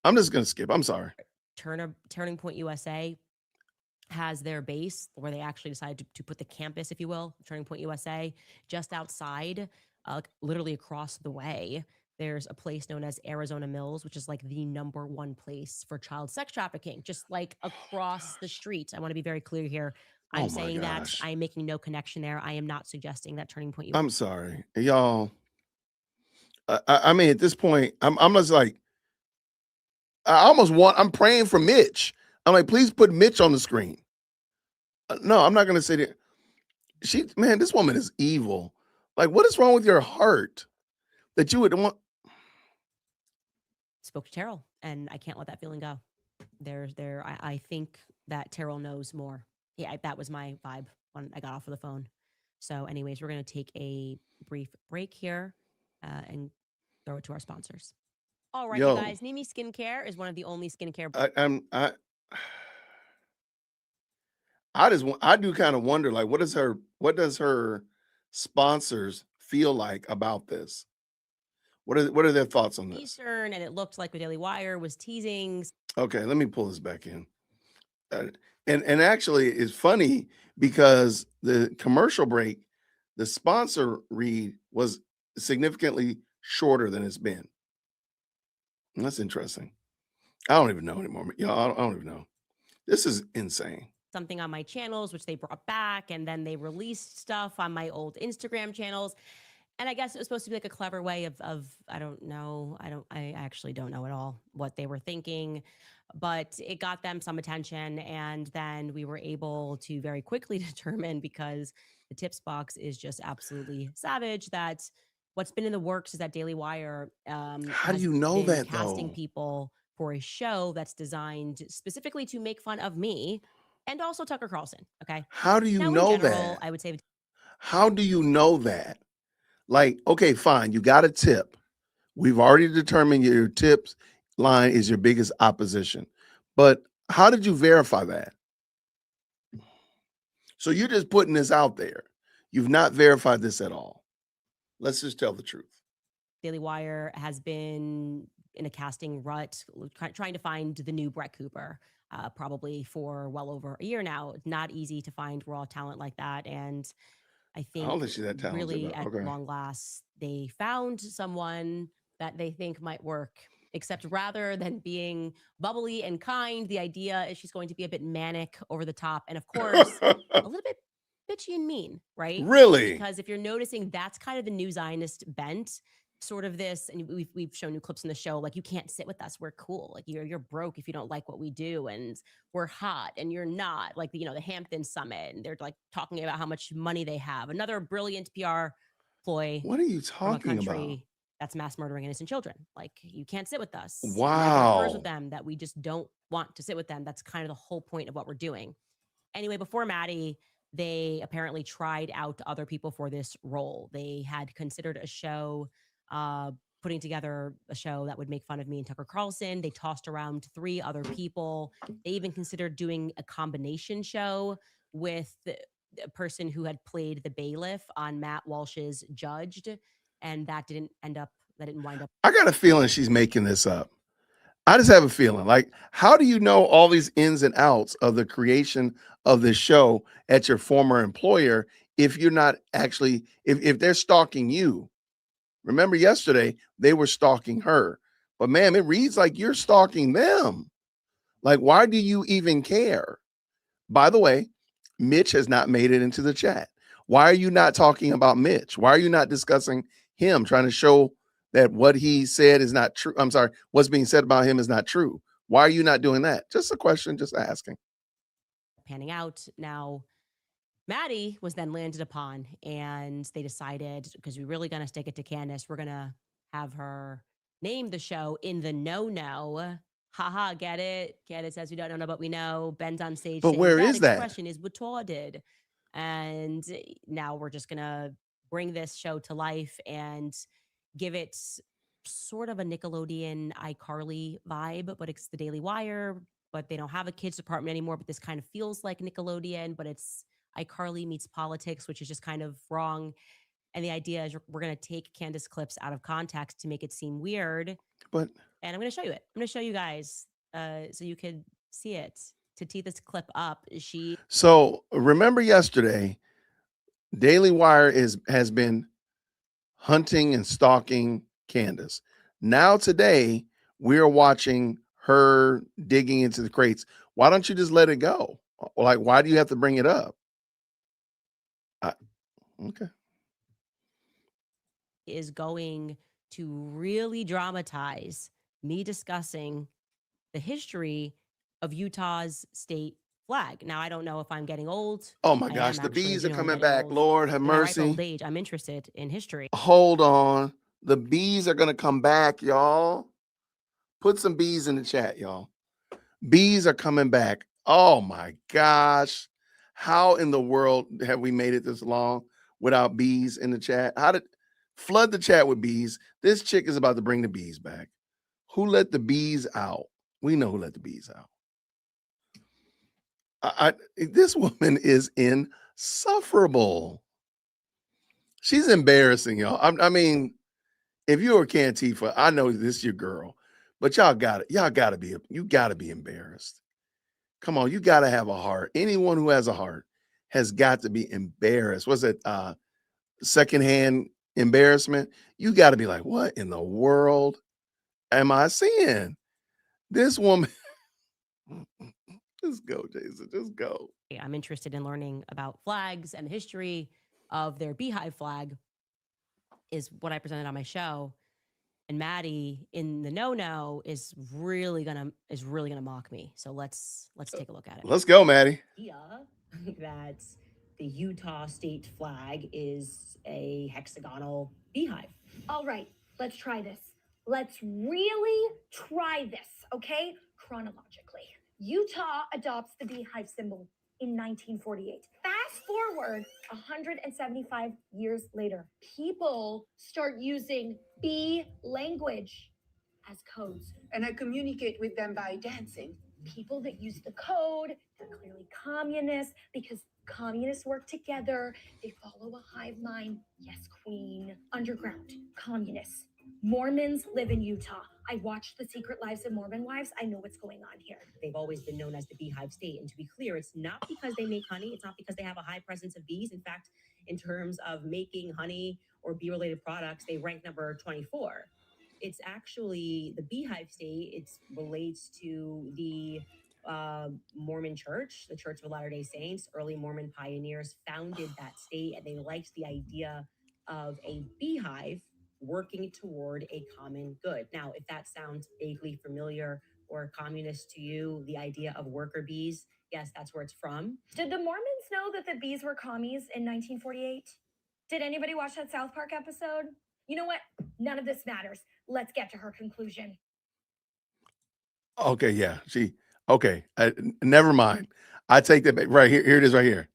I'm just going to skip. I'm sorry. Turning Point USA has their base where they actually decided to put the campus, if you will, Turning Point USA, just outside, literally across the way. There's a place known as Arizona Mills, which is like the #1 place for child sex trafficking, just like across the street. I want to be very clear here. I'm saying that I'm making no connection there. I am not suggesting that Turning Point USA. I'm sorry, y'all. I mean, at this point, I'm just like, I'm praying for Mitch. I'm like, please put Mitch on the screen. No, I'm not going to say that. Man, this woman is evil. Like, what is wrong with your heart that you would want? Spoke to Terrell, and I can't let that feeling go. I think that Terrell knows more. Yeah, that was my vibe when I got off of the phone. So anyways, we're going to take a brief break here and throw it to our sponsors. All right, you guys, Nimi Skincare is one of the only skincare. I do kind of wonder, like, what does her sponsors feel like about this? What are their thoughts on this? Eastern, and it looked like the Daily Wire was teasing. Okay, let me pull this back in. And actually, it's funny because the commercial break, the sponsor read was significantly shorter than it's been. And that's interesting. I don't even know anymore. Y'all, I don't even know. This is insane. Something on my channels, which they brought back, and then they released stuff on my old Instagram channels. And I guess it was supposed to be like a clever way of I don't know. I actually don't know at all what they were thinking, but it got them some attention. And then we were able to very quickly determine, because the tips box is just absolutely savage, that what's been in the works is that Daily Wire how do you know that casting though? people for a show that's designed specifically to make fun of me and also Tucker Carlson. Okay. How do you know that? I would say. How do you know that? Like, okay, fine. You got a tip. We've already determined your tips line is your biggest opposition. But how did you verify that? So you're just putting this out there. You've not verified this at all. Let's just tell the truth. Daily Wire has been in a casting rut, trying to find the new Brett Cooper, probably for well over a year now. Not easy to find raw talent like that. And I think really at long last, they found someone that they think might work except rather than being bubbly and kind, the idea is she's going to be a bit manic, over the top, and of course, a little bit bitchy and mean, right? Really? Because if you're noticing, that's kind of the new Zionist bent. Sort of this, and we've shown you clips in the show, like, you can't sit with us, we're cool, like you're broke if you don't like what we do, and we're hot and you're not, like the Hampton Summit, and they're like talking about how much money they have. Another brilliant PR ploy What are you from a talking about? country that's mass murdering innocent children. Like, you can't sit with us. Wow. Words with them that we just don't want to sit with them. That's kind of the whole point of what we're doing. Anyway, before Maddie, they apparently tried out other people for this role. They had considered a show, putting together a show that would make fun of me and Tucker Carlson. They tossed around 3 other people. They even considered doing a combination show with a person who had played the bailiff on Matt Walsh's Judged, and that didn't wind up. I got a feeling she's making this up. I just have a feeling. Like, how do you know all these ins and outs of the creation of this show at your former employer if you're not actually, if they're stalking you? Remember yesterday, they were stalking her. But ma'am, it reads like you're stalking them. Like, why do you even care? By the way, Mitch has not made it into the chat. Why are you not talking about Mitch? Why are you not discussing him, trying to show that what he said is not true? I'm sorry, what's being said about him is not true. Why are you not doing that? Just a question, just asking. Panning out. Now, Maddie was then landed upon, and they decided, because we're really going to stick it to Candace, we're going to have her name the show In the No-No. Haha, get it? Candace says we don't know, but we know. Ben's on stage But saying where that is that? expression is retarded. And now we're just going to bring this show to life and give it sort of a Nickelodeon iCarly vibe, but it's the Daily Wire, but they don't have a kids department anymore, but this kind of feels like Nickelodeon, but it's iCarly meets politics, which is just kind of wrong. And the idea is we're going to take Candace clips out of context to make it seem weird. But and I'm going to show you it. I'm going to show you guys so you could see it. To tee this clip up, so remember yesterday, Daily Wire has been hunting and stalking Candace. Now today, we're watching her digging into the crates. Why don't you just let it go? Like, why do you have to bring it up? Okay. Is going to really dramatize me discussing the history of Utah's state flag. Now, I don't know if I'm getting old. Oh my gosh, the bees are coming back. Old. Lord have mercy. Old age. I'm interested in history. Hold on. The bees are going to come back, y'all. Put some bees in the chat, y'all. Bees are coming back. Oh my gosh. How in the world have we made it this long without bees in the chat? How did flood the chat with bees? This chick is about to bring the bees back. Who let the bees out? We know who let the bees out. This woman is insufferable. She's embarrassing, y'all. I mean, if you're a Cantifa, I know this is your girl, but you gotta be embarrassed. Come on, you gotta have a heart. Anyone who has a heart has got to be embarrassed. What's it? Secondhand embarrassment. You got to be like, what in the world am I seeing? This woman. Just go, Jason. Just go. I'm interested in learning about flags and the history of their beehive flag is what I presented on my show. And Maddie in the no-no is really gonna mock me. So let's take a look at it. Let's go, Maddie. Yeah, that the Utah state flag is a hexagonal beehive. All right, let's try this. Let's really try this, okay? Chronologically. Utah adopts the beehive symbol in 1948. Fast forward 175 years later, people start using bee language as codes. And I communicate with them by dancing. People that use the code, they're clearly communists because communists work together. They follow a hive mind. Yes, queen. Underground, communists. Mormons live in Utah. I watched The Secret Lives of Mormon Wives. I know what's going on here. They've always been known as the beehive state. And to be clear, it's not because they make honey. It's not because they have a high presence of bees. In fact, in terms of making honey or bee-related products, they rank number 24. it's actually the Beehive State. It relates to the Mormon Church, the Church of Latter-day Saints. Early Mormon pioneers founded that state, and they liked the idea of a beehive working toward a common good. Now, if that sounds vaguely familiar or communist to you, the idea of worker bees, yes, that's where it's from. Did the Mormons know that the bees were commies in 1948? Did anybody watch that South Park episode? You know what? None of this matters. Let's get to her conclusion. Okay, yeah. Okay. Never mind. I take that back. Right here. Here it is right here.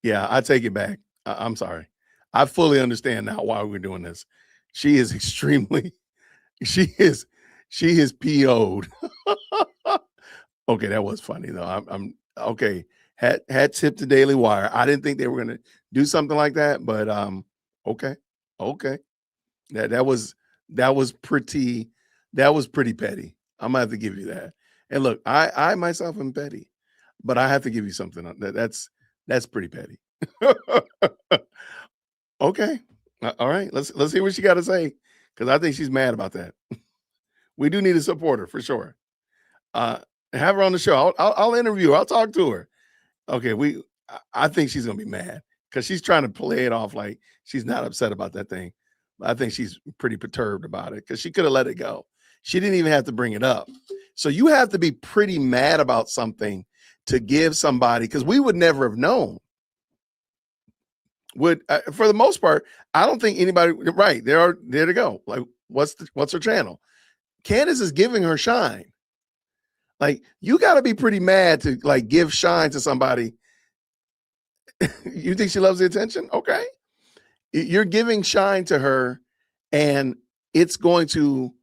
Yeah, I take it back. I'm sorry. I fully understand now why we're doing this. She is extremely, she is PO'd. Okay, that was funny though. I'm okay. Had tipped the Daily Wire. I didn't think they were gonna do something like that, but okay. That was pretty petty. I'm gonna have to give you that. And look, I myself am petty, but I have to give you something that's pretty petty. Okay. All right. Let's hear what she got to say, because I think she's mad about that. We do need a supporter for sure. Have her on the show. I'll interview her. I'll talk to her. Okay. I think she's gonna be mad because she's trying to play it off like she's not upset about that thing. I think she's pretty perturbed about it because she could have let it go. She didn't even have to bring it up. So you have to be pretty mad about something to give somebody, because we would never have known. For the most part, I don't think anybody, right, there to go. Like, what's her channel? Candace is giving her shine. Like, you got to be pretty mad to like give shine to somebody. You think she loves the attention? Okay. You're giving shine to her, and it's going to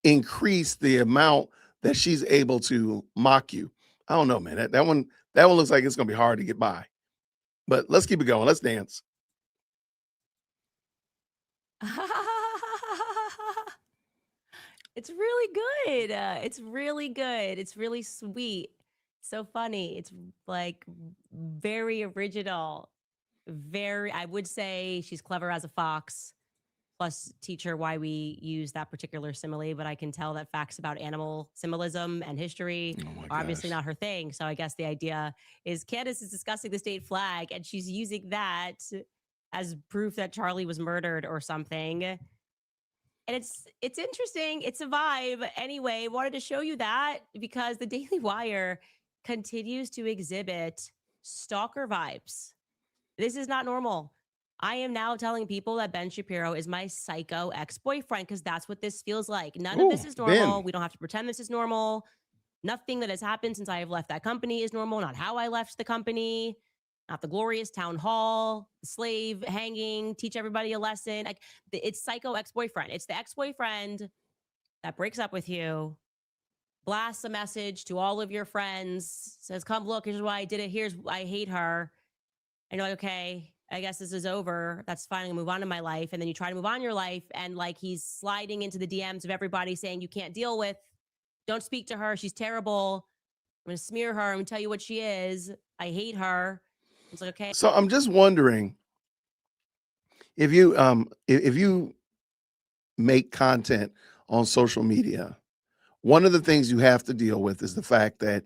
increase the amount that she's able to mock you. I don't know, man. That one looks like it's gonna be hard to get by. But let's keep it going. Let's dance. It's really good. It's really good. It's really sweet. So funny. It's like very original. I would say she's clever as a fox. Plus, teach her why we use that particular simile, but I can tell that facts about animal symbolism and history are obviously not her thing. So I guess the idea is Candace is discussing the state flag, and she's using that as proof that Charlie was murdered or something. And it's interesting. It's a vibe. Anyway, wanted to show you that because the Daily Wire continues to exhibit stalker vibes. This is not normal. I am now telling people that Ben Shapiro is my psycho ex-boyfriend because that's what this feels like. None of this is normal. We don't have to pretend this is normal. Nothing that has happened since I have left that company is normal. Not how I left the company. Not the glorious town hall, slave hanging, teach everybody a lesson. Like, it's psycho ex-boyfriend. It's the ex-boyfriend that breaks up with you, blasts a message to all of your friends, says, come look, here's why I did it. I hate her. And you're like, okay, I guess this is over. That's fine. I'm gonna move on to my life. And then you try to move on in your life. And like, he's sliding into the DMs of everybody saying, you can't deal with, don't speak to her. She's terrible. I'm going to smear her. I'm going to tell you what she is. I hate her. It's like, okay. So I'm just wondering if you make content on social media, one of the things you have to deal with is the fact that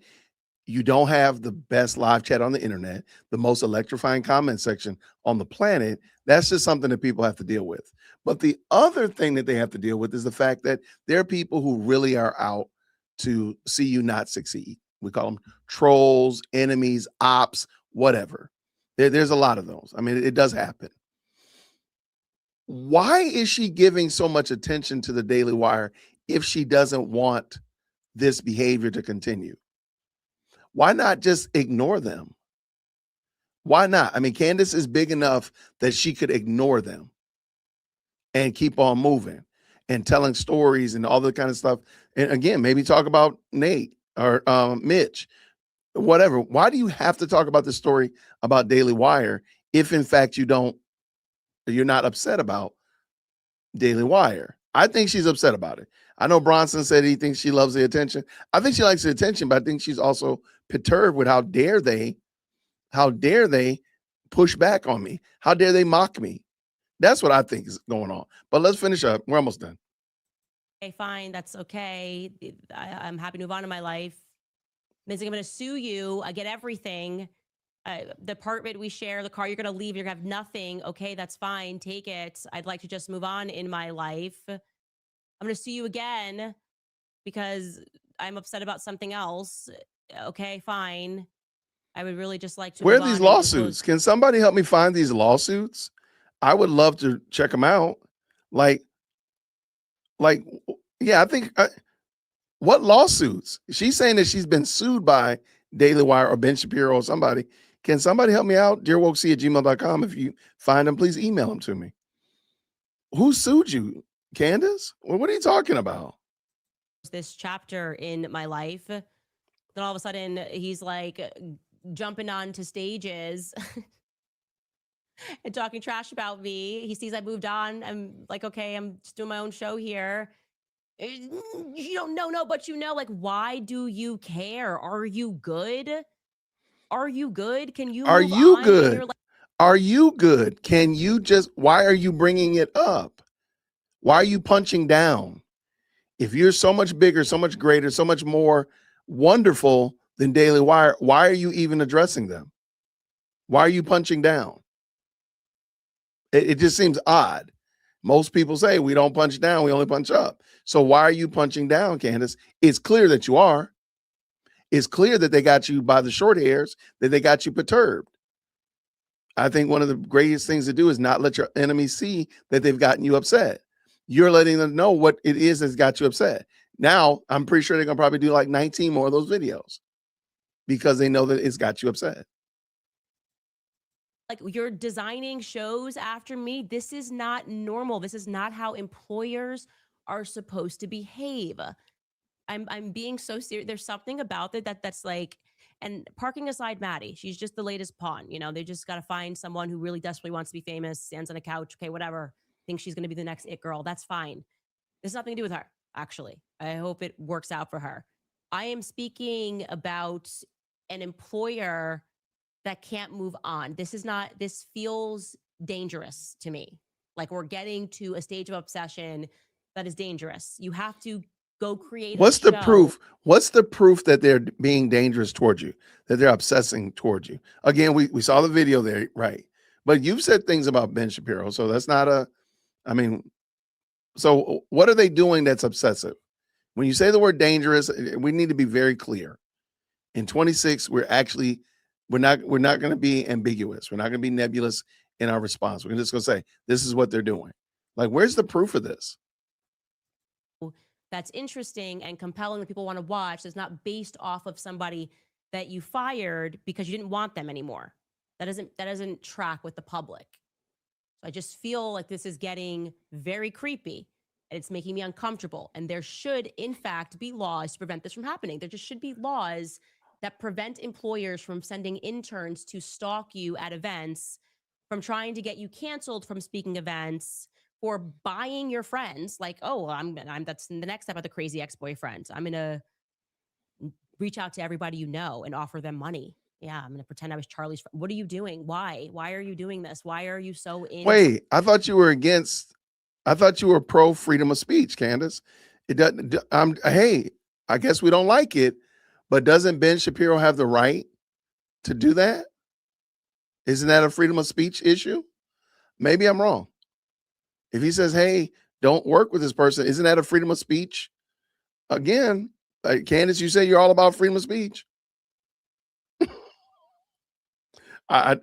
you don't have the best live chat on the internet, the most electrifying comment section on the planet. That's just something that people have to deal with. But the other thing that they have to deal with is the fact that there are people who really are out to see you not succeed. We call them trolls, enemies, ops, whatever. There's a lot of those. I mean, it does happen. Why is she giving so much attention to the Daily Wire if she doesn't want this behavior to continue? Why not just ignore them? Why not? I mean, Candace is big enough that she could ignore them and keep on moving and telling stories and all that kind of stuff. And again, maybe talk about Nate or Mitch, whatever. Why do you have to talk about the story about Daily Wire if in fact you're not upset about Daily Wire? I think she's upset about it. I know Bronson said he thinks she loves the attention. I think she likes the attention, but I think she's also perturbed with how dare they push back on me? How dare they mock me? That's what I think is going on. But let's finish up. We're almost done. Okay, fine. That's okay. I'm happy to move on in my life. Means I'm going to sue you. I get everything. The apartment we share, the car you're going to leave, you're going to have nothing. Okay, that's fine. Take it. I'd like to just move on in my life. I'm going to sue you again because I'm upset about something else. Okay, fine. I would really just like to Where are move these on and close. lawsuits? Can somebody help me find these lawsuits? I would love to check them out. Like, yeah, I think what lawsuits? She's saying that she's been sued by Daily Wire or Ben Shapiro or somebody. Can somebody help me out? DearWokeC@gmail.com. If you find them, please email them to me. Who sued you, Candace? Well, what are you talking about? This chapter in my life. Then all of a sudden, he's like jumping onto stages and talking trash about me. He sees I moved on. I'm like, okay, I'm just doing my own show here. You don't know, but you know, like, why do you care? Are you good? Are you good? Can you Are move you on in good? your life? Are you good? Can you just, why are you bringing it up? Why are you punching down? If you're so much bigger, so much greater, so much more wonderful than Daily Wire, why are you even addressing them? Why are you punching down? It just seems odd. Most people say we don't punch down, we only punch up. So why are you punching down, Candace? It's clear that you are. It's clear that they got you by the short hairs, that they got you perturbed. I think one of the greatest things to do is not let your enemies see that they've gotten you upset. You're letting them know what it is that's got you upset. Now, I'm pretty sure they're going to probably do like 19 more of those videos because they know that it's got you upset. Like, you're designing shows after me. This is not normal. This is not how employers are supposed to behave. I'm being so serious. There's something about it that's like, and parking aside Maddie, she's just the latest pawn. You know, they just got to find someone who really desperately wants to be famous, stands on a couch, okay, whatever, thinks she's going to be the next it girl. That's fine. This has nothing to do with her, actually. I hope it works out for her. I am speaking about an employer that can't move on. This feels dangerous to me. Like, we're getting to a stage of obsession that is dangerous. You have to go create What's a the show. proof? What's the proof that they're being dangerous towards you, that they're obsessing towards you? Again, we saw the video there, right? But you've said things about Ben Shapiro, so that's not a, I mean, so what are they doing that's obsessive? When you say the word dangerous, we need to be very clear. In 26, we're not going to be ambiguous. We're not going to be nebulous in our response. We're just going to say this is what they're doing. Like, where's the proof of this? That's interesting and compelling that people want to watch. That's not based off of somebody that you fired because you didn't want them anymore. That doesn't track with the public. So I just feel like this is getting very creepy and it's making me uncomfortable. And there should, in fact, be laws to prevent this from happening. There just should be laws that prevent employers from sending interns to stalk you at events, from trying to get you canceled from speaking events, for buying your friends. Like, oh, I'm that's the next step of the crazy ex-boyfriend. I'm gonna reach out to everybody you know and offer them money. Yeah, I'm gonna pretend I was Charlie's friend. What are you doing? Why are you doing this? Why are you so in? Wait, I thought you were pro freedom of speech, Candace. It doesn't. Hey, I guess we don't like it, but doesn't Ben Shapiro have the right to do that? Isn't that a freedom of speech issue? Maybe I'm wrong. If he says, hey, don't work with this person, isn't that a freedom of speech? Again, like Candace, you say you're all about freedom of speech. I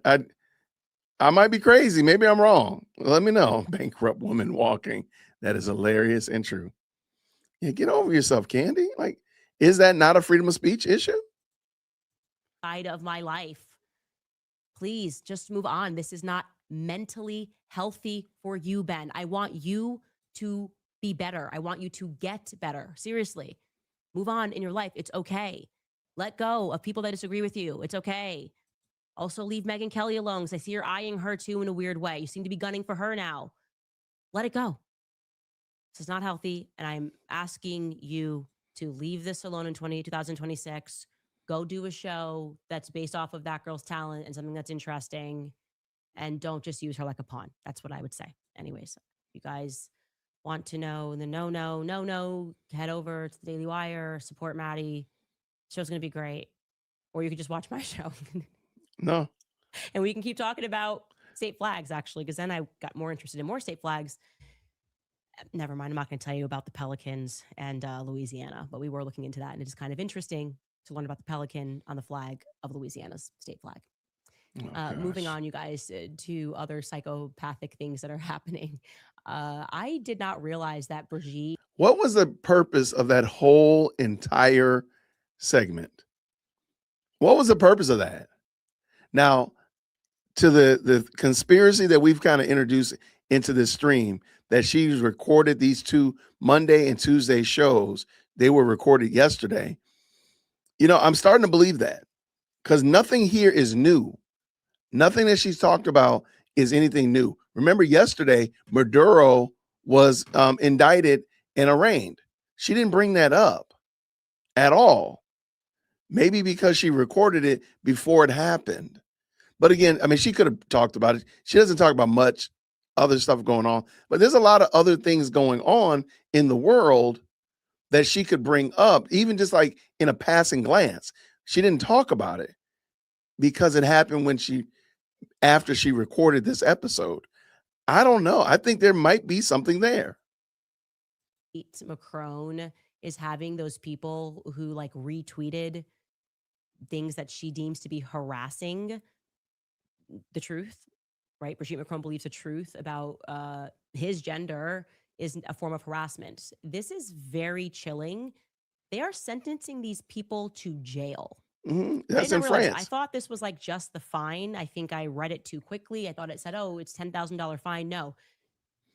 might be crazy. Maybe I'm wrong. Let me know. Bankrupt woman walking. That is hilarious and true. Yeah, get over yourself, Candy. Like, is that not a freedom of speech issue? Side of my life. Please just move on. This is not mentally healthy for you, Ben. I want you to be better. I want you to get better. Seriously. Move on in your life. It's okay. Let go of people that disagree with you. It's okay. Also, leave Megyn Kelly alone because I see you're eyeing her too in a weird way. You seem to be gunning for her now. Let it go. This is not healthy. And I'm asking you to leave this alone in 2026. Go do a show that's based off of that girl's talent and something that's interesting. And don't just use her like a pawn. That's what I would say. Anyways, you guys want to know the no, head over to the Daily Wire, support Maddie. Show's going to be great. Or you could just watch my show. No. And we can keep talking about state flags, actually, because then I got more interested in more state flags. Never mind. I'm not going to tell you about the Pelicans and Louisiana, but we were looking into that. And it is kind of interesting to learn about the pelican on the flag of Louisiana's state flag. Moving on, you guys, to other psychopathic things that are happening. I did not realize that Brigitte. What was the purpose of that whole entire segment? What was the purpose of that? Now, to the conspiracy that we've kind of introduced into this stream, that she's recorded these two Monday and Tuesday shows. They were recorded yesterday. You know, I'm starting to believe that, because nothing here is new. Nothing that she's talked about is anything new. Remember, yesterday, Maduro was indicted and arraigned. She didn't bring that up at all. Maybe because she recorded it before it happened. But again, I mean, she could have talked about it. She doesn't talk about much other stuff going on, but there's a lot of other things going on in the world that she could bring up, even just like in a passing glance. She didn't talk about it because it happened after she recorded this episode. I don't know. I think there might be something there. Macron is having those people who like retweeted things that she deems to be harassing the truth, right? Brigitte Macron believes the truth about his gender is a form of harassment. This is very chilling. They are sentencing these people to jail. That's in France. I thought this was like just the fine. I think I read it too quickly. I thought it said, oh, it's $10,000 fine. No.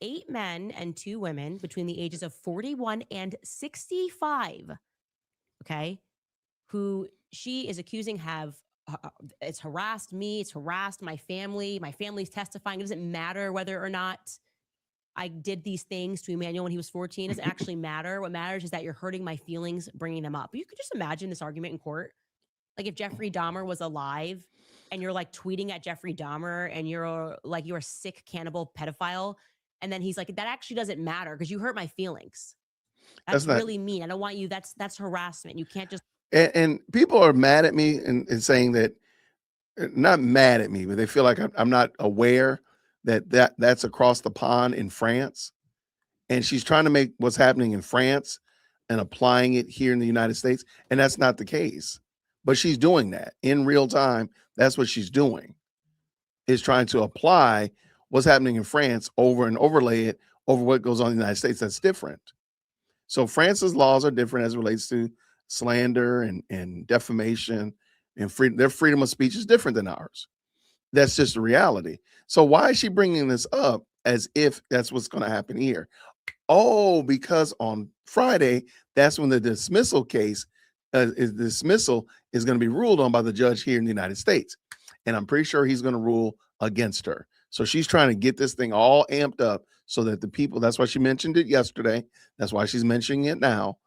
8 men and 2 women between the ages of 41 and 65, okay, who she is accusing it's harassed me, it's harassed my family. My family's testifying. It doesn't matter whether or not I did these things to Emmanuel when he was 14. It doesn't actually matter. What matters is that you're hurting my feelings, bringing them up. You could just imagine this argument in court. Like if Jeffrey Dahmer was alive and you're like tweeting at Jeffrey Dahmer and you're a sick cannibal pedophile. And then he's like, that actually doesn't matter because you hurt my feelings. That's really mean. I don't want you. That's harassment. You can't just. And people are mad at me and saying that, not mad at me, but they feel like I'm not aware that's across the pond in France. And she's trying to make what's happening in France and applying it here in the United States. And that's not the case. But she's doing that in real time. That's what she's doing, is trying to apply what's happening in France over and overlay it over what goes on in the United States. That's different. So France's laws are different as it relates to slander and defamation and freedom. Their freedom of speech is different than ours. That's just the reality. So why is she bringing this up as if that's what's going to happen here? Oh, because on Friday, that's when the dismissal case is going to be ruled on by the judge here in the United States. And I'm pretty sure he's going to rule against her. So she's trying to get this thing all amped up so that the people, that's why she mentioned it yesterday. That's why she's mentioning it now.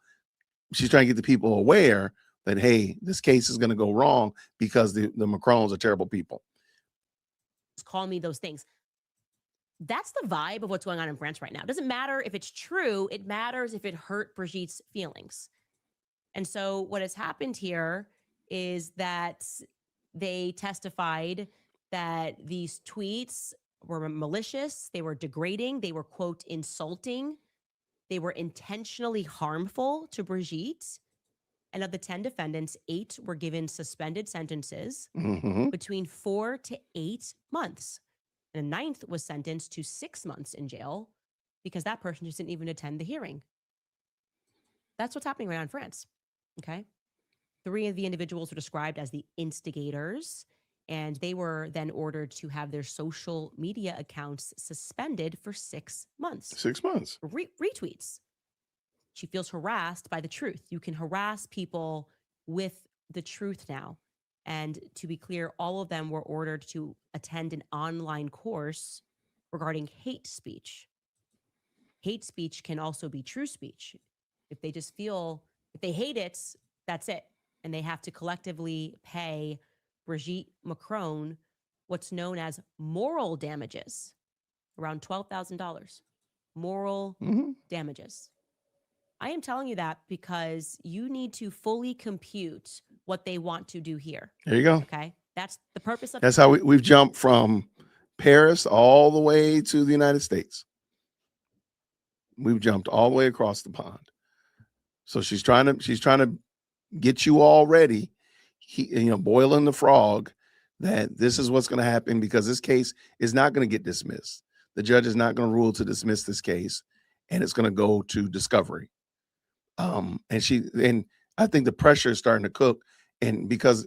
She's trying to get the people aware that, hey, this case is going to go wrong because the Macrons are terrible people. Call me those things. That's the vibe of what's going on in France right now. It doesn't matter if it's true. It matters if it hurt Brigitte's feelings. And so what has happened here is that they testified that these tweets were malicious. They were degrading. They were, quote, insulting. They were intentionally harmful to Brigitte. And of the 10 defendants, 8 were given suspended sentences between 4 to 8 months. And the 9th was sentenced to 6 months in jail because that person just didn't even attend the hearing. That's what's happening right now in France. Okay. 3 of the individuals were described as the instigators, and they were then ordered to have their social media accounts suspended for 6 months. 6 months. Retweets. She feels harassed by the truth. You can harass people with the truth now. And to be clear, all of them were ordered to attend an online course regarding hate speech. Hate speech can also be true speech. If they just feel, if they hate it, that's it. And they have to collectively pay Brigitte Macron what's known as moral damages, around $12,000. moral damages. I am telling you that because you need to fully compute what they want to do here. There you go. Okay. That's the purpose of That's how we've jumped from Paris all the way to the United States. We've jumped all the way across the pond. So she's trying to get you all ready, boiling the frog, that this is what's going to happen because this case is not going to get dismissed. The judge is not going to rule to dismiss this case, and it's going to go to discovery. And I think the pressure is starting to cook, and because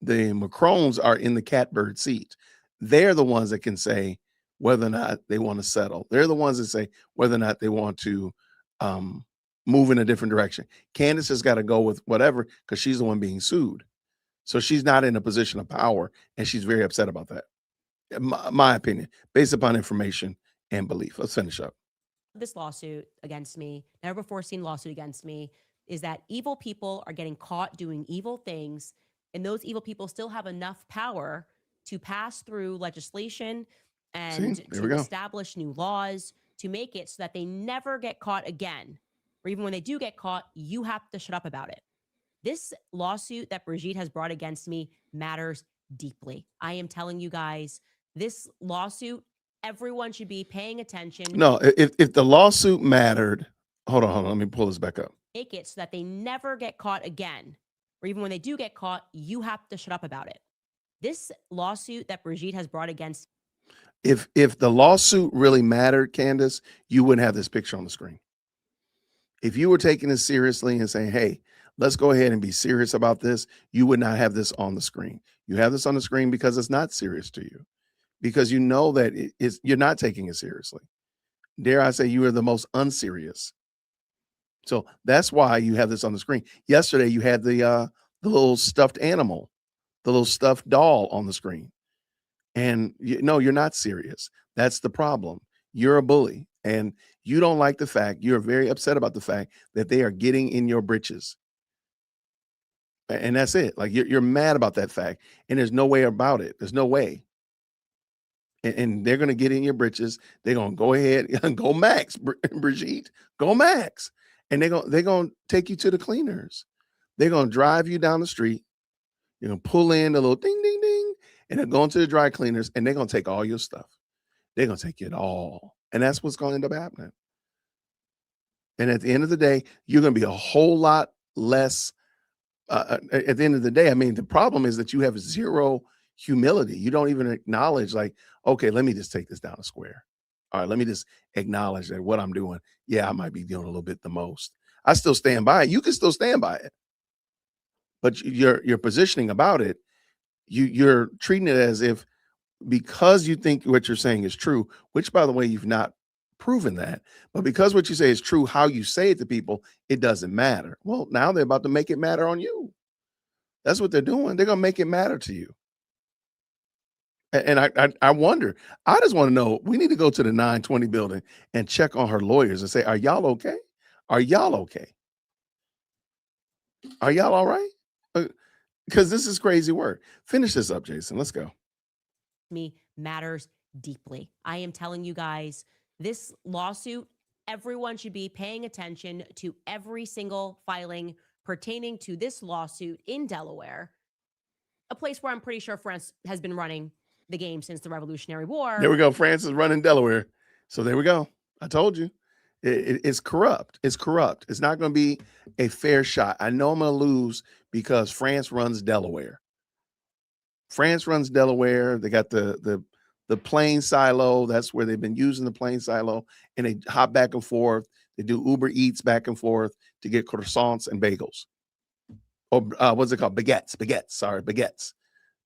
the Macrons are in the catbird seat, they're the ones that can say whether or not they want to settle. They're the ones that say whether or not they want to move in a different direction. Candace has got to go with whatever because she's the one being sued. So she's not in a position of power, and she's very upset about that. My opinion, based upon information and belief. Let's finish up. This lawsuit against me, never before seen lawsuit against me, is that evil people are getting caught doing evil things, and those evil people still have enough power to pass through legislation and to establish new laws to make it so that they never get caught again. Or even when they do get caught, you have to shut up about it. This lawsuit that Brigitte has brought against me matters deeply. I am telling you guys, this lawsuit, everyone should be paying attention. No, if the lawsuit mattered, hold on, let me pull this back up. Make it so that they never get caught again. Or even when they do get caught, you have to shut up about it. This lawsuit that Brigitte has brought against. If the lawsuit really mattered, Candace, you wouldn't have this picture on the screen. If you were taking this seriously and saying, hey, let's go ahead and be serious about this, you would not have this on the screen. You have this on the screen because it's not serious to you, because you know that you're not taking it seriously. Dare I say you are the most unserious. So that's why you have this on the screen. Yesterday, you had the little stuffed animal, the little stuffed doll on the screen. And you're not serious. That's the problem. You're a bully, and you don't like the fact, you're very upset about the fact that they are getting in your britches. And that's it. Like you're mad about that fact, and there's no way about it. There's no way. And they're going to get in your britches. They're going to go ahead and go max, Brigitte, go max. And they're going to take you to the cleaners. They're going to drive you down the street. You're going to pull in the little ding, ding, ding, and they're going to the dry cleaners, and they're going to take all your stuff. They're going to take it all. And that's what's going to end up happening. And at the end of the day, you're going to be a whole lot less. At the end of the day, I mean, the problem is that you have zero humility. You don't even acknowledge, like, okay, let me just take this down a square. All right, let me just acknowledge that what I'm doing, yeah, I might be doing a little bit the most. I still stand by it. You can still stand by it. But your positioning about it, you're treating it as if, because you think what you're saying is true, which, by the way, you've not proven that, but because what you say is true, how you say it to people, it doesn't matter. Well, now they're about to make it matter on you. That's what they're doing. They're going to make it matter to you. And I wonder, I just want to know, we need to go to the 920 building and check on her lawyers and say, are y'all okay? Are y'all okay? Are y'all all right? Because this is crazy work. Finish this up, Jason. Let's go. Me matters deeply. I am telling you guys, this lawsuit, everyone should be paying attention to every single filing pertaining to this lawsuit in Delaware, a place where I'm pretty sure France has been running the game since the Revolutionary War. There we go. France is running Delaware. So there we go. I told you. It's corrupt. It's corrupt. It's not going to be a fair shot. I know I'm going to lose because France runs Delaware. France runs Delaware. They got the plane silo. That's where they've been using the plane silo. And they hop back and forth. They do Uber Eats back and forth to get croissants and bagels. Or what's it called? Baguettes. Sorry, baguettes.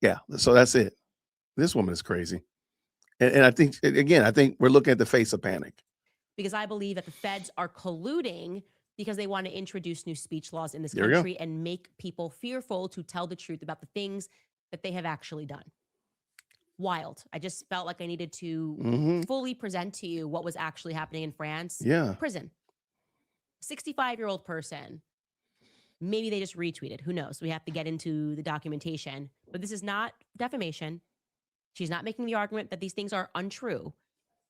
Yeah. So that's it. This woman is crazy. And I think, again, I think we're looking at the face of panic. Because I believe that the feds are colluding because they want to introduce new speech laws in this There we country and make people fearful to tell the truth about the things that they have actually done. Wild. I just felt like I needed to fully present to you what was actually happening in France. Yeah. Prison. 65-year-old person. Maybe they just retweeted. Who knows? We have to get into the documentation. But this is not defamation. She's not making the argument that these things are untrue.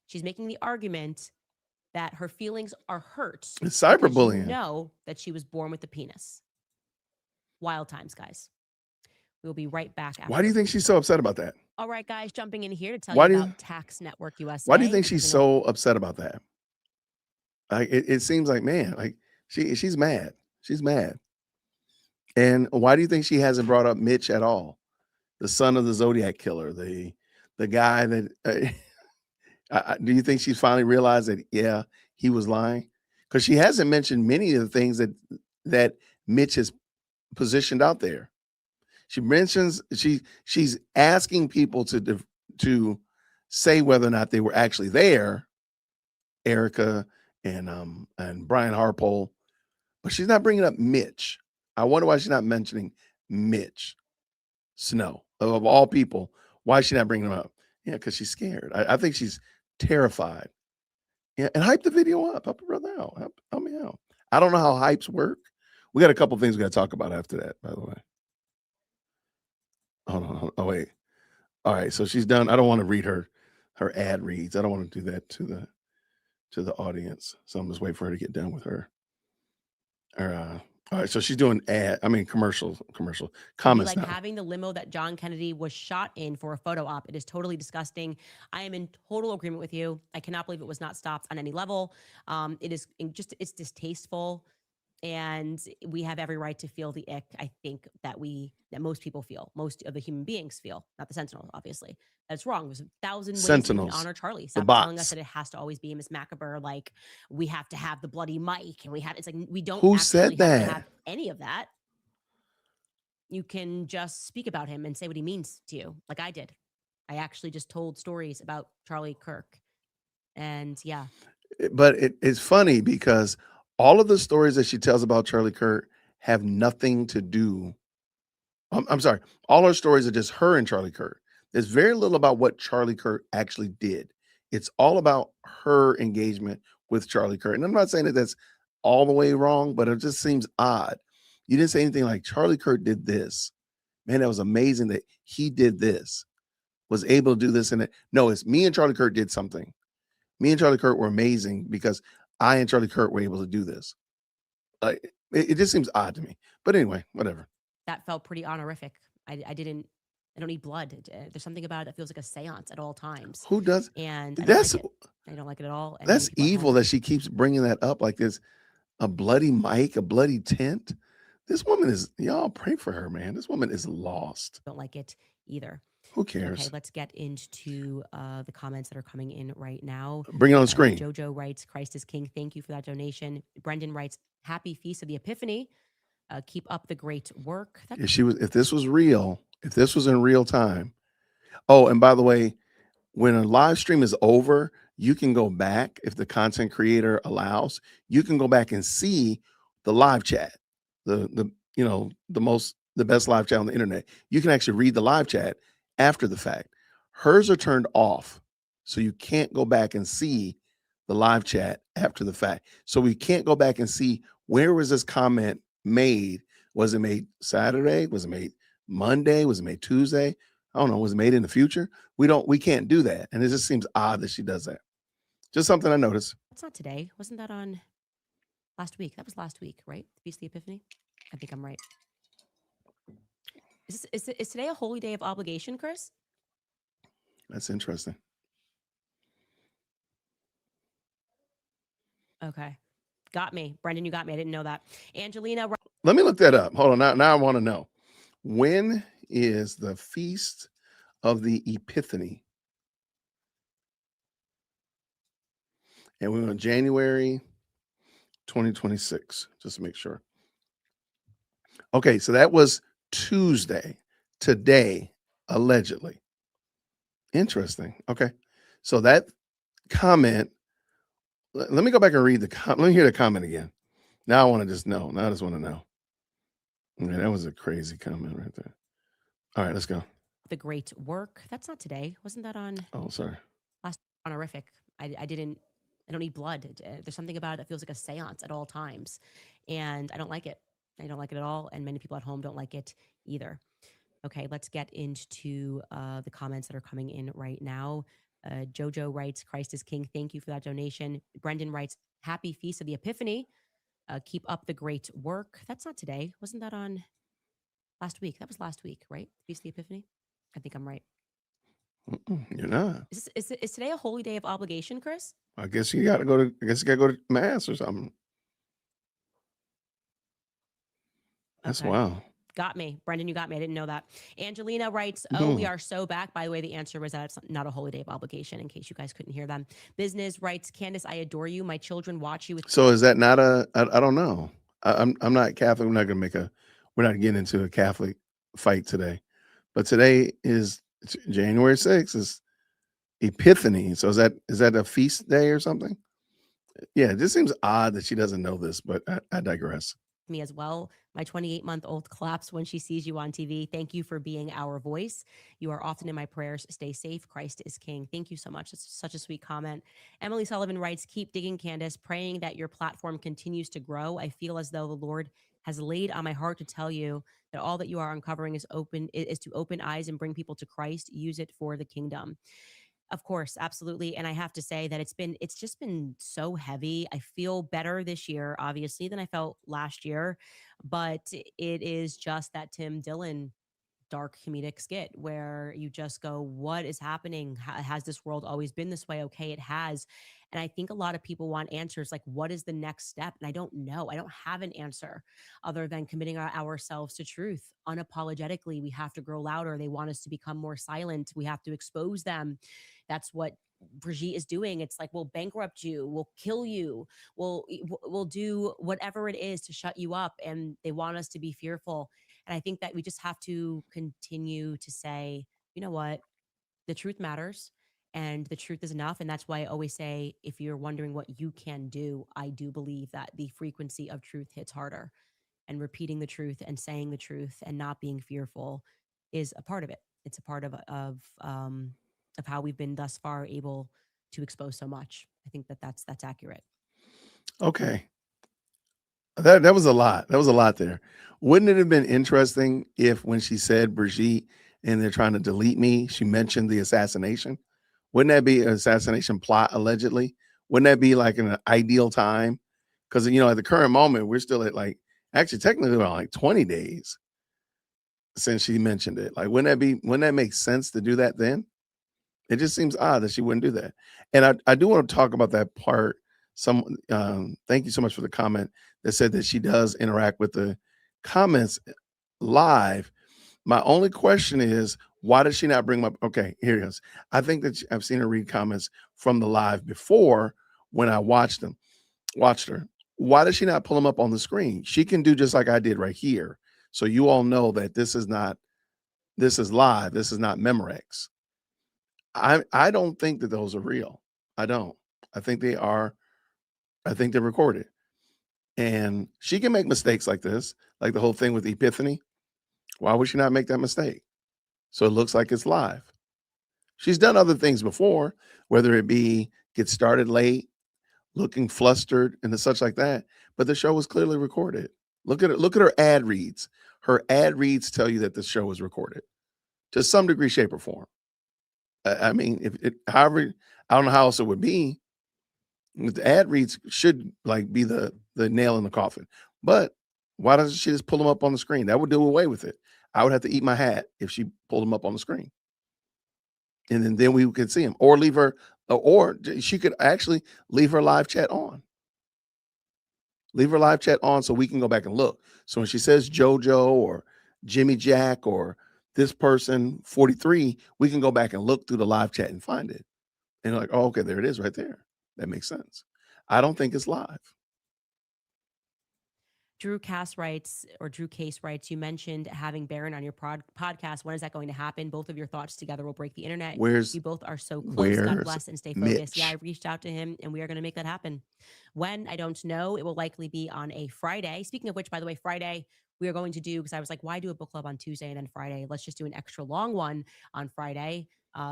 She's making the argument that her feelings are hurt. It's because cyberbullying. You know that she was born with the penis. Wild times, guys. We'll be right back. After Why do you think she's so upset about that? All right, guys, jumping in here to tell Why you do you- about Tax Network USA. Why do you think she's so upset about that? Like it seems like, man, like she's mad. She's mad. And why do you think she hasn't brought up Mitch at all? The son of the Zodiac killer, the guy that do you think she's finally realized that yeah, he was lying? Because she hasn't mentioned many of the things that Mitch has positioned out there. She mentions she's asking people to say whether or not they were actually there, Erica and Brian Harpole, but she's not bringing up Mitch. I wonder why she's not mentioning Mitch Snow of all people. Why is she not bringing him up? Yeah, because she's scared. I think she's terrified. Yeah, and hype the video up. Help a brother out. Help me out. I don't know how hypes work. We got a couple things we got to talk about after that, by the way. Hold on. Oh, wait. All right. So she's done. I don't want to read her ad reads. I don't want to do that to the audience. So I'm just waiting for her to get done with her. All right. So she's doing commercial comments like now. having the limo that John Kennedy was shot in for a photo op. It is totally disgusting. I am in total agreement with you. I cannot believe it was not stopped on any level. It's distasteful. And we have every right to feel the ick. I think that most people feel, most of the human beings feel, not the Sentinel, obviously. That's wrong. There's 1,000 ways Sentinels, we can honor Charlie. the Stop telling us bots. that it has to always be Miss Macabre. Like we have to have the bloody mic, and it's like we don't. Who actually said have that? to have any of that. You can just speak about him and say what he means to you, like I did. I actually just told stories about Charlie Kirk, and yeah. But it's funny because all of the stories that she tells about Charlie Kirk have nothing to do. I'm sorry. All her stories are just her and Charlie Kirk. There's very little about what Charlie Kirk actually did. It's all about her engagement with Charlie Kirk. And I'm not saying that that's all the way wrong, but it just seems odd. You didn't say anything like Charlie Kirk did this. Man, that was amazing that he did this, was able to do this. And no, it's me and Charlie Kirk did something. Me and Charlie Kirk were amazing because I and Charlie Kirk were able to do this. It just seems odd to me. But anyway, whatever. That felt pretty honorific. I don't need blood. There's something about it that feels like a seance at all times. Who does? And I don't like it at all. And That's evil that she keeps bringing that up like this. A bloody mic, a bloody tent. This woman is, y'all pray for her, man. This woman is lost. Don't like it either. Who cares? Okay, let's get into the comments that are coming in right now. Bring it on the screen. Jojo writes, Christ is King. Thank you for that donation. Brendan writes, Happy Feast of the Epiphany. Keep up the great work. If this was real, if this was in real time. Oh, and by the way, when a live stream is over, you can go back if the content creator allows. You can go back and see the live chat, the best live chat on the internet. You can actually read the live chat after the fact. Hers are turned off, so you can't go back and see the live chat after the fact. So we can't go back and see where was this comment made. Was it made Saturday? Was it made Monday? Was it made Tuesday? I don't know. Was it made in the future? We can't do that. And it just seems odd that she does that. Just something I noticed. That's not today. Wasn't that on last week? That was last week, right? Feast of the Epiphany? I think I'm right. Is today a holy day of obligation, Chris? That's interesting. Okay. Got me. Brendan, you got me. I didn't know that. Angelina. Let me look that up. Hold on. Now I want to know. When is the Feast of the Epiphany? And we're on January 2026, just to make sure. Okay, so that was Tuesday. Today, allegedly. Interesting. Okay. So that comment, let me go back and read let me hear the comment again. Now I want to just know. Now I just want to know. Okay, that was a crazy comment right there. All right, let's go. The great work. That's not today. Wasn't that on? Oh, sorry. Last honorific. I don't need blood. There's something about it that feels like a seance at all times. And I don't like it. I don't like it at all. And many people at home don't like it either. Okay, let's get into the comments that are coming in right now. Jojo writes, Christ is King. Thank you for that donation. Brendan writes, Happy Feast of the Epiphany. Keep up the great work. That's not today. Wasn't that on last week? That was last week, right? Feast of the Epiphany? I think I'm right. You're not. Is today a holy day of obligation, Chris? I guess you got to go to mass or something. That's Okay. wow. Got me. Brendan, you got me. I didn't know that. Angelina writes, we are so back. By the way, the answer was that it's not a holy day of obligation, in case you guys couldn't hear them. Business writes, Candace, I adore you. My children watch you with. So is that not I don't know. I'm not Catholic. We're not getting into a Catholic fight today. But today is January 6th is Epiphany. So is that a feast day or something? Yeah, it just seems odd that she doesn't know this, but I digress. Me as well. My 28-month-old claps when she sees you on TV. Thank you for being our voice. You are often in my prayers. Stay safe. Christ is King. Thank you so much. It's such a sweet comment. Emily Sullivan writes, keep digging, Candace, praying that your platform continues to grow. I feel as though the Lord has laid on my heart to tell you that all that you are uncovering is to open eyes and bring people to Christ. Use it for the kingdom. Of course, absolutely. And I have to say that it's just been so heavy. I feel better this year, obviously, than I felt last year. But it is just that Tim Dillon dark comedic skit where you just go, what is happening? Has this world always been this way? Okay, it has. And I think a lot of people want answers like, what is the next step? And I don't know. I don't have an answer other than committing ourselves to truth unapologetically. We have to grow louder. They want us to become more silent. We have to expose them. That's what Brigitte is doing. It's like, we'll bankrupt you, we'll kill you, we'll do whatever it is to shut you up. And they want us to be fearful. And I think that we just have to continue to say, you know what, the truth matters and the truth is enough. And that's why I always say, if you're wondering what you can do, I do believe that the frequency of truth hits harder, and repeating the truth and saying the truth and not being fearful is a part of it. It's a part of how we've been thus far able to expose so much. I think that that's accurate. Okay. That was a lot. That was a lot there. Wouldn't it have been interesting if when she said Brigitte and they're trying to delete me, she mentioned the assassination? Wouldn't that be an assassination plot allegedly? Wouldn't that be like an ideal time? Because at the current moment, we're still at actually technically about 20 days since she mentioned it. Like, wouldn't that make sense to do that then? It just seems odd that she wouldn't do that. And I do want to talk about that part. Thank you so much for the comment that said that she does interact with the comments live. My only question is, why does she not bring up? Okay, here it is. I think that I've seen her read comments from the live before when I watched her. Why does she not pull them up on the screen? She can do just like I did right here. So you all know that this is live. This is not Memorex. I don't think that those are real. I don't. I think they are. I think they're recorded. And she can make mistakes like this, like the whole thing with Epiphany. Why would she not make that mistake? So it looks like it's live. She's done other things before, whether it be get started late, looking flustered, and such like that. But the show was clearly recorded. Look at it. Look at her ad reads. Her ad reads tell you that the show was recorded to some degree, shape, or form. I mean, however, I don't know how else it would be. The ad reads should be the nail in the coffin. But why doesn't she just pull them up on the screen? That would do away with it. I would have to eat my hat if she pulled them up on the screen. And then we could see them, or she could actually leave her live chat on. Leave her live chat on so we can go back and look. So when she says JoJo or Jimmy Jack or this person 43, we can go back and look through the live chat and find it. And like, oh, okay, there it is right there. That makes sense. I don't think it's live. Drew Case writes, you mentioned having Barron on your podcast. When is that going to happen? Both of your thoughts together will break the internet. You both are so close. God bless and stay focused. Mitch? Yeah, I reached out to him and we are going to make that happen. When? I don't know. It will likely be on a Friday. Speaking of which, by the way, Friday, we are going to do, because I was like, why do a book club on Tuesday and then Friday? Let's just do an extra long one on Friday.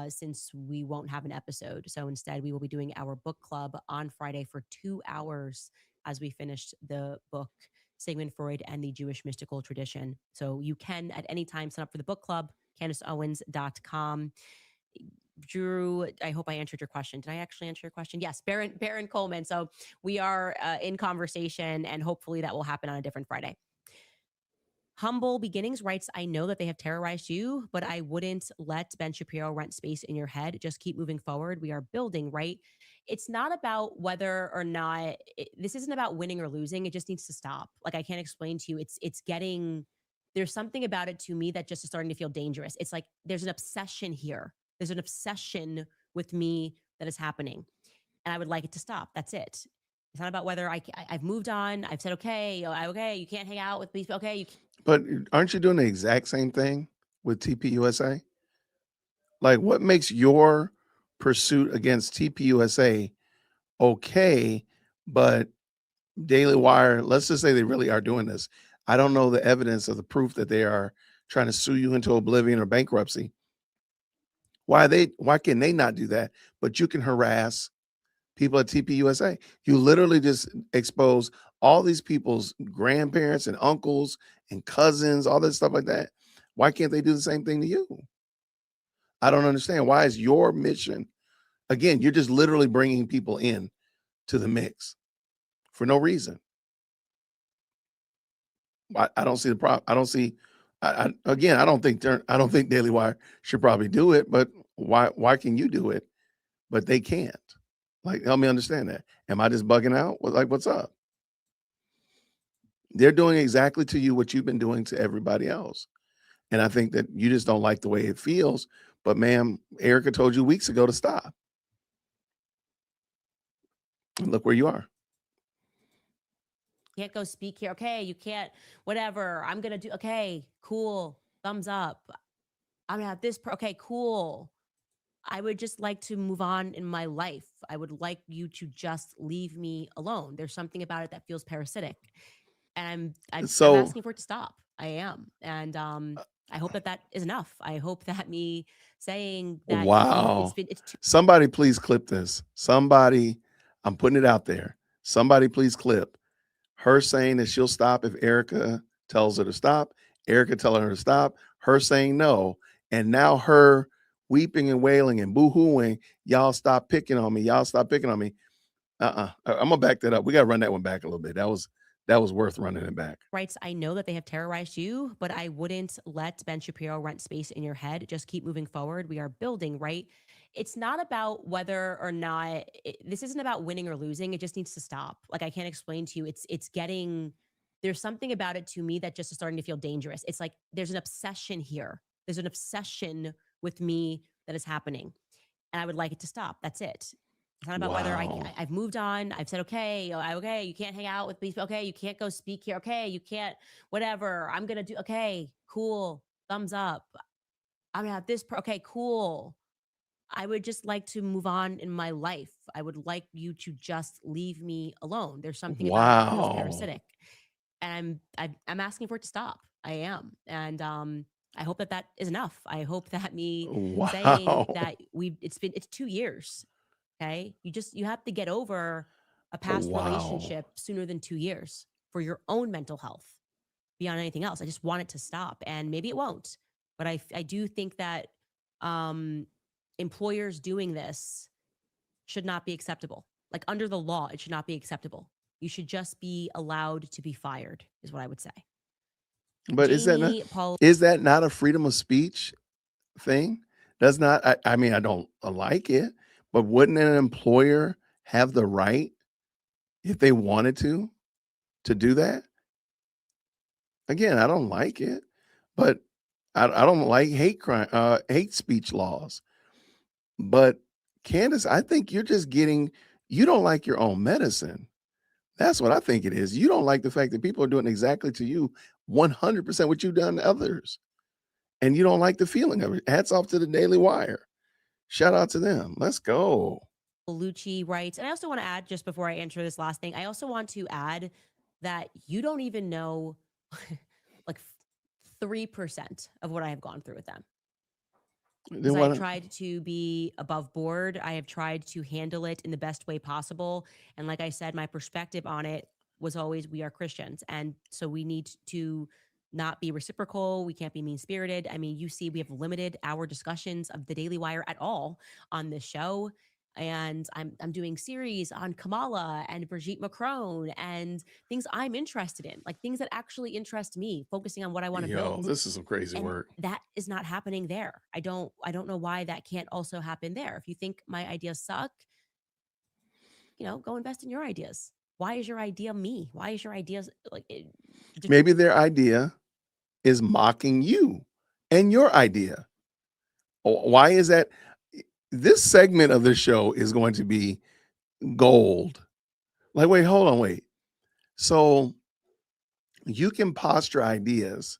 Since we won't have an episode. So instead, we will be doing our book club on Friday for 2 hours as we finished the book, Sigmund Freud and the Jewish Mystical Tradition. So you can at any time sign up for the book club, CandaceOwens.com. Drew, I hope I answered your question. Did I actually answer your question? Yes, Baron Coleman. So we are in conversation, and hopefully that will happen on a different Friday. Humble Beginnings writes, I know that they have terrorized you, but I wouldn't let Ben Shapiro rent space in your head. Just keep moving forward. We are building, right? It's not about whether or not this isn't about winning or losing. It just needs to stop. Like I can't explain to you. It's getting there's something about it to me that just is starting to feel dangerous. It's like there's an obsession here. There's an obsession with me that is happening. And I would like it to stop. That's it. It's not about whether I've moved on. I've said, okay, okay, you can't hang out with me. Okay, you But aren't you doing the exact same thing with TPUSA? Like, what makes your pursuit against TPUSA okay, but Daily Wire, let's just say they really are doing this. I don't know the evidence of the proof that they are trying to sue you into oblivion or bankruptcy. Why can they not do that? But you can harass people at TPUSA. You literally just expose all these people's grandparents and uncles and cousins, all this stuff like that. Why can't they do the same thing to you? I don't understand. Why is your mission, again, you're just literally bringing people in to the mix for no reason. I don't see the problem. I don't see. Again, I don't think Daily Wire should probably do it, but why can you do it, but they can't? Like, help me understand that. Am I just bugging out? Like, what's up? They're doing exactly to you what you've been doing to everybody else. And I think that you just don't like the way it feels. But ma'am, Erica told you weeks ago to stop. And look where you are. can't go speak here. Okay, you can't, whatever. I'm going to do, okay, cool. Thumbs up. I'm going to have this. Okay, cool. I would just like to move on in my life. I would like you to just leave me alone. There's something about it that feels parasitic. And I'm asking for it to stop. I am. And I hope that is enough. I hope that me saying that wow. Somebody please clip this. Somebody, I'm putting it out there. Somebody please clip her saying that she'll stop if Erica tells her to stop. Erica telling her to stop. Her saying no. And now her weeping and wailing and boo-hooing, y'all stop picking on me. Y'all stop picking on me. I'm gonna back that up. We gotta run that one back a little bit. That was worth running it back. Writes, I know that they have terrorized you, but I wouldn't let Ben Shapiro rent space in your head. Just keep moving forward. We are building, right? It's not about whether or not this isn't about winning or losing. It just needs to stop. Like I can't explain to you. It's getting there's something about it to me that just is starting to feel dangerous. It's like there's an obsession here. There's an obsession with me that is happening. And I would like it to stop. That's it. It's not about whether I've moved on. I've said, okay, okay, you can't hang out with me. Okay, you can't go speak here. Okay, you can't, whatever. I'm going to do, okay, cool. Thumbs up. I'm going to have this. Okay, cool. I would just like to move on in my life. I would like you to just leave me alone. There's something about it that feels parasitic. And I'm asking for it to stop. I am. And I hope that is enough. I hope that me saying that it's 2 years. Okay. You have to get over a past relationship sooner than 2 years for your own mental health beyond anything else. I just want it to stop, and maybe it won't, but I do think that employers doing this should not be acceptable. Like under the law, it should not be acceptable. You should just be allowed to be fired is what I would say. But is that not a freedom of speech thing? Does not, I mean, I don't like it, but wouldn't an employer have the right, if they wanted to do that? Again, I don't like it, but I don't like hate speech laws. But Candace, I think you don't like your own medicine. That's what I think it is. You don't like the fact that people are doing exactly to you 100% what you've done to others. And you don't like the feeling of it. Hats off to the Daily Wire. Shout out to them. Let's go. Lucci writes, and I also want to add, just before I answer this last thing, I also want to add that you don't even know like 3% of what I have gone through with them. Because I've tried to be above board. I have tried to handle it in the best way possible. And like I said, my perspective on it was always, we are Christians. And so we need to not be reciprocal. We can't be mean spirited. I mean, you see, we have limited our discussions of the Daily Wire at all on this show. And I'm doing series on Kamala and Brigitte Macron and things I'm interested in, like things that actually interest me, focusing on what I want to Yo, build. this is some crazy And work. that is not happening there. I don't know why that can't also happen there. If you think my ideas suck, go invest in your ideas. Why is your idea me? Why is your ideas Maybe their idea is mocking you and your idea. Why is that? This segment of the show is going to be gold. Like, wait, hold on, wait. So you can posture ideas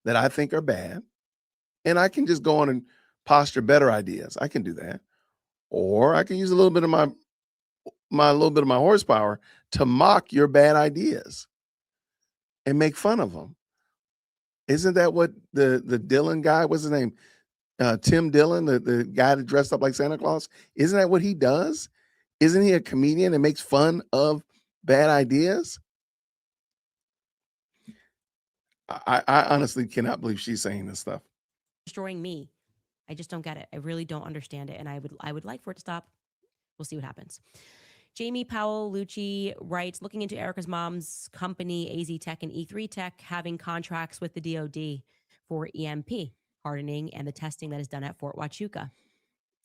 that I think are bad, and I can just go on and posture better ideas. I can do that. Or I can use a little bit of my little bit of my horsepower to mock your bad ideas and make fun of them. Isn't that what the Dillon guy, what's his name? Tim Dillon, the guy that dressed up like Santa Claus. Isn't that what he does? Isn't he a comedian that makes fun of bad ideas? I honestly cannot believe she's saying this stuff. Destroying me. I just don't get it. I really don't understand it. And I would like for it to stop. We'll see what happens. Jamie Powell Lucci writes, looking into Erica's mom's company, AZ Tech and E3 Tech, having contracts with the DoD for EMP hardening and the testing that is done at Fort Huachuca.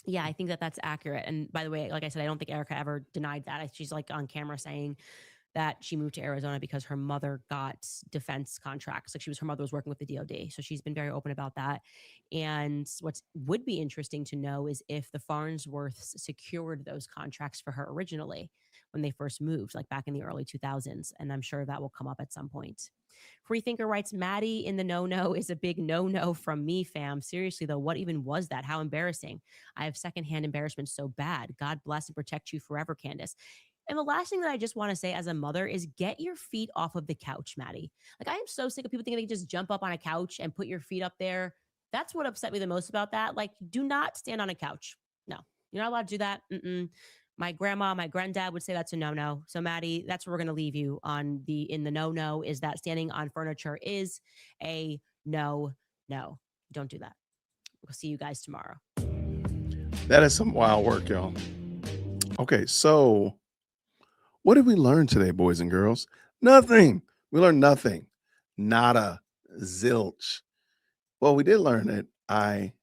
Yeah, I think that's accurate. And by the way, like I said, I don't think Erica ever denied that. She's like on camera saying that she moved to Arizona because her mother got defense contracts. Like her mother was working with the DoD. So she's been very open about that. And what would be interesting to know is if the Farnsworths secured those contracts for her originally when they first moved, like back in the early 2000s. And I'm sure that will come up at some point. Freethinker writes, Maddie in the no-no is a big no-no from me, fam. Seriously, though, what even was that? How embarrassing. I have secondhand embarrassment so bad. God bless and protect you forever, Candace. And the last thing that I just want to say as a mother is get your feet off of the couch, Maddie. Like, I am so sick of people thinking they can just jump up on a couch and put your feet up there. That's what upset me the most about that. Like, do not stand on a couch. No, you're not allowed to do that. My grandma, my granddad would say that's a no-no. So Maddie, that's where we're going to leave you on in the no-no is that standing on furniture is a no. Don't do that. We'll see you guys tomorrow. That is some wild work, y'all. Okay, so what did we learn today, boys and girls? Nothing. We learned nothing. Nada. Zilch. Well, we did learn that I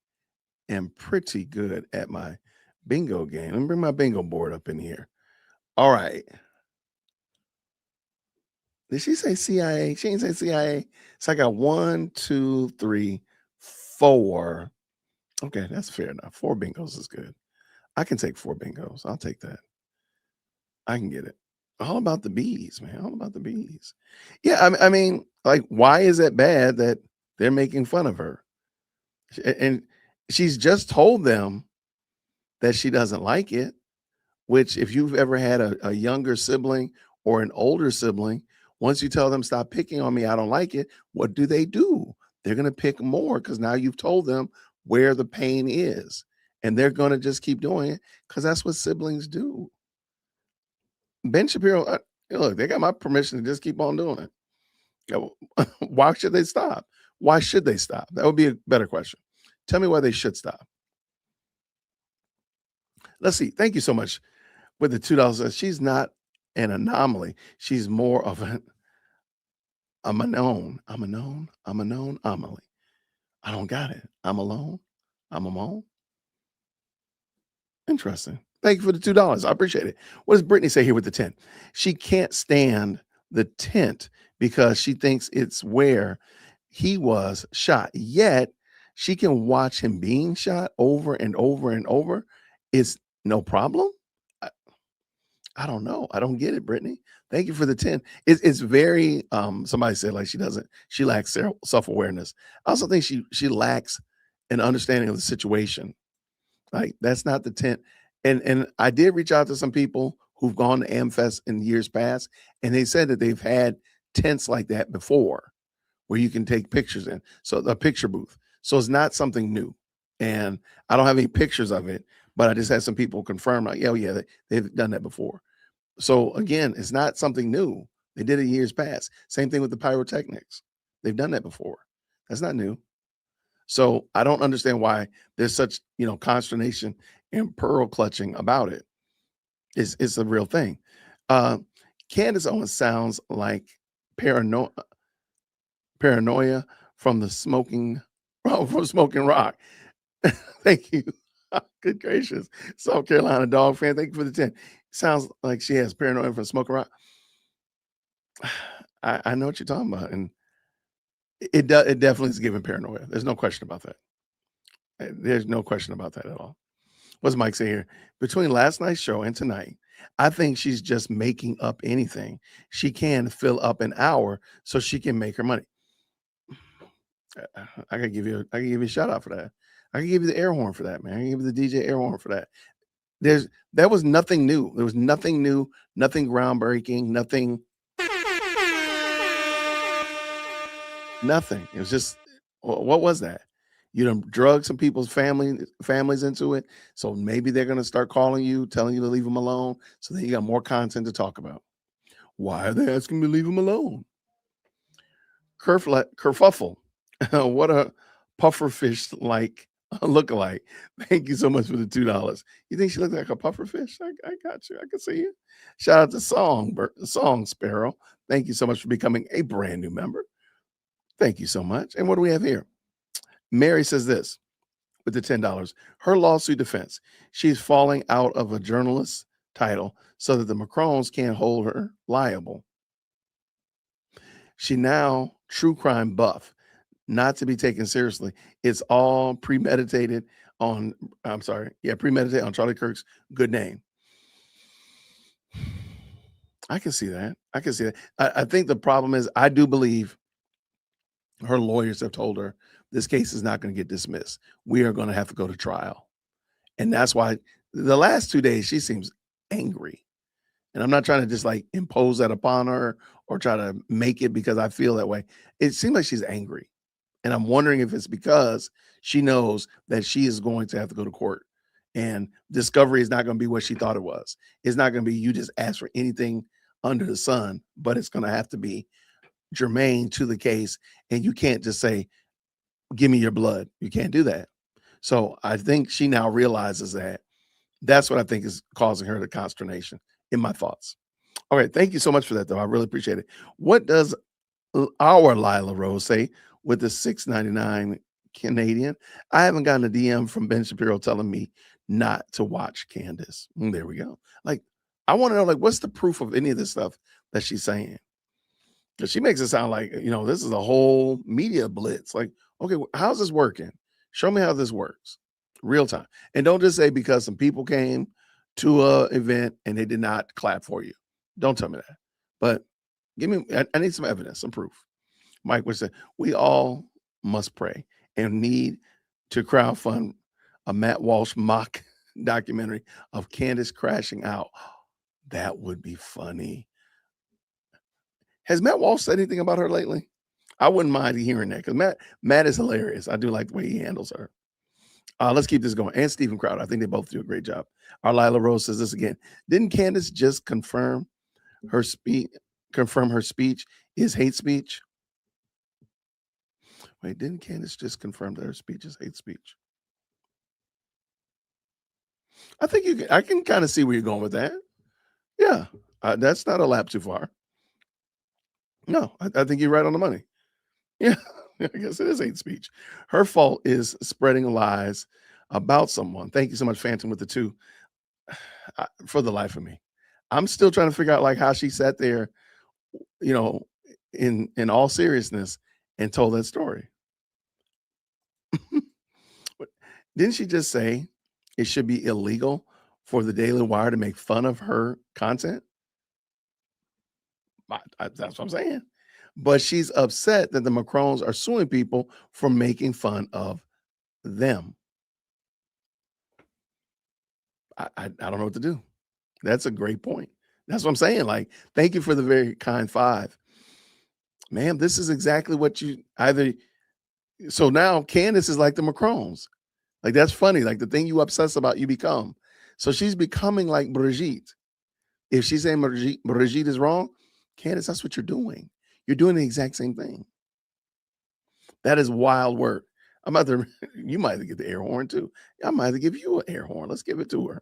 am pretty good at my bingo game. Let me bring my bingo board up in here. All right. Did she say CIA? She didn't say CIA. So I got 1, 2, 3, 4. Okay, that's fair enough. 4 bingos is good. I can take 4 bingos. I'll take that. I can get it. All about the bees, man. All about the bees. Yeah, I mean, like, why is it bad that they're making fun of her? And she's just told them that she doesn't like it, which if you've ever had a younger sibling or an older sibling, once you tell them, stop picking on me, I don't like it, what do? They're going to pick more because now you've told them where the pain is. And they're going to just keep doing it because that's what siblings do. Ben Shapiro, look, they got my permission to just keep on doing it. Why should they stop? Why should they stop? That would be a better question. Tell me why they should stop. Let's see. Thank you so much with the $2. She's not an anomaly. She's more of I'm a known anomaly. I don't got it. I'm alone. I'm alone. Interesting. Thank you for the $2. I appreciate it. What does Brittany say here with the 10? She can't stand the tent because she thinks it's where he was shot. Yet she can watch him being shot over and over and over. It's no problem. I don't know. I don't get it, Brittany. Thank you for the 10. It's very somebody said like she lacks self-awareness. I also think she lacks an understanding of the situation. Like, that's not the tent. And I did reach out to some people who've gone to AmFest in years past, and they said that they've had tents like that before where you can take pictures in. So the picture booth. So it's not something new. And I don't have any pictures of it, but I just had some people confirm like, oh yeah, they've done that before. So again, it's not something new. They did it years past. Same thing with the pyrotechnics. They've done that before. That's not new. So I don't understand why there's such, consternation and pearl clutching about it. It's a real thing. Uh, Candace Owens sounds like paranoia from the smoking from Smoking Rock. Thank you. Good gracious. South Carolina dog fan. Thank you for the 10. Sounds like she has paranoia from Smoking Rock. I know what you're talking about. And it definitely is giving paranoia. There's no question about that. There's no question about that at all. What's Mike saying here? Between last night's show and tonight, I think she's just making up anything she can to fill up an hour so she can make her money. I can give you a shout out for that. I can give you the air horn for that, man. I can give you the DJ air horn for that. That was nothing new. There was nothing new, nothing groundbreaking, nothing. It was just, what was that? You done drug some people's families into it. So maybe they're going to start calling you, telling you to leave them alone. So then you got more content to talk about. Why are they asking me to leave them alone? Kerfuffle. What a pufferfish like look-alike. Thank you so much for the $2. You think she looked like a pufferfish? I got you. I can see you. Shout out to Song Sparrow. Thank you so much for becoming a brand new member. Thank you so much. And what do we have here? Mary says this with the $10. Her lawsuit defense. She's falling out of a journalist title so that the Macrons can't hold her liable. She now true crime buff, not to be taken seriously. It's all premeditated on Charlie Kirk's good name. I can see that. I think the problem is I do believe her lawyers have told her this case is not going to get dismissed. We are going to have to go to trial. And that's why the last 2 days she seems angry. And I'm not trying to just like impose that upon her or try to make it because I feel that way. It seems like she's angry. And I'm wondering if it's because she knows that she is going to have to go to court. And discovery is not going to be what she thought it was. It's not going to be you just ask for anything under the sun, but it's going to have to be germane to the case. And you can't just say, give me your blood. You can't do that. So I think she now realizes that. That's what I think is causing her the consternation in my thoughts. All right. Thank you so much for that, though. I really appreciate it. What does our Lila Rose say with the $6.99 Canadian? I haven't gotten a DM from Ben Shapiro telling me not to watch Candace. There we go. Like, I want to know, like, what's the proof of any of this stuff that she's saying? Because she makes it sound like, this is a whole media blitz. Like, okay, how's this working? Show me how this works. Real time. And don't just say because some people came to an event and they did not clap for you. Don't tell me that. But I need some evidence, some proof. Mike would say, we all must pray and need to crowdfund a Matt Walsh mock documentary of Candace crashing out. That would be funny. Has Matt Walsh said anything about her lately? I wouldn't mind hearing that because Matt is hilarious. I do like the way he handles her. Let's keep this going. And Stephen Crowder. I think they both do a great job. Our Lila Rose says this again. Didn't Candace just confirm her speech is hate speech? Wait, didn't Candace just confirm that her speech is hate speech? I think I can kind of see where you're going with that. Yeah, that's not a lap too far. No, I think you're right on the money. Yeah, I guess it is hate speech. Her fault is spreading lies about someone. Thank you so much, Phantom, with the 2. For the life of me, I'm still trying to figure out like how she sat there, in all seriousness and told that story. Didn't she just say it should be illegal for the Daily Wire to make fun of her content? That's what I'm saying. But she's upset that the Macrons are suing people for making fun of them. I don't know what to do. That's a great point. That's what I'm saying. Like, thank you for the very kind 5. Ma'am, this is exactly what you either. So now Candace is like the Macrons. Like, that's funny. Like, the thing you obsess about, you become. So she's becoming like Brigitte. If she's saying Brigitte is wrong, Candace, that's what you're doing. You're doing the exact same thing. That is wild work. I'm about to, you might have to get the air horn too. I might have to give you an air horn. Let's give it to her.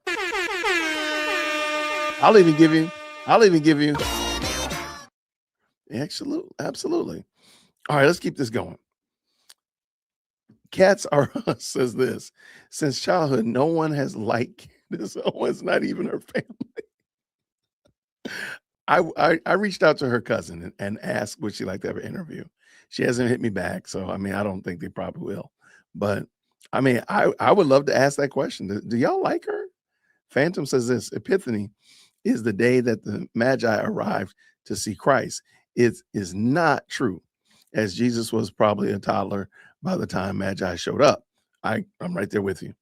I'll even give you. Absolutely. All right, let's keep this going. Cats are us says this. Since childhood, no one has liked Candace Owens, not even her family. I reached out to her cousin and asked would she like to have an interview. She hasn't hit me back, so I mean I don't think they probably will. But I mean I would love to ask that question. Do y'all like her? Phantom says this: Epiphany is the day that the Magi arrived to see Christ. It is not true, as Jesus was probably a toddler by the time Magi showed up. I'm right there with you.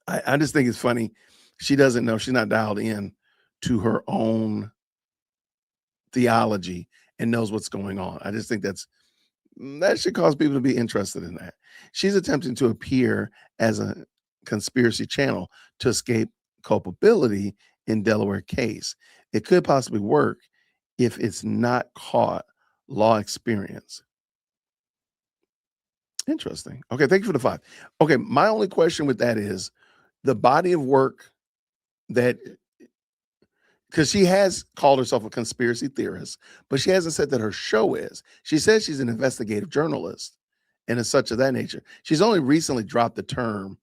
I just think it's funny. She doesn't know. She's not dialed in to her own theology and knows what's going on. I just think that should cause people to be interested in that. She's attempting to appear as a conspiracy channel to escape culpability in Delaware case. It could possibly work if it's not caught law experience. Interesting. Okay, thank you for the 5. Okay, my only question with that is the body of work that, because she has called herself a conspiracy theorist, but she hasn't said that her show is. She says she's an investigative journalist and is such of that nature. She's only recently dropped the term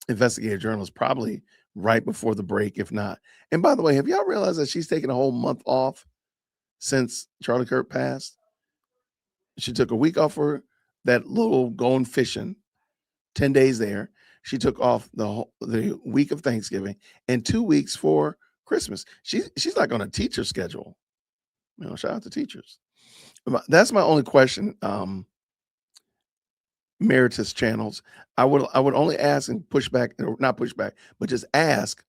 investigative journalist, probably right before the break, if not. And by the way, have y'all realized that she's taken a whole month off since Charlie Kirk passed? She took a week off for that little going fishing, 10 days there. She took off the week of Thanksgiving and 2 weeks for Christmas. She's like on a teacher schedule. You know, shout out to teachers. That's my only question. Meritus channels. I would only ask and push back, or not push back, but just ask,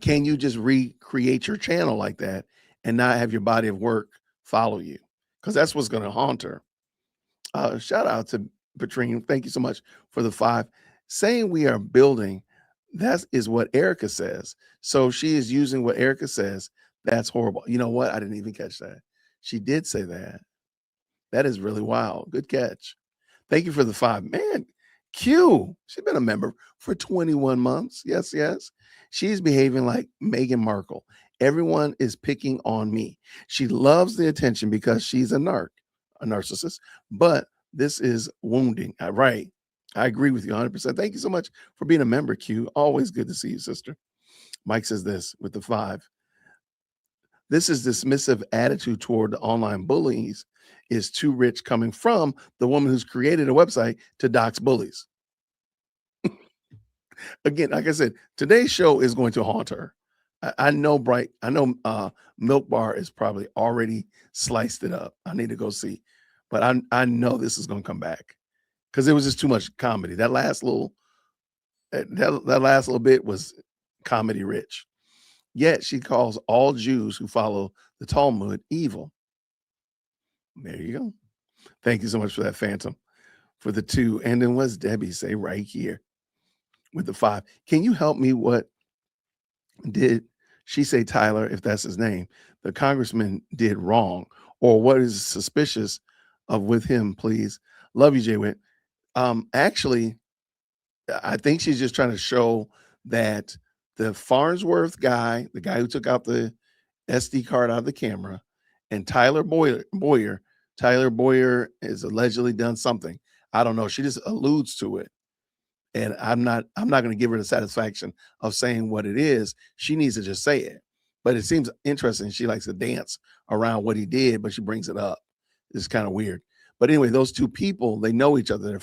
can you just recreate your channel like that and not have your body of work follow you? Because that's what's going to haunt her. Shout out to Patrine. Thank you so much for the 5. Saying we are building, that is what Erica says. So she is using what Erica says. That's horrible. You know what? I didn't even catch that. She did say that. That is really wild. Good catch. Thank you for the 5. Man, Q, she's been a member for 21 months. Yes, yes. She's behaving like Meghan Markle. Everyone is picking on me. She loves the attention because she's a narcissist, but this is wounding. Right. I agree with you 100%. Thank you so much for being a member, Q. Always good to see you, sister. Mike says this with the 5. This is dismissive attitude toward the online bullies is too rich, coming from the woman who's created a website to dox bullies. Again, like I said, today's show is going to haunt her. I know Milk Bar is probably already sliced it up. I need to go see, but I know this is going to come back because it was just too much comedy. That last little bit was comedy rich. Yet she calls all Jews who follow the Talmud evil. There you go. Thank you so much for that, Phantom, for the 2. And then what's Debbie say right here with the 5? Can you help me? What did she say, Tyler, if that's his name, the congressman did wrong? Or what is suspicious of with him, please? Love you, Jay Witt. Actually, I think she's just trying to show that the Farnsworth guy, the guy who took out the SD card out of the camera, and Tyler Boyer is allegedly done something. I don't know. She just alludes to it. And I'm not going to give her the satisfaction of saying what it is. She needs to just say it. But it seems interesting. She likes to dance around what he did, but she brings it up. It's kind of weird. But anyway, those 2 people, they know each other.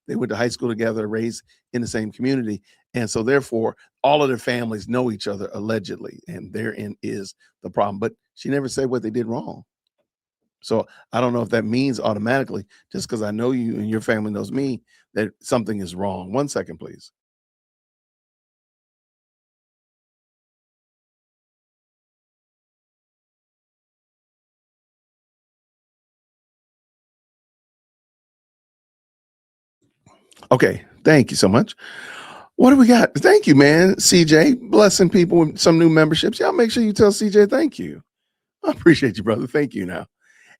They went to high school together, raised in the same community. And so therefore, all of their families know each other allegedly. And therein is the problem. But she never said what they did wrong. So I don't know if that means automatically, just because I know you and your family knows me, that something is wrong. 1 second, please. Okay, thank you so much. What do we got? Thank you, man. CJ, blessing people with some new memberships. Y'all make sure you tell CJ thank you. I appreciate you, brother. Thank you now.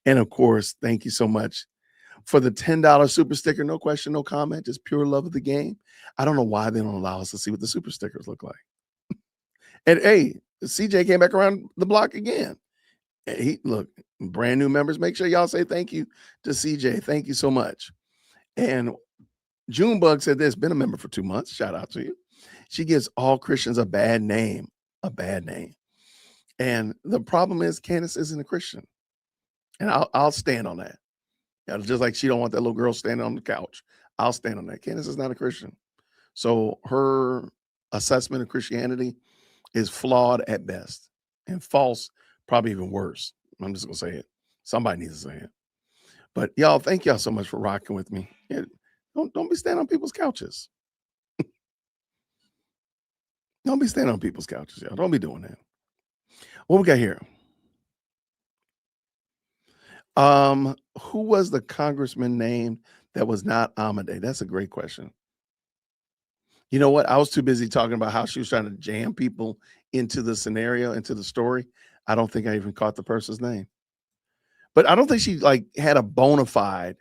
And of course, thank you so much. for the $10 super sticker. No question, no comment, just pure love of the game. I don't know why they don't allow us to see what the super stickers look like. And hey, CJ came back around the block again. And look, brand new members, make sure y'all say thank you to CJ. Thank you so much. And Junebug said this, been a member for 2 months. Shout out to you. She gives all Christians a bad name. And the problem is Candace isn't a Christian. And I'll stand on that. Just like she don't want that little girl standing on the couch. I'll stand on that. Candace is not a Christian. So her assessment of Christianity is flawed at best and false, probably even worse. I'm just going to say it. Somebody needs to say it. But y'all, thank y'all so much for rocking with me. Don't be standing on people's couches. Don't be standing on people's couches, y'all. Don't be doing that. What we got here? Who was the congressman named that was not Amadei? That's a great question. You know what? I was too busy talking about how she was trying to jam people into the scenario, into the story. I don't think I even caught the person's name. But I don't think she had a bona fide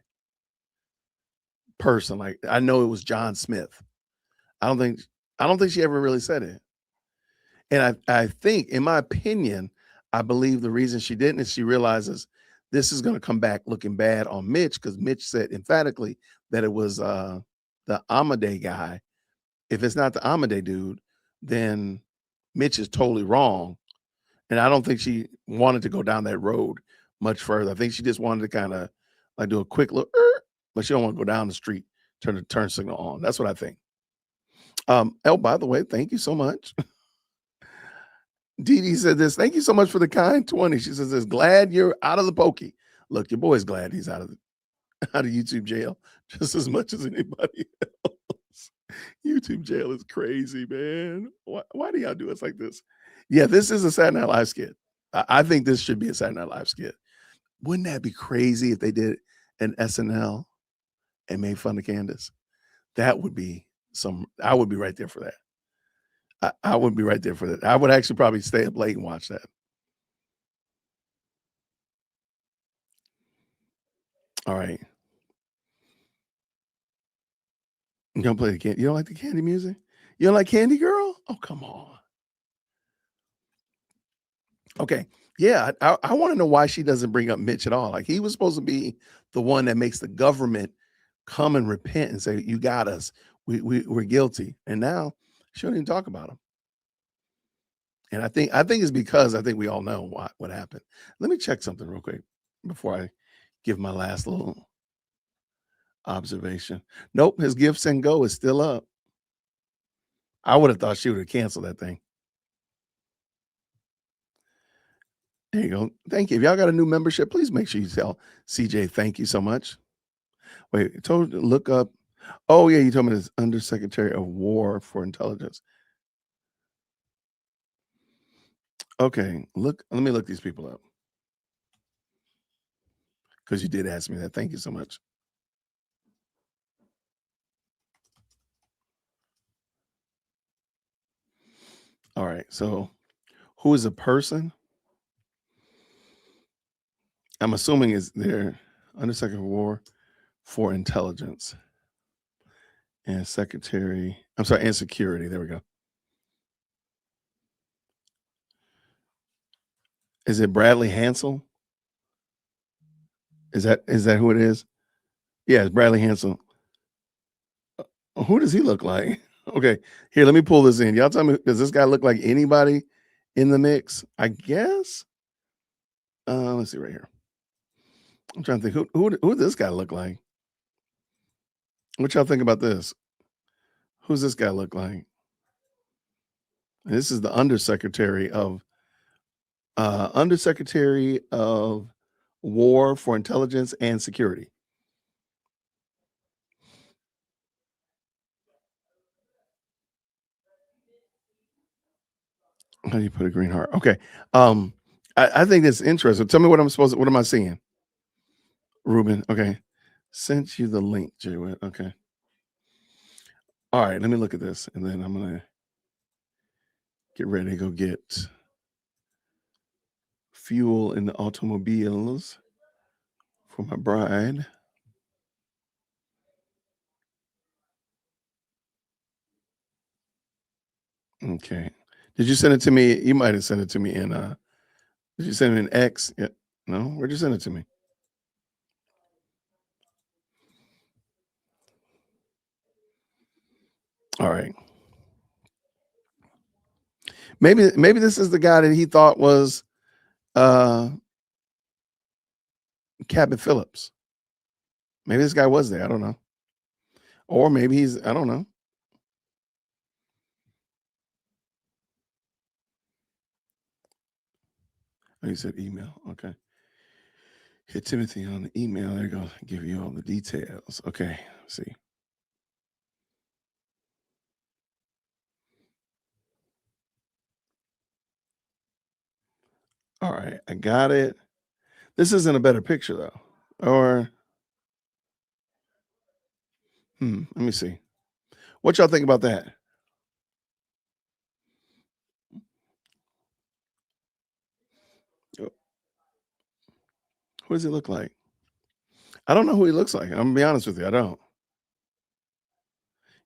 person. Like, I know it was John Smith. I don't think she ever really said it. And I think, in my opinion, I believe the reason she didn't is she realizes this is going to come back looking bad on Mitch, because Mitch said emphatically that it was the Amadei guy. If it's not the Amadei dude, then Mitch is totally wrong. And I don't think she wanted to go down that road much further. I think she just wanted to kind of like do a quick look, but she don't want to go down the street, turn the turn signal on. That's what I think. Oh, by the way, thank you so much. Dee Dee said this. Thank you so much for the kind 20. She says this. Glad you're out of the pokey. Look, your boy's glad he's out of YouTube jail just as much as anybody else. YouTube jail is crazy, man. Why do y'all do us like this? Yeah, this is a Saturday Night Live skit. I think this should be a Saturday Night Live skit. Wouldn't that be crazy if they did an SNL and made fun of Candace? That would be I would be right there for that. I would be right there for that. I would actually probably stay up late and watch that. All right. You don't play the candy. You don't like the candy music? You don't like Candy Girl? Oh, come on. Okay. Yeah, I want to know why she doesn't bring up Mitch at all. Like, he was supposed to be the one that makes the government come and repent and say, you got us. We're guilty. And now she don't even talk about him. And I think it's because I think we all know what happened. Let me check something real quick before I give my last little observation. Nope, his Gifts and Go is still up. I would have thought she would have canceled that thing. There you go. Thank you. If y'all got a new membership, please make sure you tell CJ thank you so much. Wait, I told you to look up. Oh, yeah, you told me this Undersecretary of War for Intelligence. Okay, let me look these people up. Because you did ask me that. Thank you so much. All right, so who is a person? I'm assuming is their Undersecretary of War for Intelligence and and Security. There we go. Is it Bradley Hansel? Is that who it is? Yeah, it's Bradley Hansel. Who does he look like? Okay, here, let me pull this in. Y'all tell me, does this guy look like anybody in the mix? I guess. Let's see right here. I'm trying to think who does this guy look like? What y'all think about this? Who's this guy look like? And this is the Undersecretary of War for Intelligence and Security. How do you put a green heart? Okay. I think that's interesting. Tell me what am I seeing? Ruben. Okay. Sent you the link, Jay. Okay. All right, let me look at this, and then I'm gonna get ready to go get fuel in the automobiles for my bride. Okay. Did you send it to me? You might have sent it to me in did you send it in X? Yeah. No, where'd you send it to me? All right. Maybe this is the guy that he thought was Cabot Phillips. Maybe this guy was there. I don't know. Or maybe he's, I don't know. Oh, he said email. Okay. Hit Timothy on the email. There you go. Give you all the details. Okay. Let's see. All right. I got it. This isn't a better picture though. Or let me see. What y'all think about that? Who does he look like? I don't know who he looks like. I'm gonna be honest with you. I don't.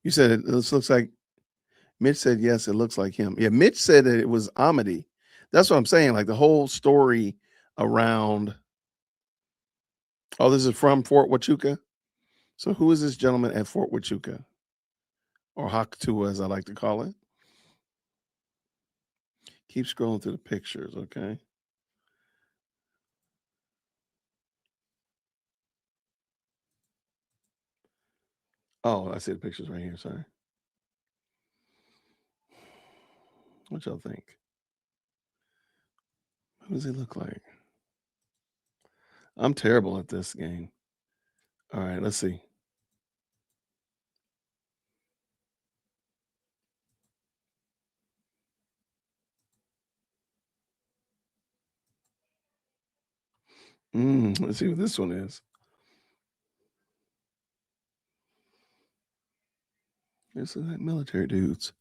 You said this looks like Mitch said yes, it looks like him. Yeah, Mitch said that it was Amity. That's what I'm saying. Like the whole story around. Oh, this is from Fort Huachuca. So who is this gentleman at Fort Huachuca? Or Haktua, as I like to call it. Keep scrolling through the pictures, okay? Oh, I see the pictures right here. Sorry. What y'all think? Who does he look like? I'm terrible at this game. All right, let's see. Let's see what this one is. This is like military dudes.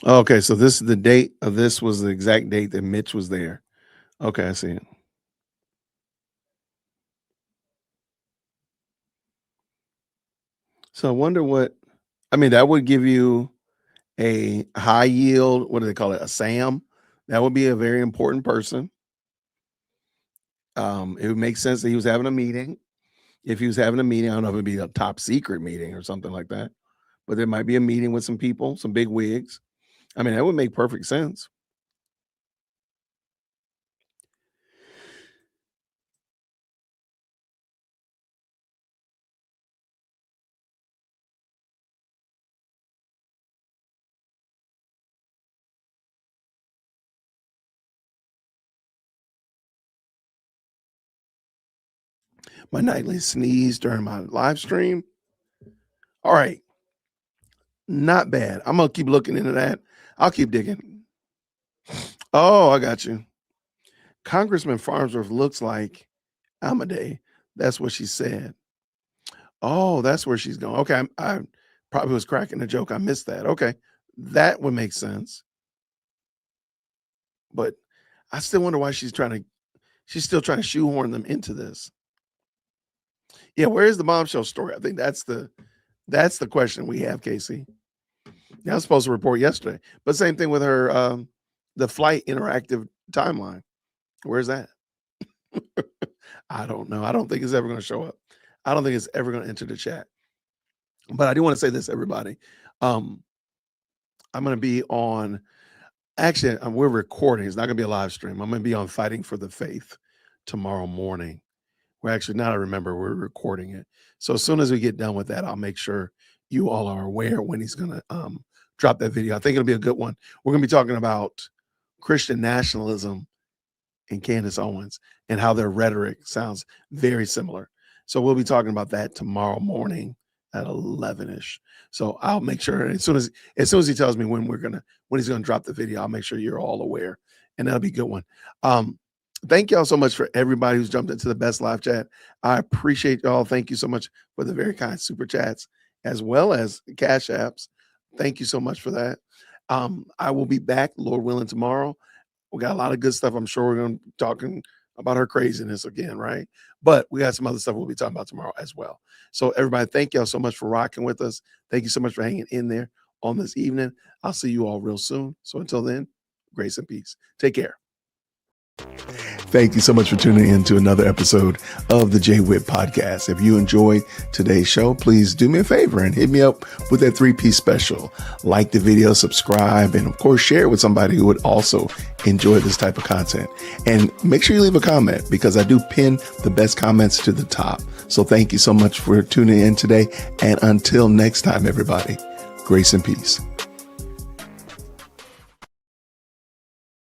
Okay, so this is the date of this was the exact date that Mitch was there. Okay, I see it. So I wonder what, I mean, that would give you a high yield, what do they call it? A SAM. That would be a very important person. It would make sense that he was having a meeting. If he was having a meeting, I don't know if it'd be a top secret meeting or something like that, but there might be a meeting with some people, some big wigs. I mean, that would make perfect sense. My nightly sneeze during my live stream. All right. Not bad. I'm going to keep looking into that. I'll keep digging. Oh, I got you. Congressman Farnsworth looks like Amadei. That's what she said. Oh, that's where she's going. Okay. I probably was cracking a joke. I missed that. Okay. That would make sense. But I still wonder why she's still trying to shoehorn them into this. Yeah. Where's the bombshell story? I think that's the question we have, Casey. I was supposed to report yesterday, but same thing with her, the flight interactive timeline. Where's that? I don't know. I don't think it's ever going to show up. I don't think it's ever going to enter the chat. But I do want to say this, everybody. I'm going to be on. Actually, we're recording. It's not going to be a live stream. I'm going to be on Fighting for the Faith tomorrow morning. We're actually, now I remember, we're recording it. So as soon as we get done with that, I'll make sure you all are aware when he's going to drop that video. I think it'll be a good one. We're going to be talking about Christian nationalism and Candace Owens and how their rhetoric sounds very similar. So we'll be talking about that tomorrow morning at 11ish. So I'll make sure as soon as he tells me when he's gonna drop the video, I'll make sure you're all aware, and that'll be a good one. Thank y'all so much for everybody who's jumped into the best live chat. I appreciate y'all. Thank you so much for the very kind super chats as well as cash apps. Thank you so much for that. I will be back, Lord willing, tomorrow. We got a lot of good stuff. I'm sure we're going to be talking about her craziness again, right? But we got some other stuff we'll be talking about tomorrow as well. So everybody, thank y'all so much for rocking with us. Thank you so much for hanging in there on this evening. I'll see you all real soon. So until then, grace and peace. Take care. Thank you so much for tuning in to another episode of the Jay Witt Podcast. If you enjoyed today's show, please do me a favor and hit me up with that 3-piece special. Like the video, subscribe, and of course, share it with somebody who would also enjoy this type of content. And make sure you leave a comment because I do pin the best comments to the top. So thank you so much for tuning in today. And until next time, everybody, grace and peace.